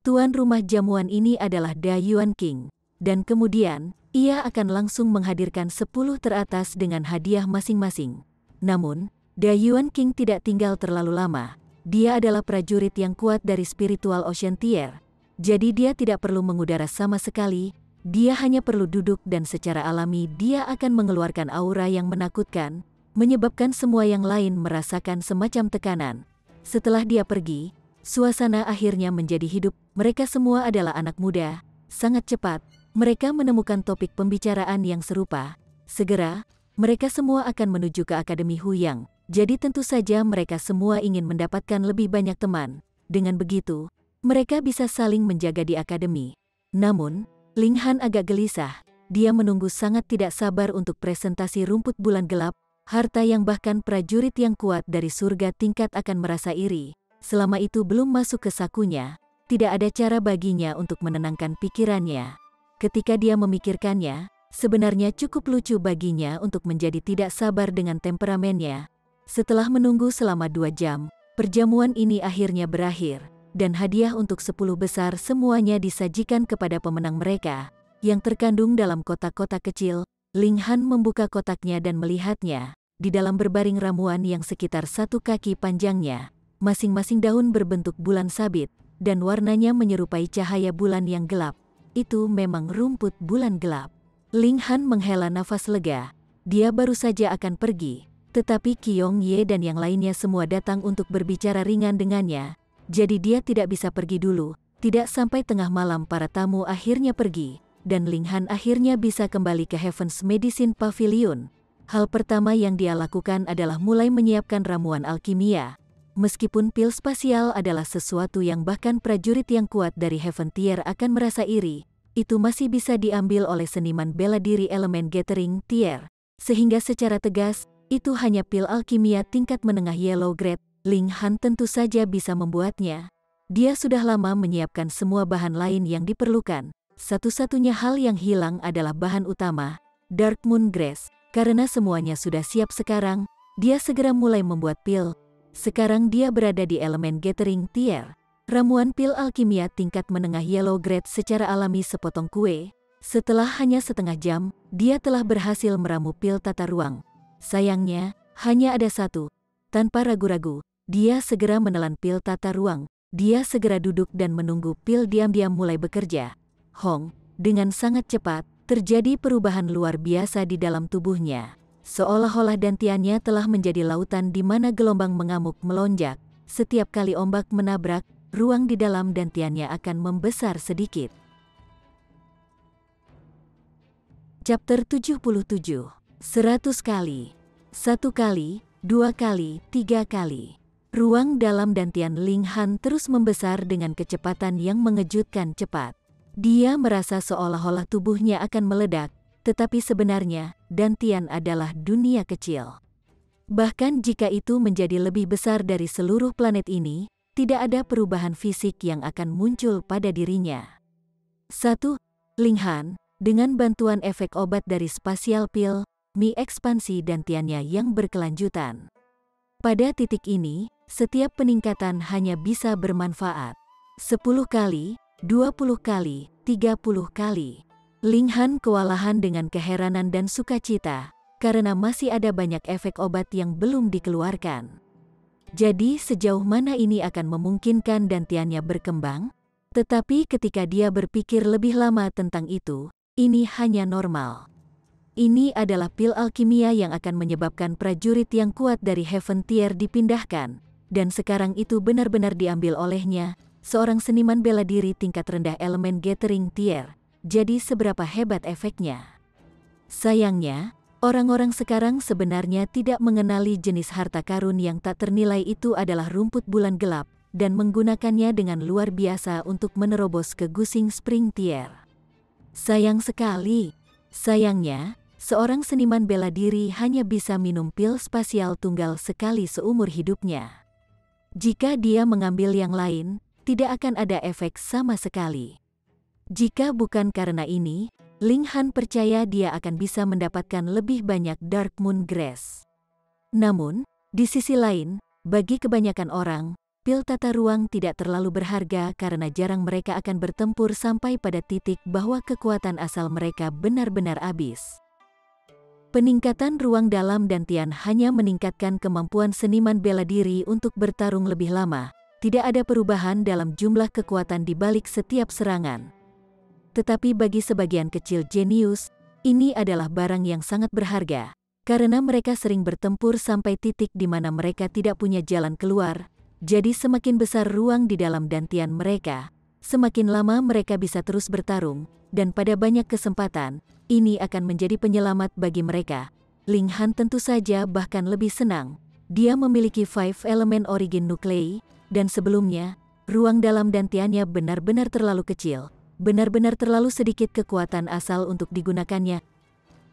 Tuan rumah jamuan ini adalah Da Yuan King, dan kemudian, ia akan langsung menghadirkan 10 teratas dengan hadiah masing-masing. Namun, Da Yuan King tidak tinggal terlalu lama. Dia adalah prajurit yang kuat dari spiritual Ocean Tier, jadi dia tidak perlu mengudara sama sekali, dia hanya perlu duduk dan secara alami dia akan mengeluarkan aura yang menakutkan, menyebabkan semua yang lain merasakan semacam tekanan. Setelah dia pergi, suasana akhirnya menjadi hidup. Mereka semua adalah anak muda, sangat cepat, mereka menemukan topik pembicaraan yang serupa. Segera, mereka semua akan menuju ke Akademi Huyang, jadi tentu saja mereka semua ingin mendapatkan lebih banyak teman. Dengan begitu, mereka bisa saling menjaga di akademi. Namun, Ling Han agak gelisah, dia menunggu sangat tidak sabar untuk presentasi rumput bulan gelap, harta yang bahkan prajurit yang kuat dari surga tingkat akan merasa iri. Selama itu belum masuk ke sakunya, tidak ada cara baginya untuk menenangkan pikirannya. Ketika dia memikirkannya, sebenarnya cukup lucu baginya untuk menjadi tidak sabar dengan temperamennya. Setelah menunggu selama 2 jam, perjamuan ini akhirnya berakhir, dan hadiah untuk 10 besar semuanya disajikan kepada pemenang mereka, yang terkandung dalam kotak-kotak kecil. Ling Han membuka kotaknya dan melihatnya, di dalam berbaring ramuan yang sekitar 1 kaki panjangnya. Masing-masing daun berbentuk bulan sabit, dan warnanya menyerupai cahaya bulan yang gelap. Itu memang rumput bulan gelap. Ling Han menghela nafas lega. Dia baru saja akan pergi, tetapi Qi Yongye dan yang lainnya semua datang untuk berbicara ringan dengannya. Jadi dia tidak bisa pergi dulu. Tidak sampai tengah malam para tamu akhirnya pergi, dan Ling Han akhirnya bisa kembali ke Heaven's Medicine Pavilion. Hal pertama yang dia lakukan adalah mulai menyiapkan ramuan alkimia. Meskipun pil spasial adalah sesuatu yang bahkan prajurit yang kuat dari Heaven Tier akan merasa iri, itu masih bisa diambil oleh seniman bela diri elemen Gathering Tier. Sehingga secara tegas, itu hanya pil alkimia tingkat menengah Yellow Grade. Ling Han tentu saja bisa membuatnya. Dia sudah lama menyiapkan semua bahan lain yang diperlukan. Satu-satunya hal yang hilang adalah bahan utama, Dark Moon Grass. Karena semuanya sudah siap sekarang, dia segera mulai membuat pil. Sekarang dia berada di elemen Gathering Tier. Ramuan pil alkimia tingkat menengah Yellow Grade secara alami sepotong kue. Setelah hanya setengah jam, dia telah berhasil meramu pil tata ruang. Sayangnya, hanya ada 1. Tanpa ragu-ragu, dia segera menelan pil tata ruang. Dia segera duduk dan menunggu pil diam-diam mulai bekerja. Hong, dengan sangat cepat, terjadi perubahan luar biasa di dalam tubuhnya. Seolah-olah dantiannya telah menjadi lautan di mana gelombang mengamuk melonjak. Setiap kali ombak menabrak, ruang di dalam dantiannya akan membesar sedikit. Chapter 77. 100 kali. 1 kali, 2 kali, 3 kali. Ruang dalam dantian Ling Han terus membesar dengan kecepatan yang mengejutkan cepat. Dia merasa seolah-olah tubuhnya akan meledak, tetapi sebenarnya, dantian adalah dunia kecil. Bahkan jika itu menjadi lebih besar dari seluruh planet ini, tidak ada perubahan fisik yang akan muncul pada dirinya. 1. Ling Han, dengan bantuan efek obat dari spasial pil, Mi ekspansi dan tiannya yang berkelanjutan. Pada titik ini, setiap peningkatan hanya bisa bermanfaat 10 kali, 20 kali, 30 kali. Ling Han kewalahan dengan keheranan dan sukacita, karena masih ada banyak efek obat yang belum dikeluarkan. Jadi sejauh mana ini akan memungkinkan dantiannya berkembang? Tetapi ketika dia berpikir lebih lama tentang itu, ini hanya normal. Ini adalah pil alkimia yang akan menyebabkan prajurit yang kuat dari Heaven Tier dipindahkan, dan sekarang itu benar-benar diambil olehnya, seorang seniman bela diri tingkat rendah elemen Gathering Tier. Jadi seberapa hebat efeknya? Sayangnya, orang-orang sekarang sebenarnya tidak mengenali jenis harta karun yang tak ternilai itu adalah rumput bulan gelap, dan menggunakannya dengan luar biasa untuk menerobos ke Gusing Spring Tier. Sayang sekali. Sayangnya, seorang seniman bela diri hanya bisa minum pil spasial tunggal sekali seumur hidupnya. Jika dia mengambil yang lain, tidak akan ada efek sama sekali. Jika bukan karena ini, Ling Han percaya dia akan bisa mendapatkan lebih banyak Dark Moon Grass. Namun, di sisi lain, bagi kebanyakan orang, pil tata ruang tidak terlalu berharga karena jarang mereka akan bertempur sampai pada titik bahwa kekuatan asal mereka benar-benar habis. Peningkatan ruang dalam dantian hanya meningkatkan kemampuan seniman bela diri untuk bertarung lebih lama. Tidak ada perubahan dalam jumlah kekuatan di balik setiap serangan. Tetapi bagi sebagian kecil jenius, ini adalah barang yang sangat berharga, karena mereka sering bertempur sampai titik di mana mereka tidak punya jalan keluar. Jadi semakin besar ruang di dalam dantian mereka, semakin lama mereka bisa terus bertarung, dan pada banyak kesempatan, ini akan menjadi penyelamat bagi mereka. Ling Han tentu saja bahkan lebih senang. Dia memiliki 5 elemen origin nuklei, dan sebelumnya, ruang dalam dantiannya benar-benar terlalu kecil. Benar-benar terlalu sedikit kekuatan asal untuk digunakannya.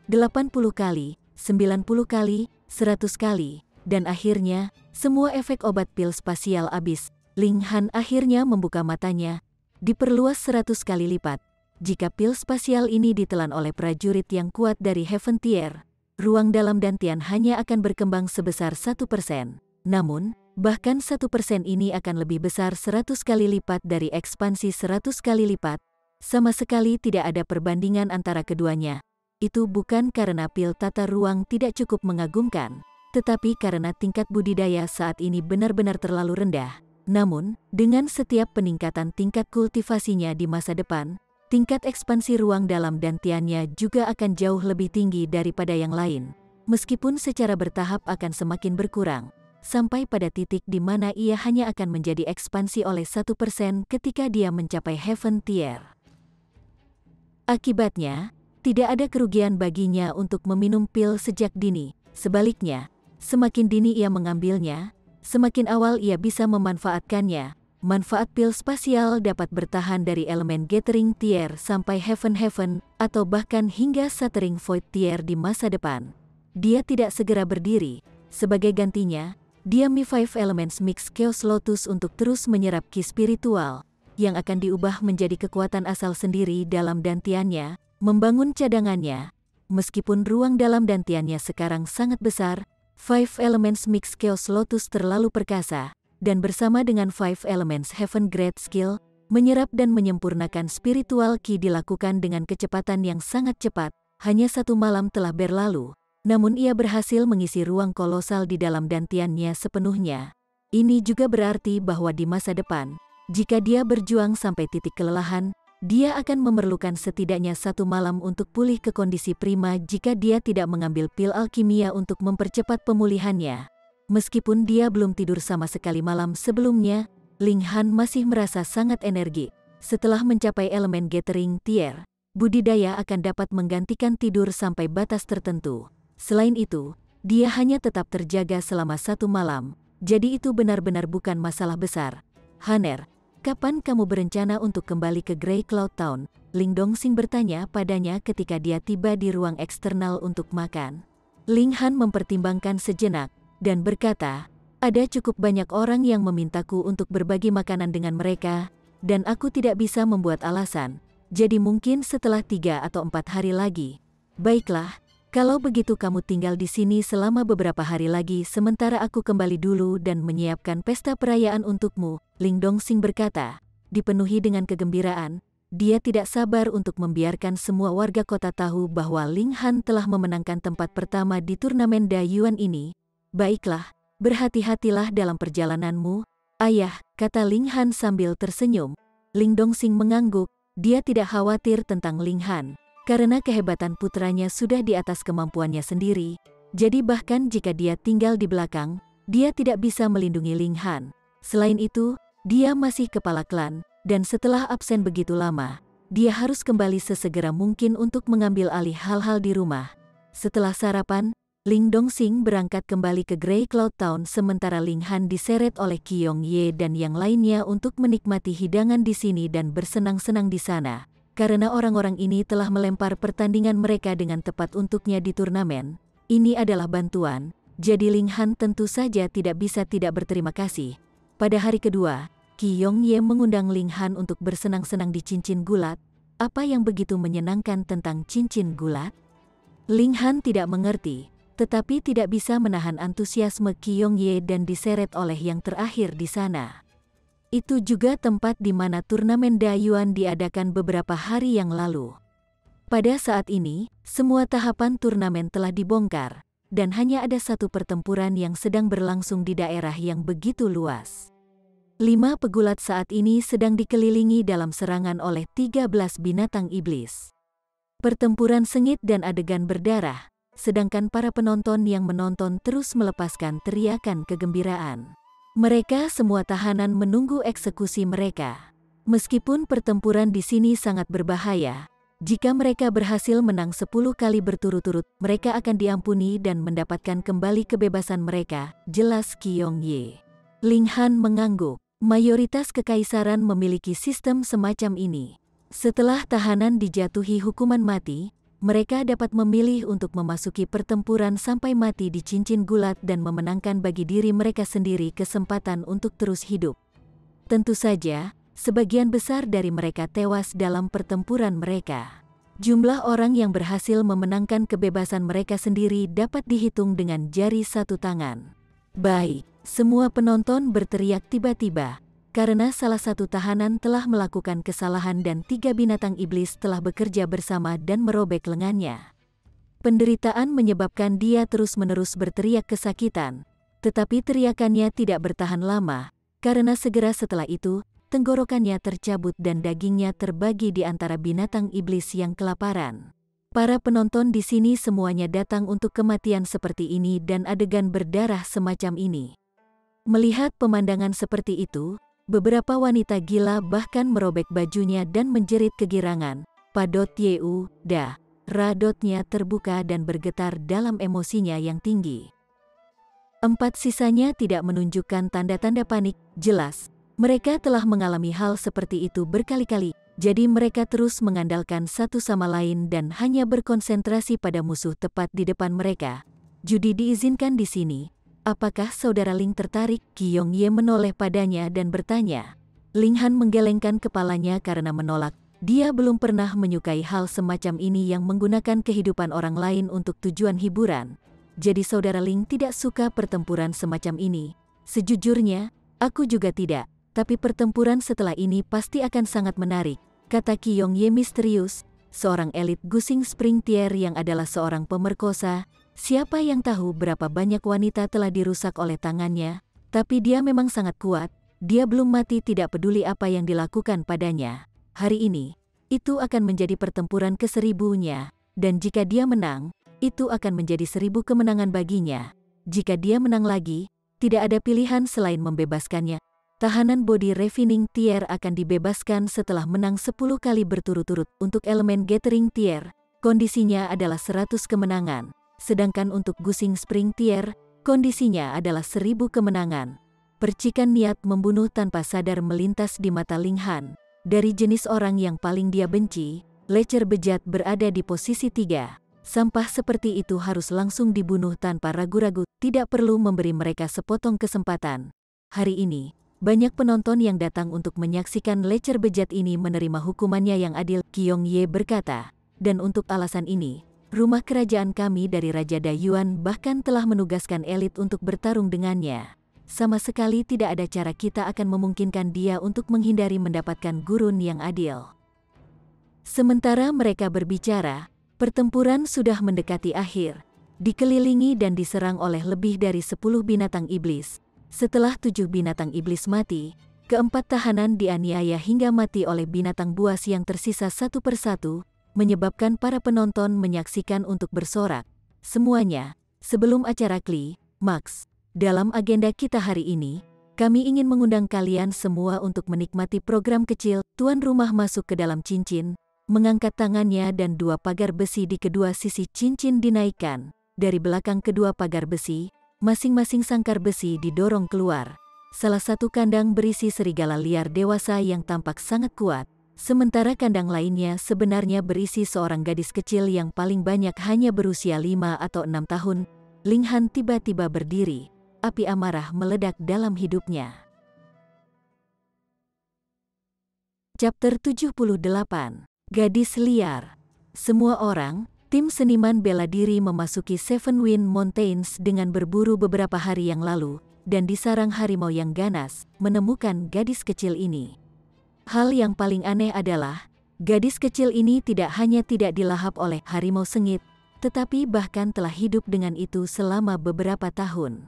80 kali, 90 kali, 100 kali, dan akhirnya, semua efek obat pil spasial habis. Ling Han akhirnya membuka matanya, diperluas 100 kali lipat. Jika pil spasial ini ditelan oleh prajurit yang kuat dari Heaven Tier, ruang dalam dantian hanya akan berkembang sebesar 1%. Namun, bahkan 1% ini akan lebih besar 100 kali lipat dari ekspansi 100 kali lipat. Sama sekali tidak ada perbandingan antara keduanya. Itu bukan karena pil tata ruang tidak cukup mengagumkan, tetapi karena tingkat budidaya saat ini benar-benar terlalu rendah. Namun, dengan setiap peningkatan tingkat kultivasinya di masa depan, tingkat ekspansi ruang dalam dantiannya juga akan jauh lebih tinggi daripada yang lain. Meskipun secara bertahap akan semakin berkurang, sampai pada titik di mana ia hanya akan menjadi ekspansi oleh 1% ketika dia mencapai Heaven Tier. Akibatnya, tidak ada kerugian baginya untuk meminum pil sejak dini. Sebaliknya, semakin dini ia mengambilnya, semakin awal ia bisa memanfaatkannya. Manfaat pil spasial dapat bertahan dari elemen Gathering Tier sampai Heaven atau bahkan hingga Shattering Void Tier di masa depan. Dia tidak segera berdiri. Sebagai gantinya, dia Mi-5 Elements Mix Chaos Lotus untuk terus menyerap ki spiritual, yang akan diubah menjadi kekuatan asal sendiri dalam dantiannya, membangun cadangannya. Meskipun ruang dalam dantiannya sekarang sangat besar, 5 Elements Mix Chaos Lotus terlalu perkasa, dan bersama dengan 5 Elements Heaven Great Skill, menyerap dan menyempurnakan spiritual ki dilakukan dengan kecepatan yang sangat cepat. Hanya 1 malam telah berlalu, namun ia berhasil mengisi ruang kolosal di dalam dantiannya sepenuhnya. Ini juga berarti bahwa di masa depan, jika dia berjuang sampai titik kelelahan, dia akan memerlukan setidaknya 1 malam untuk pulih ke kondisi prima jika dia tidak mengambil pil alkimia untuk mempercepat pemulihannya. Meskipun dia belum tidur sama sekali malam sebelumnya, Ling Han masih merasa sangat energi. Setelah mencapai elemen Gathering Tier, budidaya akan dapat menggantikan tidur sampai batas tertentu. Selain itu, dia hanya tetap terjaga selama 1 malam, jadi itu benar-benar bukan masalah besar. Haner, kapan kamu berencana untuk kembali ke Grey Cloud Town? Ling Dongxing bertanya padanya ketika dia tiba di ruang eksternal untuk makan. Ling Han mempertimbangkan sejenak, dan berkata, ada cukup banyak orang yang memintaku untuk berbagi makanan dengan mereka, dan aku tidak bisa membuat alasan. jadi mungkin setelah 3 atau 4 hari lagi. Baiklah, kalau begitu kamu tinggal di sini selama beberapa hari lagi sementara aku kembali dulu dan menyiapkan pesta perayaan untukmu, Ling Dongxing berkata. Dipenuhi dengan kegembiraan, dia tidak sabar untuk membiarkan semua warga kota tahu bahwa Ling Han telah memenangkan tempat pertama di turnamen Dayuan ini. Baiklah, berhati-hatilah dalam perjalananmu, ayah, kata Ling Han sambil tersenyum. Ling Dongxing mengangguk, dia tidak khawatir tentang Ling Han. Karena kehebatan putranya sudah di atas kemampuannya sendiri, jadi bahkan jika dia tinggal di belakang, dia tidak bisa melindungi Ling Han. Selain itu, dia masih kepala klan, dan setelah absen begitu lama, dia harus kembali sesegera mungkin untuk mengambil alih hal-hal di rumah. Setelah sarapan, Ling Dongxing berangkat kembali ke Grey Cloud Town sementara Ling Han diseret oleh Qiong Ye dan yang lainnya untuk menikmati hidangan di sini dan bersenang-senang di sana. Karena orang-orang ini telah melempar pertandingan mereka dengan tepat untuknya di turnamen, ini adalah bantuan, jadi Ling Han tentu saja tidak bisa tidak berterima kasih. Pada hari kedua, Qiong Ye mengundang Ling Han untuk bersenang-senang di cincin gulat. Apa yang begitu menyenangkan tentang cincin gulat? Ling Han tidak mengerti, tetapi tidak bisa menahan antusiasme Qiong Ye dan diseret oleh yang terakhir di sana. Itu juga tempat di mana turnamen Dayuan diadakan beberapa hari yang lalu. Pada saat ini, semua tahapan turnamen telah dibongkar, dan hanya ada satu pertempuran yang sedang berlangsung di daerah yang begitu luas. 5 pegulat saat ini sedang dikelilingi dalam serangan oleh 13 binatang iblis. Pertempuran sengit dan adegan berdarah, sedangkan para penonton yang menonton terus melepaskan teriakan kegembiraan. Mereka semua tahanan menunggu eksekusi mereka. Meskipun pertempuran di sini sangat berbahaya, jika mereka berhasil menang 10 kali berturut-turut, mereka akan diampuni dan mendapatkan kembali kebebasan mereka, jelas Qiong Ye. Ling Han mengangguk. Mayoritas kekaisaran memiliki sistem semacam ini. Setelah tahanan dijatuhi hukuman mati, mereka dapat memilih untuk memasuki pertempuran sampai mati di cincin gulat dan memenangkan bagi diri mereka sendiri kesempatan untuk terus hidup. Tentu saja, sebagian besar dari mereka tewas dalam pertempuran mereka. Jumlah orang yang berhasil memenangkan kebebasan mereka sendiri dapat dihitung dengan jari satu tangan. Baik, semua penonton berteriak tiba-tiba, karena salah satu tahanan telah melakukan kesalahan dan 3 binatang iblis telah bekerja bersama dan merobek lengannya. Penderitaan menyebabkan dia terus-menerus berteriak kesakitan, tetapi teriakannya tidak bertahan lama, karena segera setelah itu, tenggorokannya tercabut dan dagingnya terbagi di antara binatang iblis yang kelaparan. Para penonton di sini semuanya datang untuk kematian seperti ini dan adegan berdarah semacam ini. Melihat pemandangan seperti itu, beberapa wanita gila bahkan merobek bajunya dan menjerit kegirangan. Padot Yeu, radotnya terbuka dan bergetar dalam emosinya yang tinggi. 4 sisanya tidak menunjukkan tanda-tanda panik, jelas. Mereka telah mengalami hal seperti itu berkali-kali, jadi mereka terus mengandalkan satu sama lain dan hanya berkonsentrasi pada musuh tepat di depan mereka. Judi diizinkan di sini. Apakah saudara Ling tertarik? Qiong Ye menoleh padanya dan bertanya. Ling Han menggelengkan kepalanya karena menolak. Dia belum pernah menyukai hal semacam ini yang menggunakan kehidupan orang lain untuk tujuan hiburan. Jadi saudara Ling tidak suka pertempuran semacam ini. Sejujurnya, aku juga tidak. Tapi pertempuran setelah ini pasti akan sangat menarik, kata Qiong Ye misterius, seorang elit Gusing Spring Tier yang adalah seorang pemerkosa. Siapa yang tahu berapa banyak wanita telah dirusak oleh tangannya, tapi dia memang sangat kuat, dia belum mati tidak peduli apa yang dilakukan padanya. Hari ini, itu akan menjadi pertempuran ke-1000-nya, dan jika dia menang, itu akan menjadi 1000 kemenangan baginya. Jika dia menang lagi, tidak ada pilihan selain membebaskannya. Tahanan body refining tier akan dibebaskan setelah menang 10 kali berturut-turut. Untuk elemen gathering tier, kondisinya adalah 100 kemenangan. Sedangkan untuk Gusing Spring Tier, kondisinya adalah 1000 kemenangan. Percikan niat membunuh tanpa sadar melintas di mata Ling Han. Dari jenis orang yang paling dia benci, lecer bejat berada di posisi 3. Sampah seperti itu harus langsung dibunuh tanpa ragu-ragu, tidak perlu memberi mereka sepotong kesempatan. Hari ini, banyak penonton yang datang untuk menyaksikan lecer bejat ini menerima hukumannya yang adil, Qiong Ye berkata. Dan untuk alasan ini, rumah kerajaan kami dari Raja Dayuan bahkan telah menugaskan elit untuk bertarung dengannya. Sama sekali tidak ada cara kita akan memungkinkan dia untuk menghindari mendapatkan gurun yang adil. Sementara mereka berbicara, pertempuran sudah mendekati akhir, dikelilingi dan diserang oleh lebih dari 10 binatang iblis. Setelah 7 binatang iblis mati, keempat tahanan dianiaya hingga mati oleh binatang buas yang tersisa satu persatu, menyebabkan para penonton menyaksikan untuk bersorak. Semuanya, sebelum acara klimaks, dalam agenda kita hari ini, kami ingin mengundang kalian semua untuk menikmati program kecil. Tuan rumah masuk ke dalam cincin, mengangkat tangannya dan 2 pagar besi di kedua sisi cincin dinaikkan. Dari belakang kedua pagar besi, masing-masing sangkar besi didorong keluar. Salah satu kandang berisi serigala liar dewasa yang tampak sangat kuat, sementara kandang lainnya sebenarnya berisi seorang gadis kecil yang paling banyak hanya berusia 5 atau 6 tahun. Ling Han tiba-tiba berdiri, api amarah meledak dalam hidupnya. Chapter 78. Gadis liar. Semua orang, tim seniman bela diri memasuki Seven Wind Mountains dengan berburu beberapa hari yang lalu, dan di sarang harimau yang ganas, menemukan gadis kecil ini. Hal yang paling aneh adalah, gadis kecil ini tidak hanya tidak dilahap oleh harimau sengit, tetapi bahkan telah hidup dengan itu selama beberapa tahun.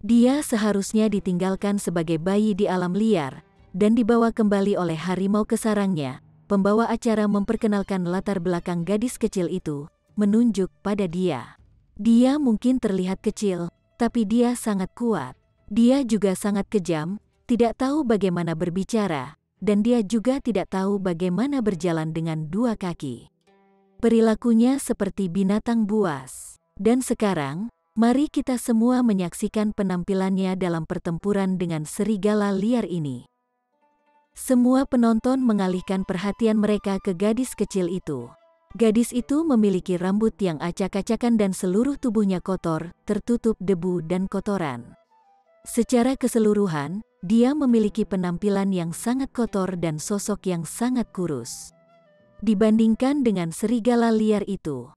Dia seharusnya ditinggalkan sebagai bayi di alam liar, dan dibawa kembali oleh harimau ke sarangnya. Pembawa acara memperkenalkan latar belakang gadis kecil itu, menunjuk pada dia. Dia mungkin terlihat kecil, tapi dia sangat kuat. Dia juga sangat kejam, tidak tahu bagaimana berbicara, dan dia juga tidak tahu bagaimana berjalan dengan 2 kaki. Perilakunya seperti binatang buas. Dan sekarang, mari kita semua menyaksikan penampilannya dalam pertempuran dengan serigala liar ini. Semua penonton mengalihkan perhatian mereka ke gadis kecil itu. Gadis itu memiliki rambut yang acak-acakan dan seluruh tubuhnya kotor, tertutup debu dan kotoran. Secara keseluruhan, dia memiliki penampilan yang sangat kotor dan sosok yang sangat kurus. Dibandingkan dengan serigala liar itu,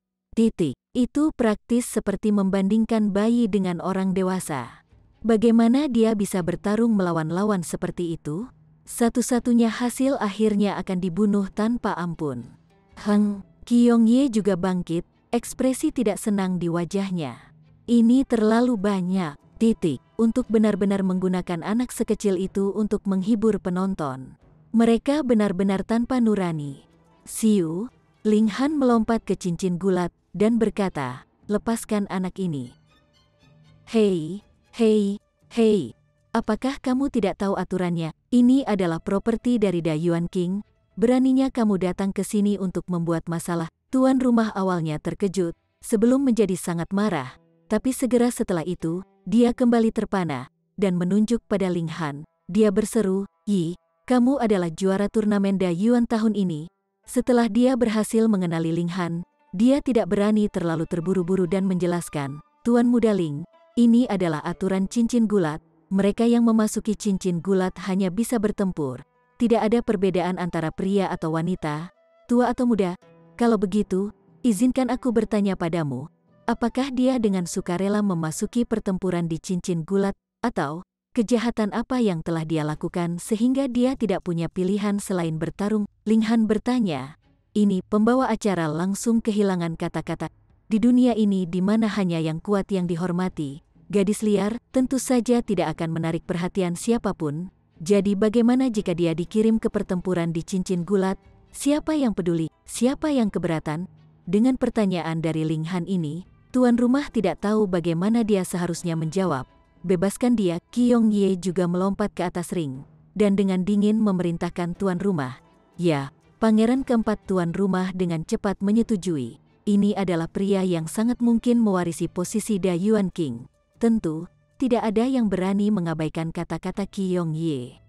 itu praktis seperti membandingkan bayi dengan orang dewasa. Bagaimana dia bisa bertarung melawan lawan seperti itu? Satu-satunya hasil akhirnya akan dibunuh tanpa ampun. Qiong Ye juga bangkit, ekspresi tidak senang di wajahnya. Ini terlalu banyak, untuk benar-benar menggunakan anak sekecil itu untuk menghibur penonton. Mereka benar-benar tanpa nurani. Siu, Ling Han melompat ke cincin gulat, dan berkata, lepaskan anak ini. Hei, apakah kamu tidak tahu aturannya? Ini adalah properti dari Dayuan King. Beraninya kamu datang ke sini untuk membuat masalah. Tuan rumah awalnya terkejut, sebelum menjadi sangat marah. Tapi segera setelah itu, dia kembali terpana, dan menunjuk pada Ling Han. Dia berseru, Yi, kamu adalah juara turnamen Dayuan tahun ini. Setelah dia berhasil mengenali Ling Han, dia tidak berani terlalu terburu-buru dan menjelaskan, Tuan Muda Ling, ini adalah aturan cincin gulat. Mereka yang memasuki cincin gulat hanya bisa bertempur. Tidak ada perbedaan antara pria atau wanita, tua atau muda. Kalau begitu, izinkan aku bertanya padamu, apakah dia dengan sukarela memasuki pertempuran di cincin gulat, atau kejahatan apa yang telah dia lakukan sehingga dia tidak punya pilihan selain bertarung? Ling Han bertanya. Ini pembawa acara langsung kehilangan kata-kata. Di dunia ini di mana hanya yang kuat yang dihormati, gadis liar tentu saja tidak akan menarik perhatian siapapun. Jadi bagaimana jika dia dikirim ke pertempuran di cincin gulat? Siapa yang peduli? Siapa yang keberatan? Dengan pertanyaan dari Ling Han ini, tuan rumah tidak tahu bagaimana dia seharusnya menjawab. Bebaskan dia. Qiong Ye juga melompat ke atas ring, dan dengan dingin memerintahkan tuan rumah. Ya, pangeran keempat tuan rumah dengan cepat menyetujui. Ini adalah pria yang sangat mungkin mewarisi posisi Dayuan King. Tentu, tidak ada yang berani mengabaikan kata-kata Qiong Ye.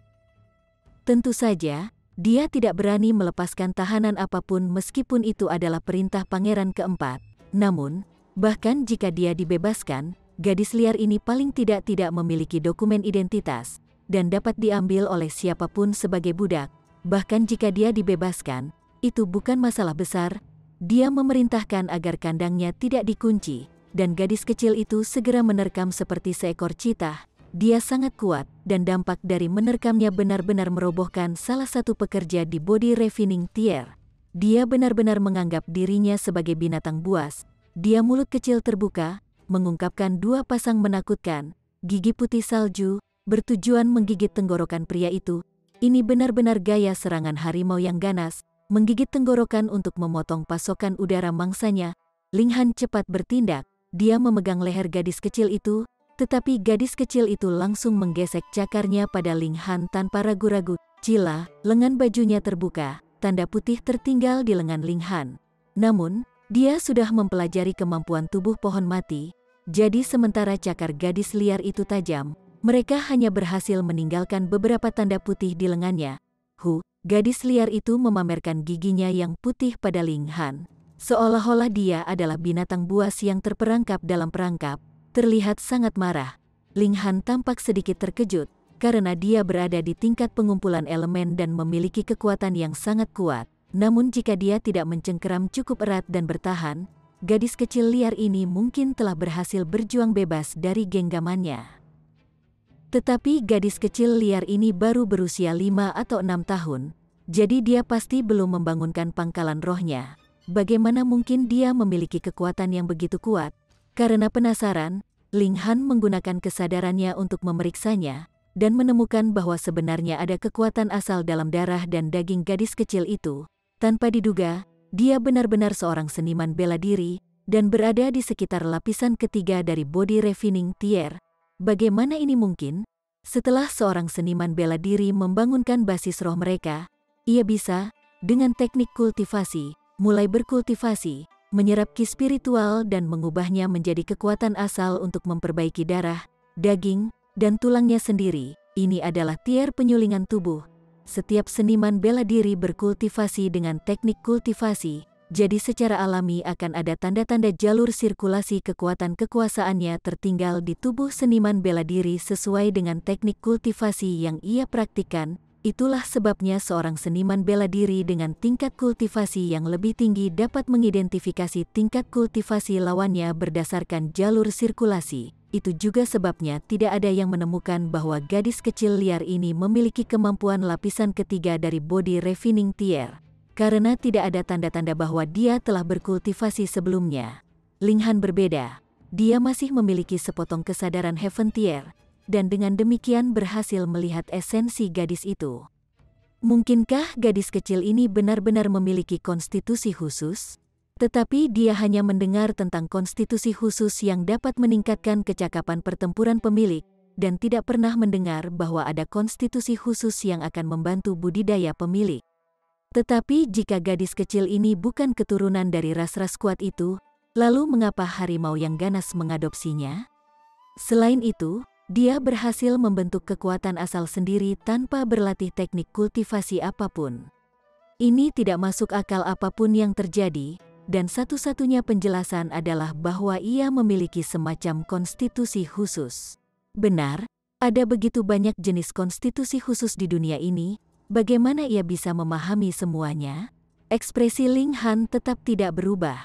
Tentu saja, dia tidak berani melepaskan tahanan apapun meskipun itu adalah perintah pangeran keempat. Namun, bahkan jika dia dibebaskan, gadis liar ini paling tidak memiliki dokumen identitas. dan dapat diambil oleh siapapun sebagai budak. Bahkan jika dia dibebaskan, itu bukan masalah besar. Dia memerintahkan agar kandangnya tidak dikunci, dan gadis kecil itu segera menerkam seperti seekor citah. Dia sangat kuat, dan dampak dari menerkamnya benar-benar merobohkan salah satu pekerja di body refining tier. Dia benar-benar menganggap dirinya sebagai binatang buas. Dia mulut kecil terbuka, mengungkapkan dua pasang menakutkan, gigi putih salju, bertujuan menggigit tenggorokan pria itu. Ini benar-benar gaya serangan harimau yang ganas, menggigit tenggorokan untuk memotong pasokan udara mangsanya. Ling Han cepat bertindak, dia memegang leher gadis kecil itu, tetapi gadis kecil itu langsung menggesek cakarnya pada Ling Han tanpa ragu-ragu. Cila, lengan bajunya terbuka, tanda putih tertinggal di lengan Ling Han. Namun, dia sudah mempelajari kemampuan tubuh pohon mati, jadi sementara cakar gadis liar itu tajam, mereka hanya berhasil meninggalkan beberapa tanda putih di lengannya. Gadis liar itu memamerkan giginya yang putih pada Ling Han. Seolah-olah dia adalah binatang buas yang terperangkap dalam perangkap, terlihat sangat marah. Ling Han tampak sedikit terkejut, karena dia berada di tingkat pengumpulan elemen dan memiliki kekuatan yang sangat kuat. Namun jika dia tidak mencengkeram cukup erat dan bertahan, gadis kecil liar ini mungkin telah berhasil berjuang bebas dari genggamannya. Tetapi gadis kecil liar ini baru berusia 5 atau 6 tahun, jadi dia pasti belum membangunkan pangkalan rohnya. Bagaimana mungkin dia memiliki kekuatan yang begitu kuat? Karena penasaran, Ling Han menggunakan kesadarannya untuk memeriksanya, dan menemukan bahwa sebenarnya ada kekuatan asal dalam darah dan daging gadis kecil itu. Tanpa diduga, dia benar-benar seorang seniman bela diri, dan berada di sekitar lapisan ketiga dari body refining tier. Bagaimana ini mungkin? Setelah seorang seniman bela diri membangunkan basis roh mereka, ia bisa, dengan teknik kultivasi, mulai berkultivasi, menyerap ki spiritual dan mengubahnya menjadi kekuatan asal untuk memperbaiki darah, daging, dan tulangnya sendiri. Ini adalah tier penyulingan tubuh. Setiap seniman bela diri berkultivasi dengan teknik kultivasi, jadi secara alami akan ada tanda-tanda jalur sirkulasi kekuatan kekuasaannya tertinggal di tubuh seniman bela diri sesuai dengan teknik kultivasi yang ia praktikkan. Itulah sebabnya seorang seniman bela diri dengan tingkat kultivasi yang lebih tinggi dapat mengidentifikasi tingkat kultivasi lawannya berdasarkan jalur sirkulasi. Itu juga sebabnya tidak ada yang menemukan bahwa gadis kecil liar ini memiliki kemampuan lapisan ketiga dari body refining tier, karena tidak ada tanda-tanda bahwa dia telah berkultivasi sebelumnya. Ling Han berbeda, dia masih memiliki sepotong kesadaran Heaven tier, dan dengan demikian berhasil melihat esensi gadis itu. Mungkinkah gadis kecil ini benar-benar memiliki konstitusi khusus? Tetapi dia hanya mendengar tentang konstitusi khusus yang dapat meningkatkan kecakapan pertempuran pemilik, dan tidak pernah mendengar bahwa ada konstitusi khusus yang akan membantu budidaya pemilik. Tetapi jika gadis kecil ini bukan keturunan dari ras-ras kuat itu, lalu mengapa harimau yang ganas mengadopsinya? Selain itu, dia berhasil membentuk kekuatan asal sendiri tanpa berlatih teknik kultivasi apapun. Ini tidak masuk akal apapun yang terjadi, dan satu-satunya penjelasan adalah bahwa ia memiliki semacam konstitusi khusus. Benar, ada begitu banyak jenis konstitusi khusus di dunia ini, bagaimana ia bisa memahami semuanya? Ekspresi Ling Han tetap tidak berubah.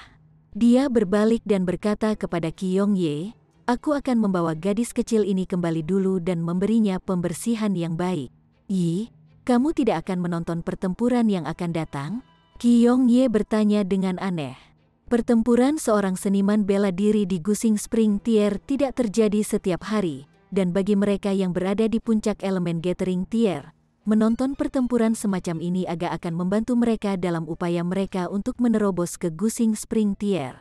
Dia berbalik dan berkata kepada Qiong Ye, "Aku akan membawa gadis kecil ini kembali dulu dan memberinya pembersihan yang baik." "Yi, kamu tidak akan menonton pertempuran yang akan datang?" Qiong Ye bertanya dengan aneh. Pertempuran seorang seniman bela diri di Gusing Spring Tier tidak terjadi setiap hari, dan bagi mereka yang berada di puncak elemen Gathering Tier, menonton pertempuran semacam ini agak akan membantu mereka dalam upaya mereka untuk menerobos ke Gusing Spring Tier.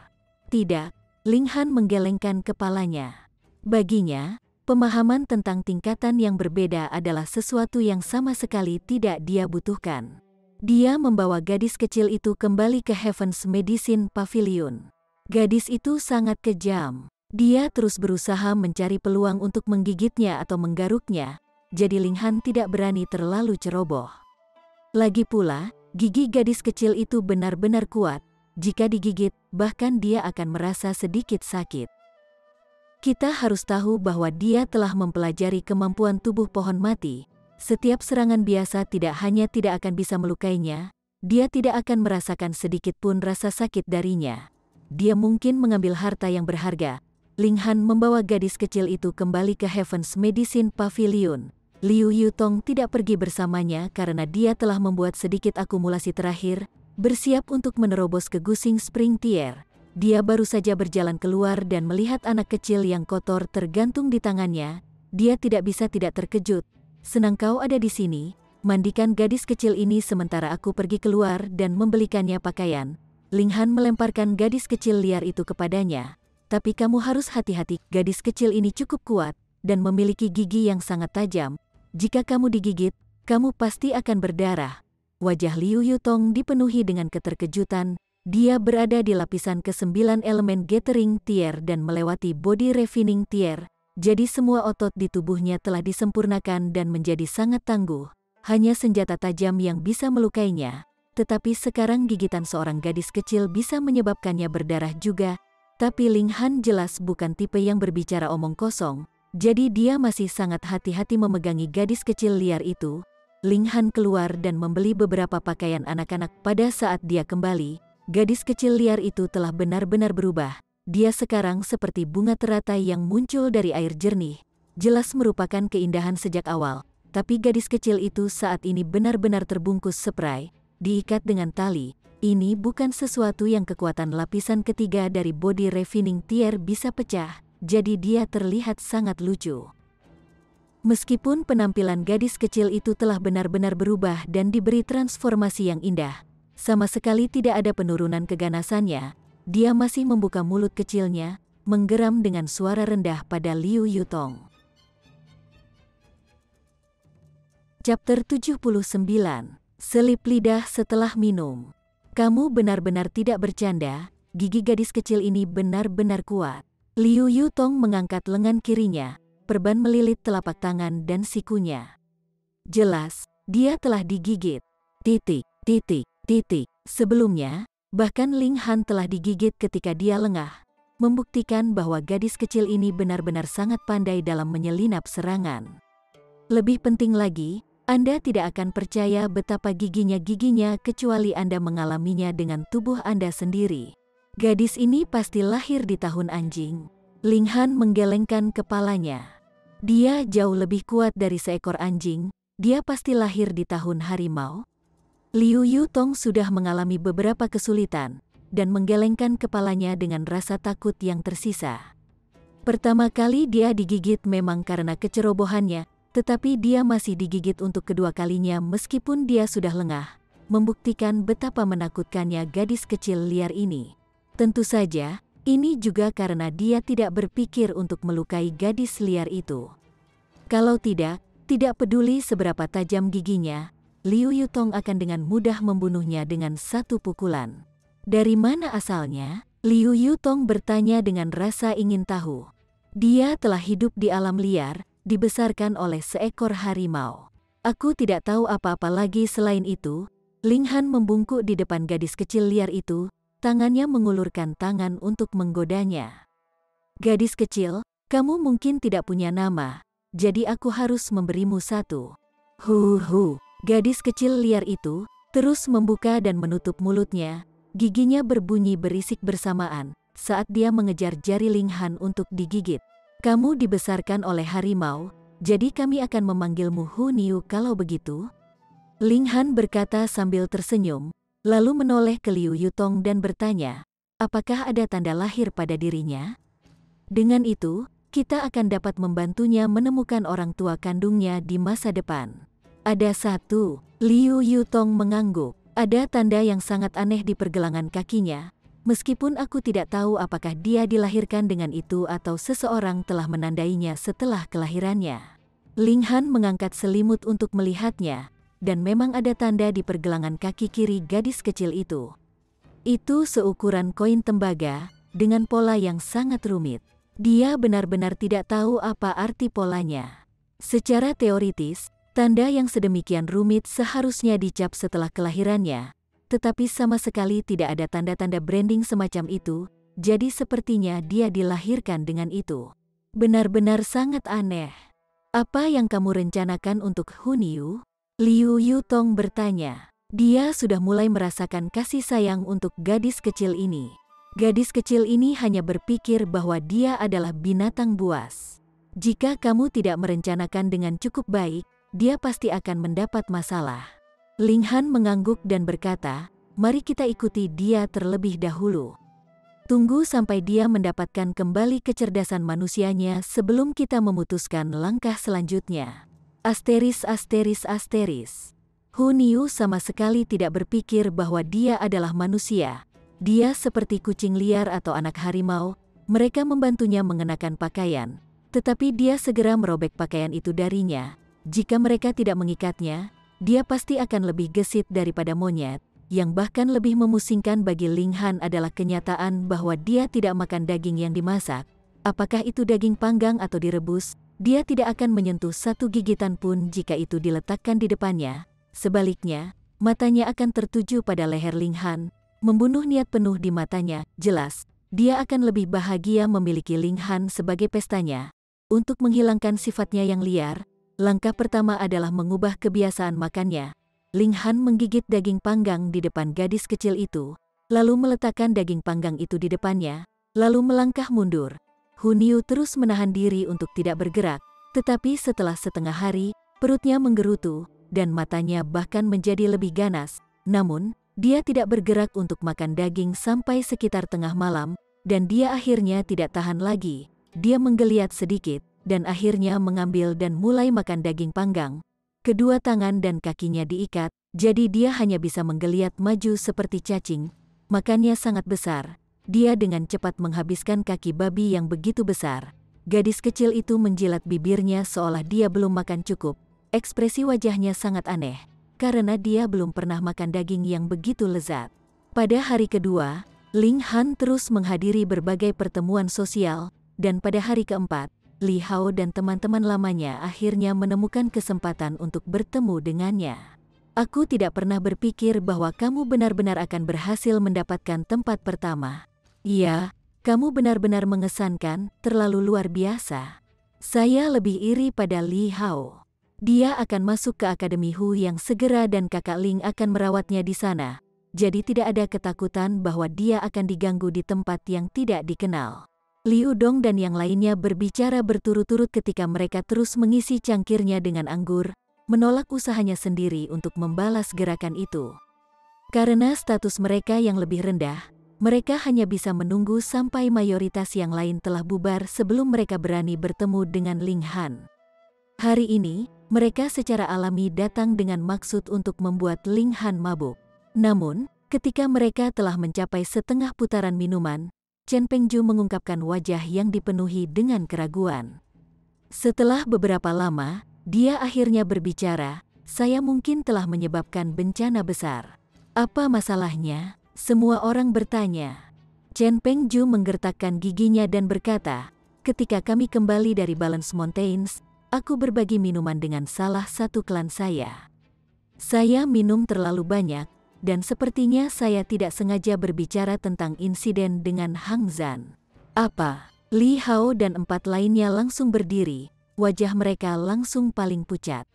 Tidak. Ling Han menggelengkan kepalanya. Baginya, pemahaman tentang tingkatan yang berbeda adalah sesuatu yang sama sekali tidak dia butuhkan. Dia membawa gadis kecil itu kembali ke Heaven's Medicine Pavilion. Gadis itu sangat kejam. Dia terus berusaha mencari peluang untuk menggigitnya atau menggaruknya, jadi Ling Han tidak berani terlalu ceroboh. Lagi pula, gigi gadis kecil itu benar-benar kuat. Jika digigit, bahkan dia akan merasa sedikit sakit. Kita harus tahu bahwa dia telah mempelajari kemampuan tubuh pohon mati. Setiap serangan biasa tidak hanya tidak akan bisa melukainya, dia tidak akan merasakan sedikit pun rasa sakit darinya. Dia mungkin mengambil harta yang berharga. Ling Han membawa gadis kecil itu kembali ke Heaven's Medicine Pavilion. Liu Yutong tidak pergi bersamanya karena dia telah membuat sedikit akumulasi terakhir, bersiap untuk menerobos ke Gusing Spring Tier. Dia baru saja berjalan keluar dan melihat anak kecil yang kotor tergantung di tangannya. Dia tidak bisa tidak terkejut. Senang kau ada di sini. Mandikan gadis kecil ini sementara aku pergi keluar dan membelikannya pakaian. Ling Han melemparkan gadis kecil liar itu kepadanya. Tapi kamu harus hati-hati, gadis kecil ini cukup kuat dan memiliki gigi yang sangat tajam. Jika kamu digigit, kamu pasti akan berdarah. Wajah Liu Yutong dipenuhi dengan keterkejutan. Dia berada di lapisan ke-9 elemen Gathering Tier dan melewati Body Refining Tier. Jadi semua otot di tubuhnya telah disempurnakan dan menjadi sangat tangguh. Hanya senjata tajam yang bisa melukainya. Tetapi sekarang gigitan seorang gadis kecil bisa menyebabkannya berdarah juga. Tapi Ling Han jelas bukan tipe yang berbicara omong kosong. Jadi dia masih sangat hati-hati memegangi gadis kecil liar itu. Ling Han keluar dan membeli beberapa pakaian anak-anak. Pada saat dia kembali, gadis kecil liar itu telah benar-benar berubah. Dia sekarang seperti bunga teratai yang muncul dari air jernih. Jelas merupakan keindahan sejak awal. Tapi gadis kecil itu saat ini benar-benar terbungkus spray, diikat dengan tali. Ini bukan sesuatu yang kekuatan lapisan ketiga dari Body Refining Tier bisa pecah. Jadi dia terlihat sangat lucu. Meskipun penampilan gadis kecil itu telah benar-benar berubah dan diberi transformasi yang indah, sama sekali tidak ada penurunan keganasannya, dia masih membuka mulut kecilnya, menggeram dengan suara rendah pada Liu Yutong. Chapter 79. Selip lidah setelah minum. Kamu benar-benar tidak bercanda, gigi gadis kecil ini benar-benar kuat. Liu Yutong mengangkat lengan kirinya, perban melilit telapak tangan dan sikunya. Jelas, dia telah digigit. Titik. Sebelumnya, bahkan Ling Han telah digigit ketika dia lengah, membuktikan bahwa gadis kecil ini benar-benar sangat pandai dalam menyelinap serangan. Lebih penting lagi, Anda tidak akan percaya betapa giginya kecuali Anda mengalaminya dengan tubuh Anda sendiri. Gadis ini pasti lahir di tahun anjing. Ling Han menggelengkan kepalanya. Dia jauh lebih kuat dari seekor anjing. Dia pasti lahir di tahun harimau. Liu Yutong sudah mengalami beberapa kesulitan dan menggelengkan kepalanya dengan rasa takut yang tersisa. Pertama kali dia digigit memang karena kecerobohannya, tetapi dia masih digigit untuk kedua kalinya meskipun dia sudah lengah, membuktikan betapa menakutkannya gadis kecil liar ini. Tentu saja, ini juga karena dia tidak berpikir untuk melukai gadis liar itu. Kalau tidak peduli seberapa tajam giginya, Liu Yutong akan dengan mudah membunuhnya dengan satu pukulan. Dari mana asalnya? Liu Yutong bertanya dengan rasa ingin tahu. Dia telah hidup di alam liar, dibesarkan oleh seekor harimau. Aku tidak tahu apa-apa lagi selain itu. Ling Han membungkuk di depan gadis kecil liar itu. Tangannya mengulurkan tangan untuk menggodanya. Gadis kecil, kamu mungkin tidak punya nama, jadi aku harus memberimu satu. Gadis kecil liar itu terus membuka dan menutup mulutnya, giginya berbunyi berisik bersamaan saat dia mengejar jari Ling Han untuk digigit. Kamu dibesarkan oleh harimau, jadi kami akan memanggilmu Hu Niu kalau begitu. Ling Han berkata sambil tersenyum. Lalu menoleh ke Liu Yutong dan bertanya, apakah ada tanda lahir pada dirinya? Dengan itu, kita akan dapat membantunya menemukan orang tua kandungnya di masa depan. Ada satu. Liu Yutong mengangguk. Ada tanda yang sangat aneh di pergelangan kakinya. Meskipun aku tidak tahu apakah dia dilahirkan dengan itu atau seseorang telah menandainya setelah kelahirannya. Ling Han mengangkat selimut untuk melihatnya. Dan memang ada tanda di pergelangan kaki kiri gadis kecil itu. Itu seukuran koin tembaga, dengan pola yang sangat rumit. Dia benar-benar tidak tahu apa arti polanya. Secara teoritis, tanda yang sedemikian rumit seharusnya dicap setelah kelahirannya, tetapi sama sekali tidak ada tanda-tanda branding semacam itu, jadi sepertinya dia dilahirkan dengan itu. Benar-benar sangat aneh. Apa yang kamu rencanakan untuk Hun Yu? Liu Yutong bertanya. Dia sudah mulai merasakan kasih sayang untuk gadis kecil ini. Gadis kecil ini hanya berpikir bahwa dia adalah binatang buas. Jika kamu tidak merencanakan dengan cukup baik, dia pasti akan mendapat masalah. Ling Han mengangguk dan berkata, mari kita ikuti dia terlebih dahulu. Tunggu sampai dia mendapatkan kembali kecerdasan manusianya sebelum kita memutuskan langkah selanjutnya. Asteris. Hun Yu sama sekali tidak berpikir bahwa dia adalah manusia. Dia seperti kucing liar atau anak harimau. Mereka membantunya mengenakan pakaian, tetapi dia segera merobek pakaian itu darinya. Jika mereka tidak mengikatnya, dia pasti akan lebih gesit daripada monyet. Yang bahkan lebih memusingkan bagi Ling Han adalah kenyataan bahwa dia tidak makan daging yang dimasak. Apakah itu daging panggang atau direbus, dia tidak akan menyentuh satu gigitan pun jika itu diletakkan di depannya. Sebaliknya, matanya akan tertuju pada leher Ling Han, membunuh niat penuh di matanya. Jelas, dia akan lebih bahagia memiliki Ling Han sebagai pestanya. Untuk menghilangkan sifatnya yang liar, langkah pertama adalah mengubah kebiasaan makannya. Ling Han menggigit daging panggang di depan gadis kecil itu, lalu meletakkan daging panggang itu di depannya, lalu melangkah mundur. Hun Yu terus menahan diri untuk tidak bergerak, tetapi setelah setengah hari, perutnya menggerutu, dan matanya bahkan menjadi lebih ganas. Namun, dia tidak bergerak untuk makan daging sampai sekitar tengah malam, dan dia akhirnya tidak tahan lagi. Dia menggeliat sedikit, dan akhirnya mengambil dan mulai makan daging panggang. Kedua tangan dan kakinya diikat, jadi dia hanya bisa menggeliat maju seperti cacing. Makannya sangat besar. Dia dengan cepat menghabiskan kaki babi yang begitu besar. Gadis kecil itu menjilat bibirnya seolah dia belum makan cukup. Ekspresi wajahnya sangat aneh, karena dia belum pernah makan daging yang begitu lezat. Pada hari kedua, Ling Han terus menghadiri berbagai pertemuan sosial, dan pada hari keempat, Li Hao dan teman-teman lamanya akhirnya menemukan kesempatan untuk bertemu dengannya. Aku tidak pernah berpikir bahwa kamu benar-benar akan berhasil mendapatkan tempat pertama. Iya, kamu benar-benar mengesankan, terlalu luar biasa. Saya lebih iri pada Li Hao. Dia akan masuk ke Akademi Hu yang segera dan kakak Ling akan merawatnya di sana. Jadi tidak ada ketakutan bahwa dia akan diganggu di tempat yang tidak dikenal. Liu Dong dan yang lainnya berbicara berturut-turut ketika mereka terus mengisi cangkirnya dengan anggur, menolak usahanya sendiri untuk membalas gerakan itu. Karena status mereka yang lebih rendah, mereka hanya bisa menunggu sampai mayoritas yang lain telah bubar sebelum mereka berani bertemu dengan Ling Han. Hari ini, mereka secara alami datang dengan maksud untuk membuat Ling Han mabuk. Namun, ketika mereka telah mencapai setengah putaran minuman, Chen Pengju mengungkapkan wajah yang dipenuhi dengan keraguan. Setelah beberapa lama, dia akhirnya berbicara, saya mungkin telah menyebabkan bencana besar. Apa masalahnya? Semua orang bertanya. Chen Pengju menggertakkan giginya dan berkata, ketika kami kembali dari Balance Mountains, aku berbagi minuman dengan salah satu klan saya. Saya minum terlalu banyak, dan sepertinya saya tidak sengaja berbicara tentang insiden dengan Hang Zhan. Apa? Li Hao dan 4 lainnya langsung berdiri, wajah mereka langsung paling pucat.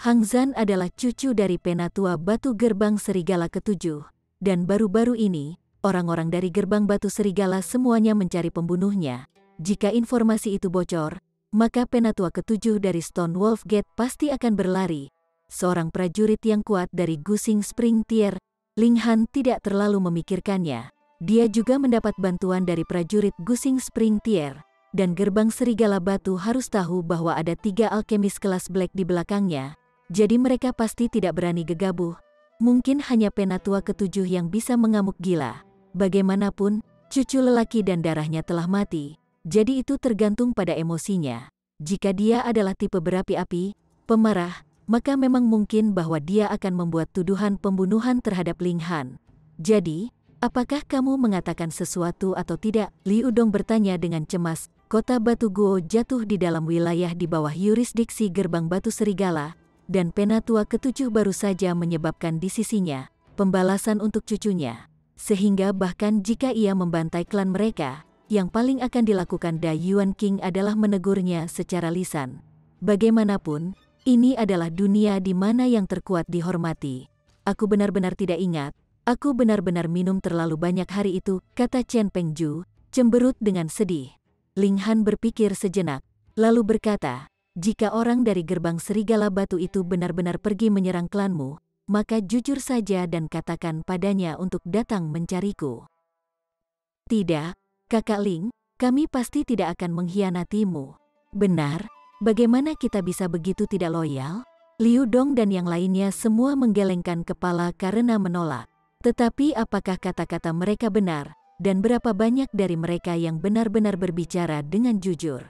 Hang Zhan adalah cucu dari Penatua Batu Gerbang Serigala ke-7, dan baru-baru ini, orang-orang dari Gerbang Batu Serigala semuanya mencari pembunuhnya. Jika informasi itu bocor, maka Penatua ke-7 dari Stone Wolf Gate pasti akan berlari. Seorang prajurit yang kuat dari Gusing Spring Tier, Ling Han tidak terlalu memikirkannya. Dia juga mendapat bantuan dari prajurit Gusing Spring Tier, dan Gerbang Serigala Batu harus tahu bahwa ada 3 alkemis kelas Black di belakangnya, jadi mereka pasti tidak berani gegabah. Mungkin hanya Penatua ke-7 yang bisa mengamuk gila. Bagaimanapun, cucu lelaki dan darahnya telah mati, jadi itu tergantung pada emosinya. Jika dia adalah tipe berapi-api, pemarah, maka memang mungkin bahwa dia akan membuat tuduhan pembunuhan terhadap Ling Han. Jadi, apakah kamu mengatakan sesuatu atau tidak? Liu Dong bertanya dengan cemas. Kota Batu Guo jatuh di dalam wilayah di bawah yurisdiksi Gerbang Batu Serigala, dan Penatua ke-7 baru saja menyebabkan di sisinya pembalasan untuk cucunya. Sehingga bahkan jika ia membantai klan mereka, yang paling akan dilakukan Da Yuan King adalah menegurnya secara lisan. Bagaimanapun, ini adalah dunia di mana yang terkuat dihormati. Aku benar-benar tidak ingat, aku benar-benar minum terlalu banyak hari itu, kata Chen Pengju, cemberut dengan sedih. Ling Han berpikir sejenak, lalu berkata, jika orang dari gerbang serigala batu itu benar-benar pergi menyerang klanmu, maka jujur saja dan katakan padanya untuk datang mencariku. Tidak, Kakak Ling, kami pasti tidak akan mengkhianatimu. Benar, bagaimana kita bisa begitu tidak loyal? Liu Dong dan yang lainnya semua menggelengkan kepala karena menolak. Tetapi apakah kata-kata mereka benar, dan berapa banyak dari mereka yang benar-benar berbicara dengan jujur?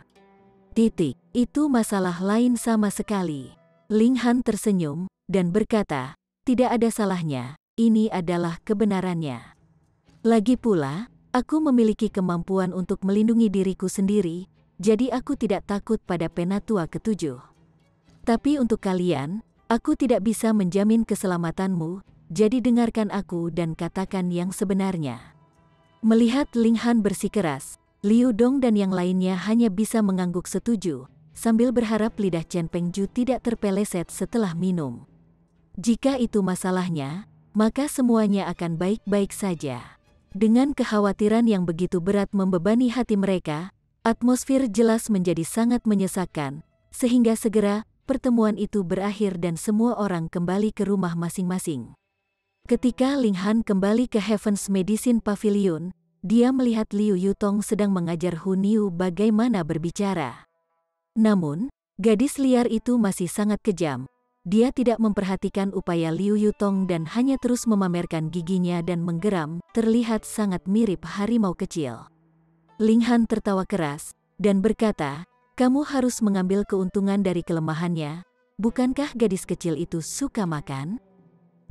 Itu masalah lain sama sekali. Ling Han tersenyum, dan berkata, tidak ada salahnya, ini adalah kebenarannya. Lagi pula, aku memiliki kemampuan untuk melindungi diriku sendiri, jadi aku tidak takut pada Penatua ketujuh. Tapi untuk kalian, aku tidak bisa menjamin keselamatanmu, jadi dengarkan aku dan katakan yang sebenarnya. Melihat Ling Han bersikeras, Liu Dong dan yang lainnya hanya bisa mengangguk setuju, sambil berharap lidah Chen Pengju tidak terpeleset setelah minum. Jika itu masalahnya, maka semuanya akan baik-baik saja. Dengan kekhawatiran yang begitu berat membebani hati mereka, atmosfer jelas menjadi sangat menyesakkan, sehingga segera pertemuan itu berakhir dan semua orang kembali ke rumah masing-masing. Ketika Ling Han kembali ke Heaven's Medicine Pavilion, dia melihat Liu Yutong sedang mengajar Hu Niu bagaimana berbicara. Namun, gadis liar itu masih sangat kejam. Dia tidak memperhatikan upaya Liu Yutong dan hanya terus memamerkan giginya dan menggeram, terlihat sangat mirip harimau kecil. Ling Han tertawa keras, dan berkata, kamu harus mengambil keuntungan dari kelemahannya, bukankah gadis kecil itu suka makan?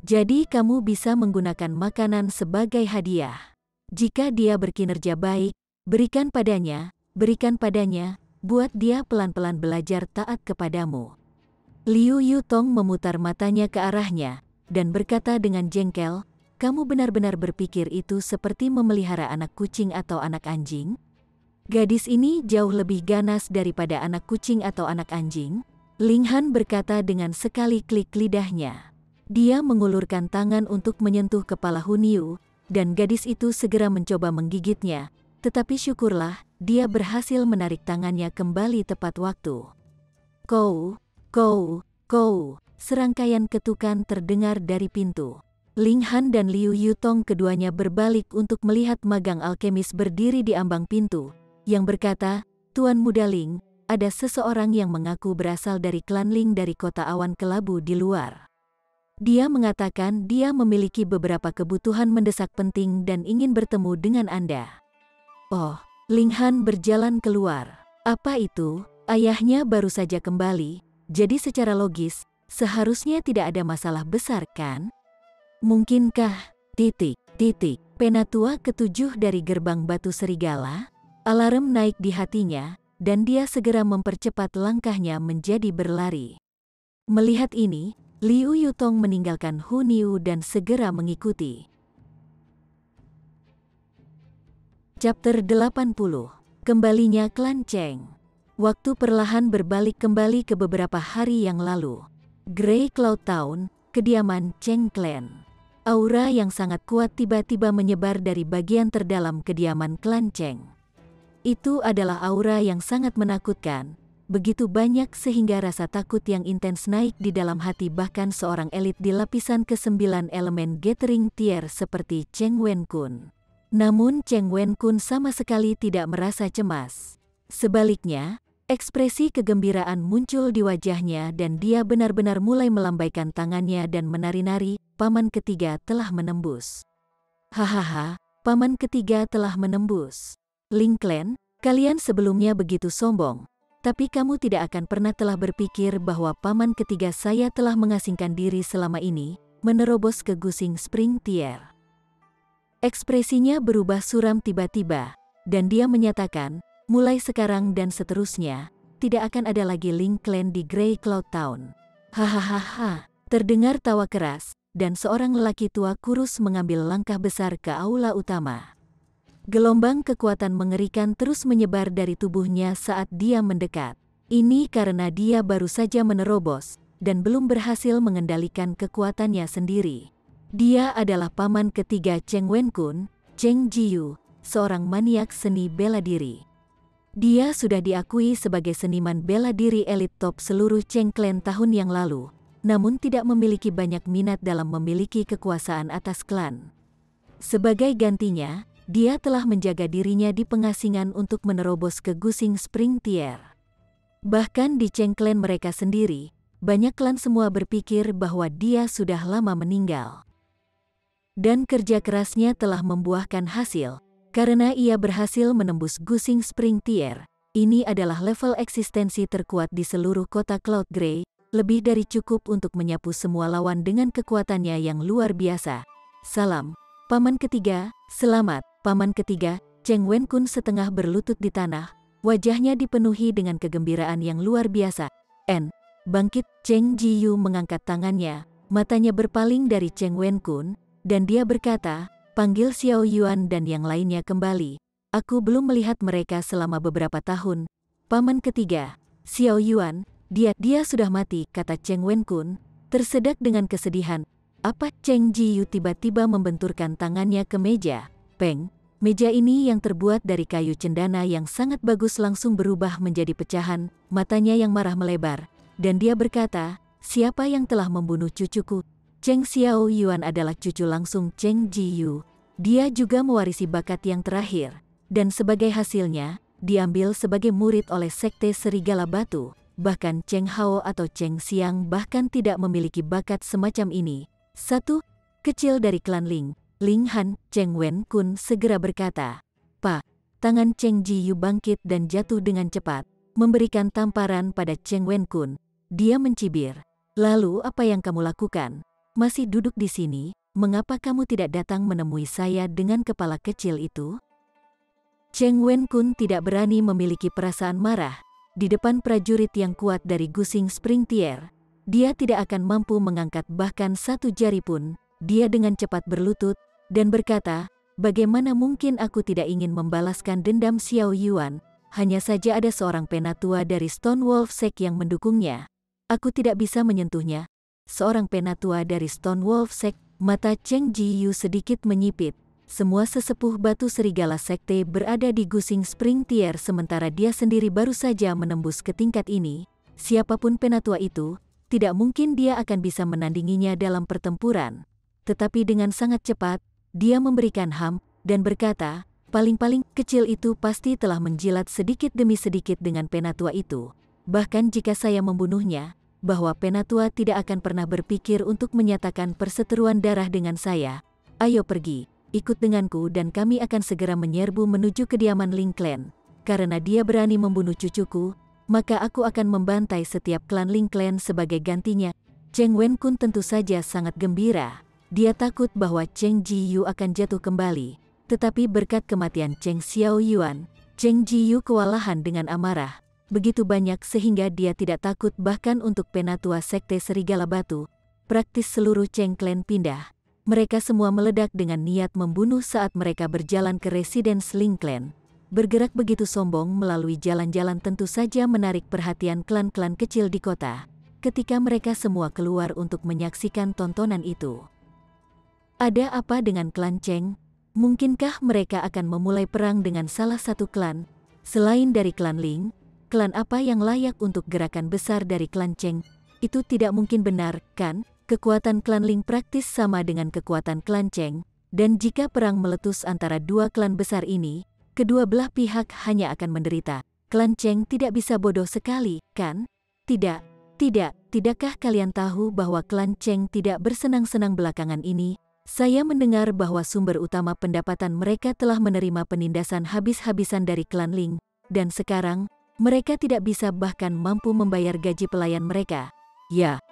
Jadi kamu bisa menggunakan makanan sebagai hadiah. Jika dia berkinerja baik, berikan padanya, buat dia pelan-pelan belajar taat kepadamu. Liu Yutong memutar matanya ke arahnya, dan berkata dengan jengkel, kamu benar-benar berpikir itu seperti memelihara anak kucing atau anak anjing? Gadis ini jauh lebih ganas daripada anak kucing atau anak anjing, Ling Han berkata dengan sekali klik lidahnya. Dia mengulurkan tangan untuk menyentuh kepala Hu Niu, dan gadis itu segera mencoba menggigitnya, tetapi syukurlah, dia berhasil menarik tangannya kembali tepat waktu. Kou, serangkaian ketukan terdengar dari pintu. Ling Han dan Liu Yutong keduanya berbalik untuk melihat magang alkemis berdiri di ambang pintu, yang berkata, Tuan Muda Ling, ada seseorang yang mengaku berasal dari klan Ling dari kota awan kelabu di luar. Dia mengatakan dia memiliki beberapa kebutuhan mendesak penting dan ingin bertemu dengan Anda. Oh, Ling Han berjalan keluar. Apa itu? Ayahnya baru saja kembali, jadi secara logis, seharusnya tidak ada masalah besar kan? Mungkinkah, Penatua ketujuh dari gerbang batu serigala? Alarm naik di hatinya, dan dia segera mempercepat langkahnya menjadi berlari. Melihat ini, Liu Yutong meninggalkan Hu Niu dan segera mengikuti. Chapter 80. Kembalinya Klan Cheng. Waktu perlahan berbalik kembali ke beberapa hari yang lalu. Grey Cloud Town, kediaman Cheng Clan. Aura yang sangat kuat tiba-tiba menyebar dari bagian terdalam kediaman Klan Cheng. Itu adalah aura yang sangat menakutkan. Begitu banyak sehingga rasa takut yang intens naik di dalam hati bahkan seorang elit di lapisan ke-9 elemen Gathering Tier seperti Cheng Wen-kun. Namun Cheng Wen-kun sama sekali tidak merasa cemas. Sebaliknya, ekspresi kegembiraan muncul di wajahnya dan dia benar-benar mulai melambaikan tangannya dan menari-nari, paman ketiga telah menembus. Hahaha, paman ketiga telah menembus. Ling Clan, kalian sebelumnya begitu sombong. Tapi kamu tidak akan pernah telah berpikir bahwa paman ketiga saya telah mengasingkan diri selama ini, menerobos ke Gusing Spring Tier. Ekspresinya berubah suram tiba-tiba, dan dia menyatakan, mulai sekarang dan seterusnya, tidak akan ada lagi Ling Clan di Grey Cloud Town. Hahaha, terdengar tawa keras, dan seorang lelaki tua kurus mengambil langkah besar ke aula utama. Gelombang kekuatan mengerikan terus menyebar dari tubuhnya saat dia mendekat. Ini karena dia baru saja menerobos dan belum berhasil mengendalikan kekuatannya sendiri. Dia adalah paman ketiga Cheng Wen-kun, Cheng Ji-yu, seorang maniak seni bela diri. Dia sudah diakui sebagai seniman bela diri elit top seluruh Cheng Clan tahun yang lalu, namun tidak memiliki banyak minat dalam memiliki kekuasaan atas klan. Sebagai gantinya, dia telah menjaga dirinya di pengasingan untuk menerobos ke Gusing Spring Tier. Bahkan di Cheng Clan mereka sendiri, banyak klan semua berpikir bahwa dia sudah lama meninggal. Dan kerja kerasnya telah membuahkan hasil, karena ia berhasil menembus Gusing Spring Tier. Ini adalah level eksistensi terkuat di seluruh kota Cloud Grey, lebih dari cukup untuk menyapu semua lawan dengan kekuatannya yang luar biasa. Salam, Paman Ketiga, selamat. Paman Ketiga, Cheng Wen-kun setengah berlutut di tanah, wajahnya dipenuhi dengan kegembiraan yang luar biasa. Bangkit. Cheng Ji-yu mengangkat tangannya, matanya berpaling dari Cheng Wen-kun, dan dia berkata, panggil Xiao Yuan dan yang lainnya kembali. Aku belum melihat mereka selama beberapa tahun. Paman Ketiga, Xiao Yuan, dia sudah mati, kata Cheng Wen-kun, tersedak dengan kesedihan. Apa? Cheng Ji-yu tiba-tiba membenturkan tangannya ke meja. Peng, meja ini yang terbuat dari kayu cendana yang sangat bagus langsung berubah menjadi pecahan, matanya yang marah melebar, dan dia berkata, siapa yang telah membunuh cucuku? Cheng Xiao Yuan adalah cucu langsung Cheng Ji-yu. Dia juga mewarisi bakat yang terakhir, dan sebagai hasilnya, diambil sebagai murid oleh Sekte Serigala Batu. Bahkan Cheng Hao atau Cheng Xiang bahkan tidak memiliki bakat semacam ini. Kecil dari klan Ling Han. Cheng Wen-kun segera berkata, Pak. Tangan Cheng Ji-yu bangkit dan jatuh dengan cepat, memberikan tamparan pada Cheng Wen-kun. Dia mencibir. Lalu apa yang kamu lakukan? Masih duduk di sini, mengapa kamu tidak datang menemui saya dengan kepala kecil itu? Cheng Wen-kun tidak berani memiliki perasaan marah. Di depan prajurit yang kuat dari Gusing Spring Tier, dia tidak akan mampu mengangkat bahkan satu jari pun. Dia dengan cepat berlutut, dan berkata, bagaimana mungkin aku tidak ingin membalaskan dendam Xiao Yuan, hanya saja ada seorang penatua dari Stone Wolf Sect yang mendukungnya. Aku tidak bisa menyentuhnya. Seorang penatua dari Stone Wolf Sect, mata Cheng Ji-yu sedikit menyipit. Semua sesepuh batu serigala sekte berada di Gusing Spring Tier sementara dia sendiri baru saja menembus ke tingkat ini. Siapapun penatua itu, tidak mungkin dia akan bisa menandinginya dalam pertempuran. Tetapi dengan sangat cepat, dia memberikan dan berkata, paling-paling kecil itu pasti telah menjilat sedikit demi sedikit dengan penatua itu. Bahkan jika saya membunuhnya, bahwa penatua tidak akan pernah berpikir untuk menyatakan perseteruan darah dengan saya. Ayo pergi, ikut denganku dan kami akan segera menyerbu menuju kediaman Ling Clan. Karena dia berani membunuh cucuku, maka aku akan membantai setiap klan Ling Clan sebagai gantinya. Cheng Wen-kun tentu saja sangat gembira. Dia takut bahwa Cheng Ji-yu akan jatuh kembali, tetapi berkat kematian Cheng Xiao Yuan, Cheng Ji-yu kewalahan dengan amarah. Begitu banyak sehingga dia tidak takut bahkan untuk penatua Sekte Serigala Batu. Praktis seluruh Cheng Clan pindah. Mereka semua meledak dengan niat membunuh saat mereka berjalan ke residence Ling Clan. Bergerak begitu sombong melalui jalan-jalan tentu saja menarik perhatian klan-klan kecil di kota. Ketika mereka semua keluar untuk menyaksikan tontonan itu. Ada apa dengan klan Cheng? Mungkinkah mereka akan memulai perang dengan salah satu klan? Selain dari klan Ling, klan apa yang layak untuk gerakan besar dari klan Cheng? Itu tidak mungkin benar, kan? Kekuatan klan Ling praktis sama dengan kekuatan klan Cheng, dan jika perang meletus antara dua klan besar ini, kedua belah pihak hanya akan menderita. Klan Cheng tidak bisa bodoh sekali, kan? Tidakkah kalian tahu bahwa klan Cheng tidak bersenang-senang belakangan ini? Saya mendengar bahwa sumber utama pendapatan mereka telah menerima penindasan habis-habisan dari klan Ling, dan sekarang, mereka tidak bisa bahkan mampu membayar gaji pelayan mereka. Ya,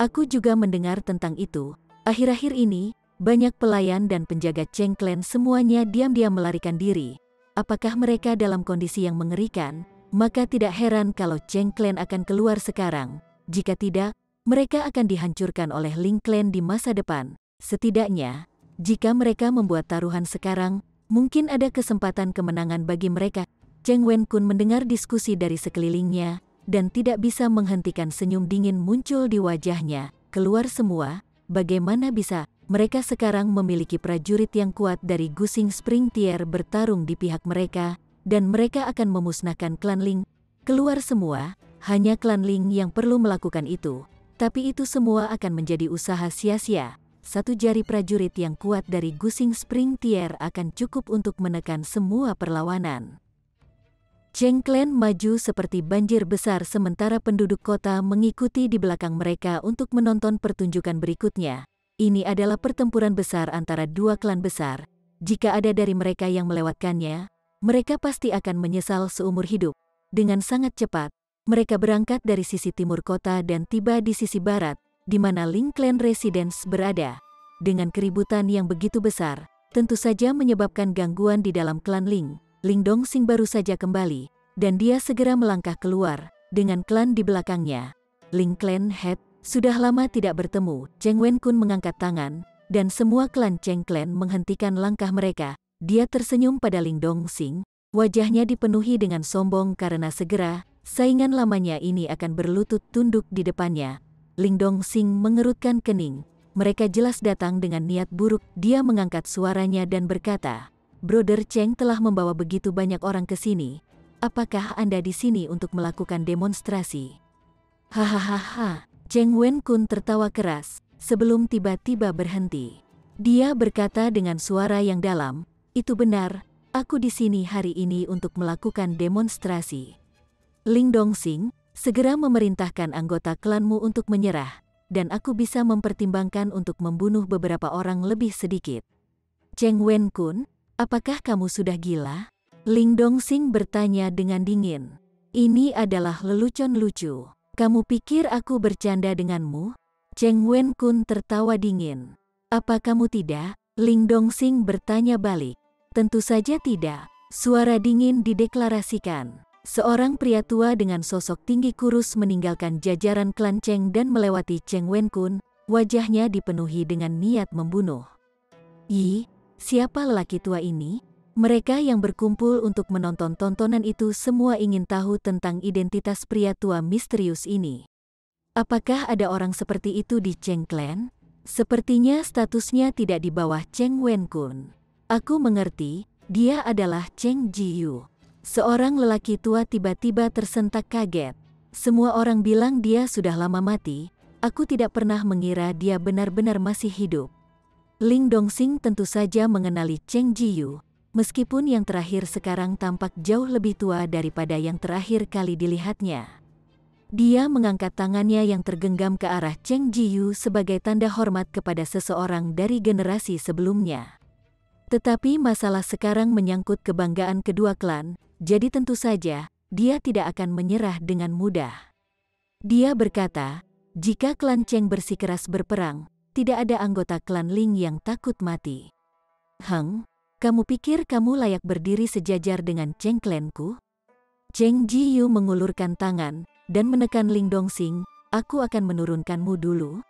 aku juga mendengar tentang itu. Akhir-akhir ini, banyak pelayan dan penjaga Cheng Clan semuanya diam-diam melarikan diri. Apakah mereka dalam kondisi yang mengerikan? Maka tidak heran kalau Cheng Clan akan keluar sekarang. Jika tidak, mereka akan dihancurkan oleh Ling Clan di masa depan. Setidaknya, Jika mereka membuat taruhan sekarang, mungkin ada kesempatan kemenangan bagi mereka. Cheng Wen-kun mendengar diskusi dari sekelilingnya, dan tidak bisa menghentikan senyum dingin muncul di wajahnya. Keluar semua, bagaimana bisa? Mereka sekarang memiliki prajurit yang kuat dari Gusing Spring Tier bertarung di pihak mereka, dan mereka akan memusnahkan klan Ling. Keluar semua, hanya klan Ling yang perlu melakukan itu. Tapi itu semua akan menjadi usaha sia-sia. Satu jari prajurit yang kuat dari Gusing Spring Tier akan cukup untuk menekan semua perlawanan. Cheng Clan maju seperti banjir besar sementara penduduk kota mengikuti di belakang mereka untuk menonton pertunjukan berikutnya. Ini adalah pertempuran besar antara dua klan besar. Jika ada dari mereka yang melewatkannya, mereka pasti akan menyesal seumur hidup. Dengan sangat cepat, mereka berangkat dari sisi timur kota dan tiba di sisi barat, di mana Ling Clan Residence berada. Dengan keributan yang begitu besar, tentu saja menyebabkan gangguan di dalam klan Ling. Ling Dongxing baru saja kembali, dan dia segera melangkah keluar, dengan klan di belakangnya. Ling Clan Head sudah lama tidak bertemu. Cheng Wen-kun mengangkat tangan, dan semua klan Cheng Clan menghentikan langkah mereka. Dia tersenyum pada Ling Dongxing, wajahnya dipenuhi dengan sombong karena segera, saingan lamanya ini akan berlutut tunduk di depannya. Ling Dongxing mengerutkan kening. Mereka jelas datang dengan niat buruk. Dia mengangkat suaranya dan berkata, "Brother Cheng telah membawa begitu banyak orang ke sini. Apakah Anda di sini untuk melakukan demonstrasi?" Hahaha. Cheng Wen-kun tertawa keras, sebelum tiba-tiba berhenti. Dia berkata dengan suara yang dalam, "Itu benar, aku di sini hari ini untuk melakukan demonstrasi." Ling Dongxing, segera memerintahkan anggota klanmu untuk menyerah, dan aku bisa mempertimbangkan untuk membunuh beberapa orang lebih sedikit. Cheng Wen-kun, apakah kamu sudah gila? Ling Dongxing bertanya dengan dingin. Ini adalah lelucon lucu. Kamu pikir aku bercanda denganmu? Cheng Wen-kun tertawa dingin. Apa kamu tidak? Ling Dongxing bertanya balik. Tentu saja tidak. Suara dingin dideklarasikan. Seorang pria tua dengan sosok tinggi kurus meninggalkan jajaran klan Cheng dan melewati Cheng Wen-kun. Wajahnya dipenuhi dengan niat membunuh. Ih, siapa lelaki tua ini? Mereka yang berkumpul untuk menonton tontonan itu semua ingin tahu tentang identitas pria tua misterius ini. Apakah ada orang seperti itu di Cheng Clan? Sepertinya statusnya tidak di bawah Cheng Wen-kun. Aku mengerti, dia adalah Cheng Jiyu. Seorang lelaki tua tiba-tiba tersentak kaget. Semua orang bilang dia sudah lama mati. Aku tidak pernah mengira dia benar-benar masih hidup. Ling Dongxing tentu saja mengenali Cheng Jiyu. Meskipun yang terakhir sekarang tampak jauh lebih tua daripada yang terakhir kali dilihatnya. Dia mengangkat tangannya yang tergenggam ke arah Cheng Jiyu sebagai tanda hormat kepada seseorang dari generasi sebelumnya. Tetapi masalah sekarang menyangkut kebanggaan kedua klan, jadi tentu saja, dia tidak akan menyerah dengan mudah. Dia berkata, jika klan Cheng bersikeras berperang, tidak ada anggota klan Ling yang takut mati. Kamu pikir kamu layak berdiri sejajar dengan Cheng Clan-ku? Cheng Jiyu mengulurkan tangan, dan menekan Ling Dongxing, aku akan menurunkanmu dulu.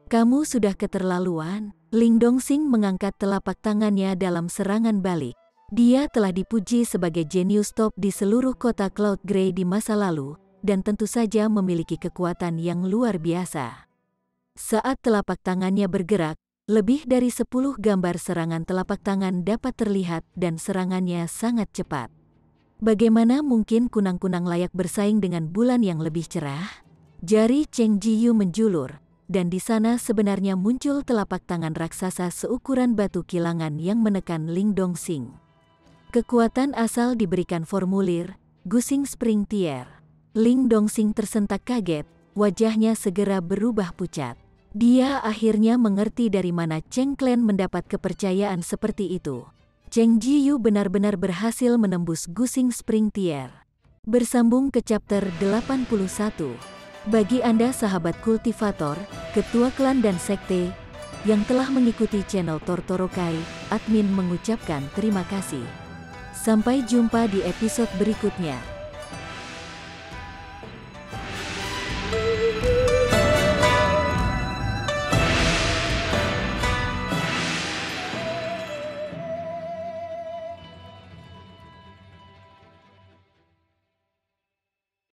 Kamu sudah keterlaluan. Ling Dongxing mengangkat telapak tangannya dalam serangan balik. Dia telah dipuji sebagai jenius top di seluruh kota Cloud Grey di masa lalu, dan tentu saja memiliki kekuatan yang luar biasa. Saat telapak tangannya bergerak, lebih dari 10 gambar serangan telapak tangan dapat terlihat dan serangannya sangat cepat. Bagaimana mungkin kunang-kunang layak bersaing dengan bulan yang lebih cerah? Jari Cheng Jiyu menjulur, dan di sana sebenarnya muncul telapak tangan raksasa seukuran batu kilangan yang menekan Ling Dongxing. Kekuatan asal diberikan formulir, Gusing Spring Tier. Ling Dongxing tersentak kaget, wajahnya segera berubah pucat. Dia akhirnya mengerti dari mana Cheng Clan mendapat kepercayaan seperti itu. Cheng Jiyu benar-benar berhasil menembus Gusing Spring Tier. Bersambung ke chapter 81. Bagi Anda sahabat kultivator, ketua klan dan sekte, yang telah mengikuti channel Tortorokai, admin mengucapkan terima kasih. Sampai jumpa di episode berikutnya.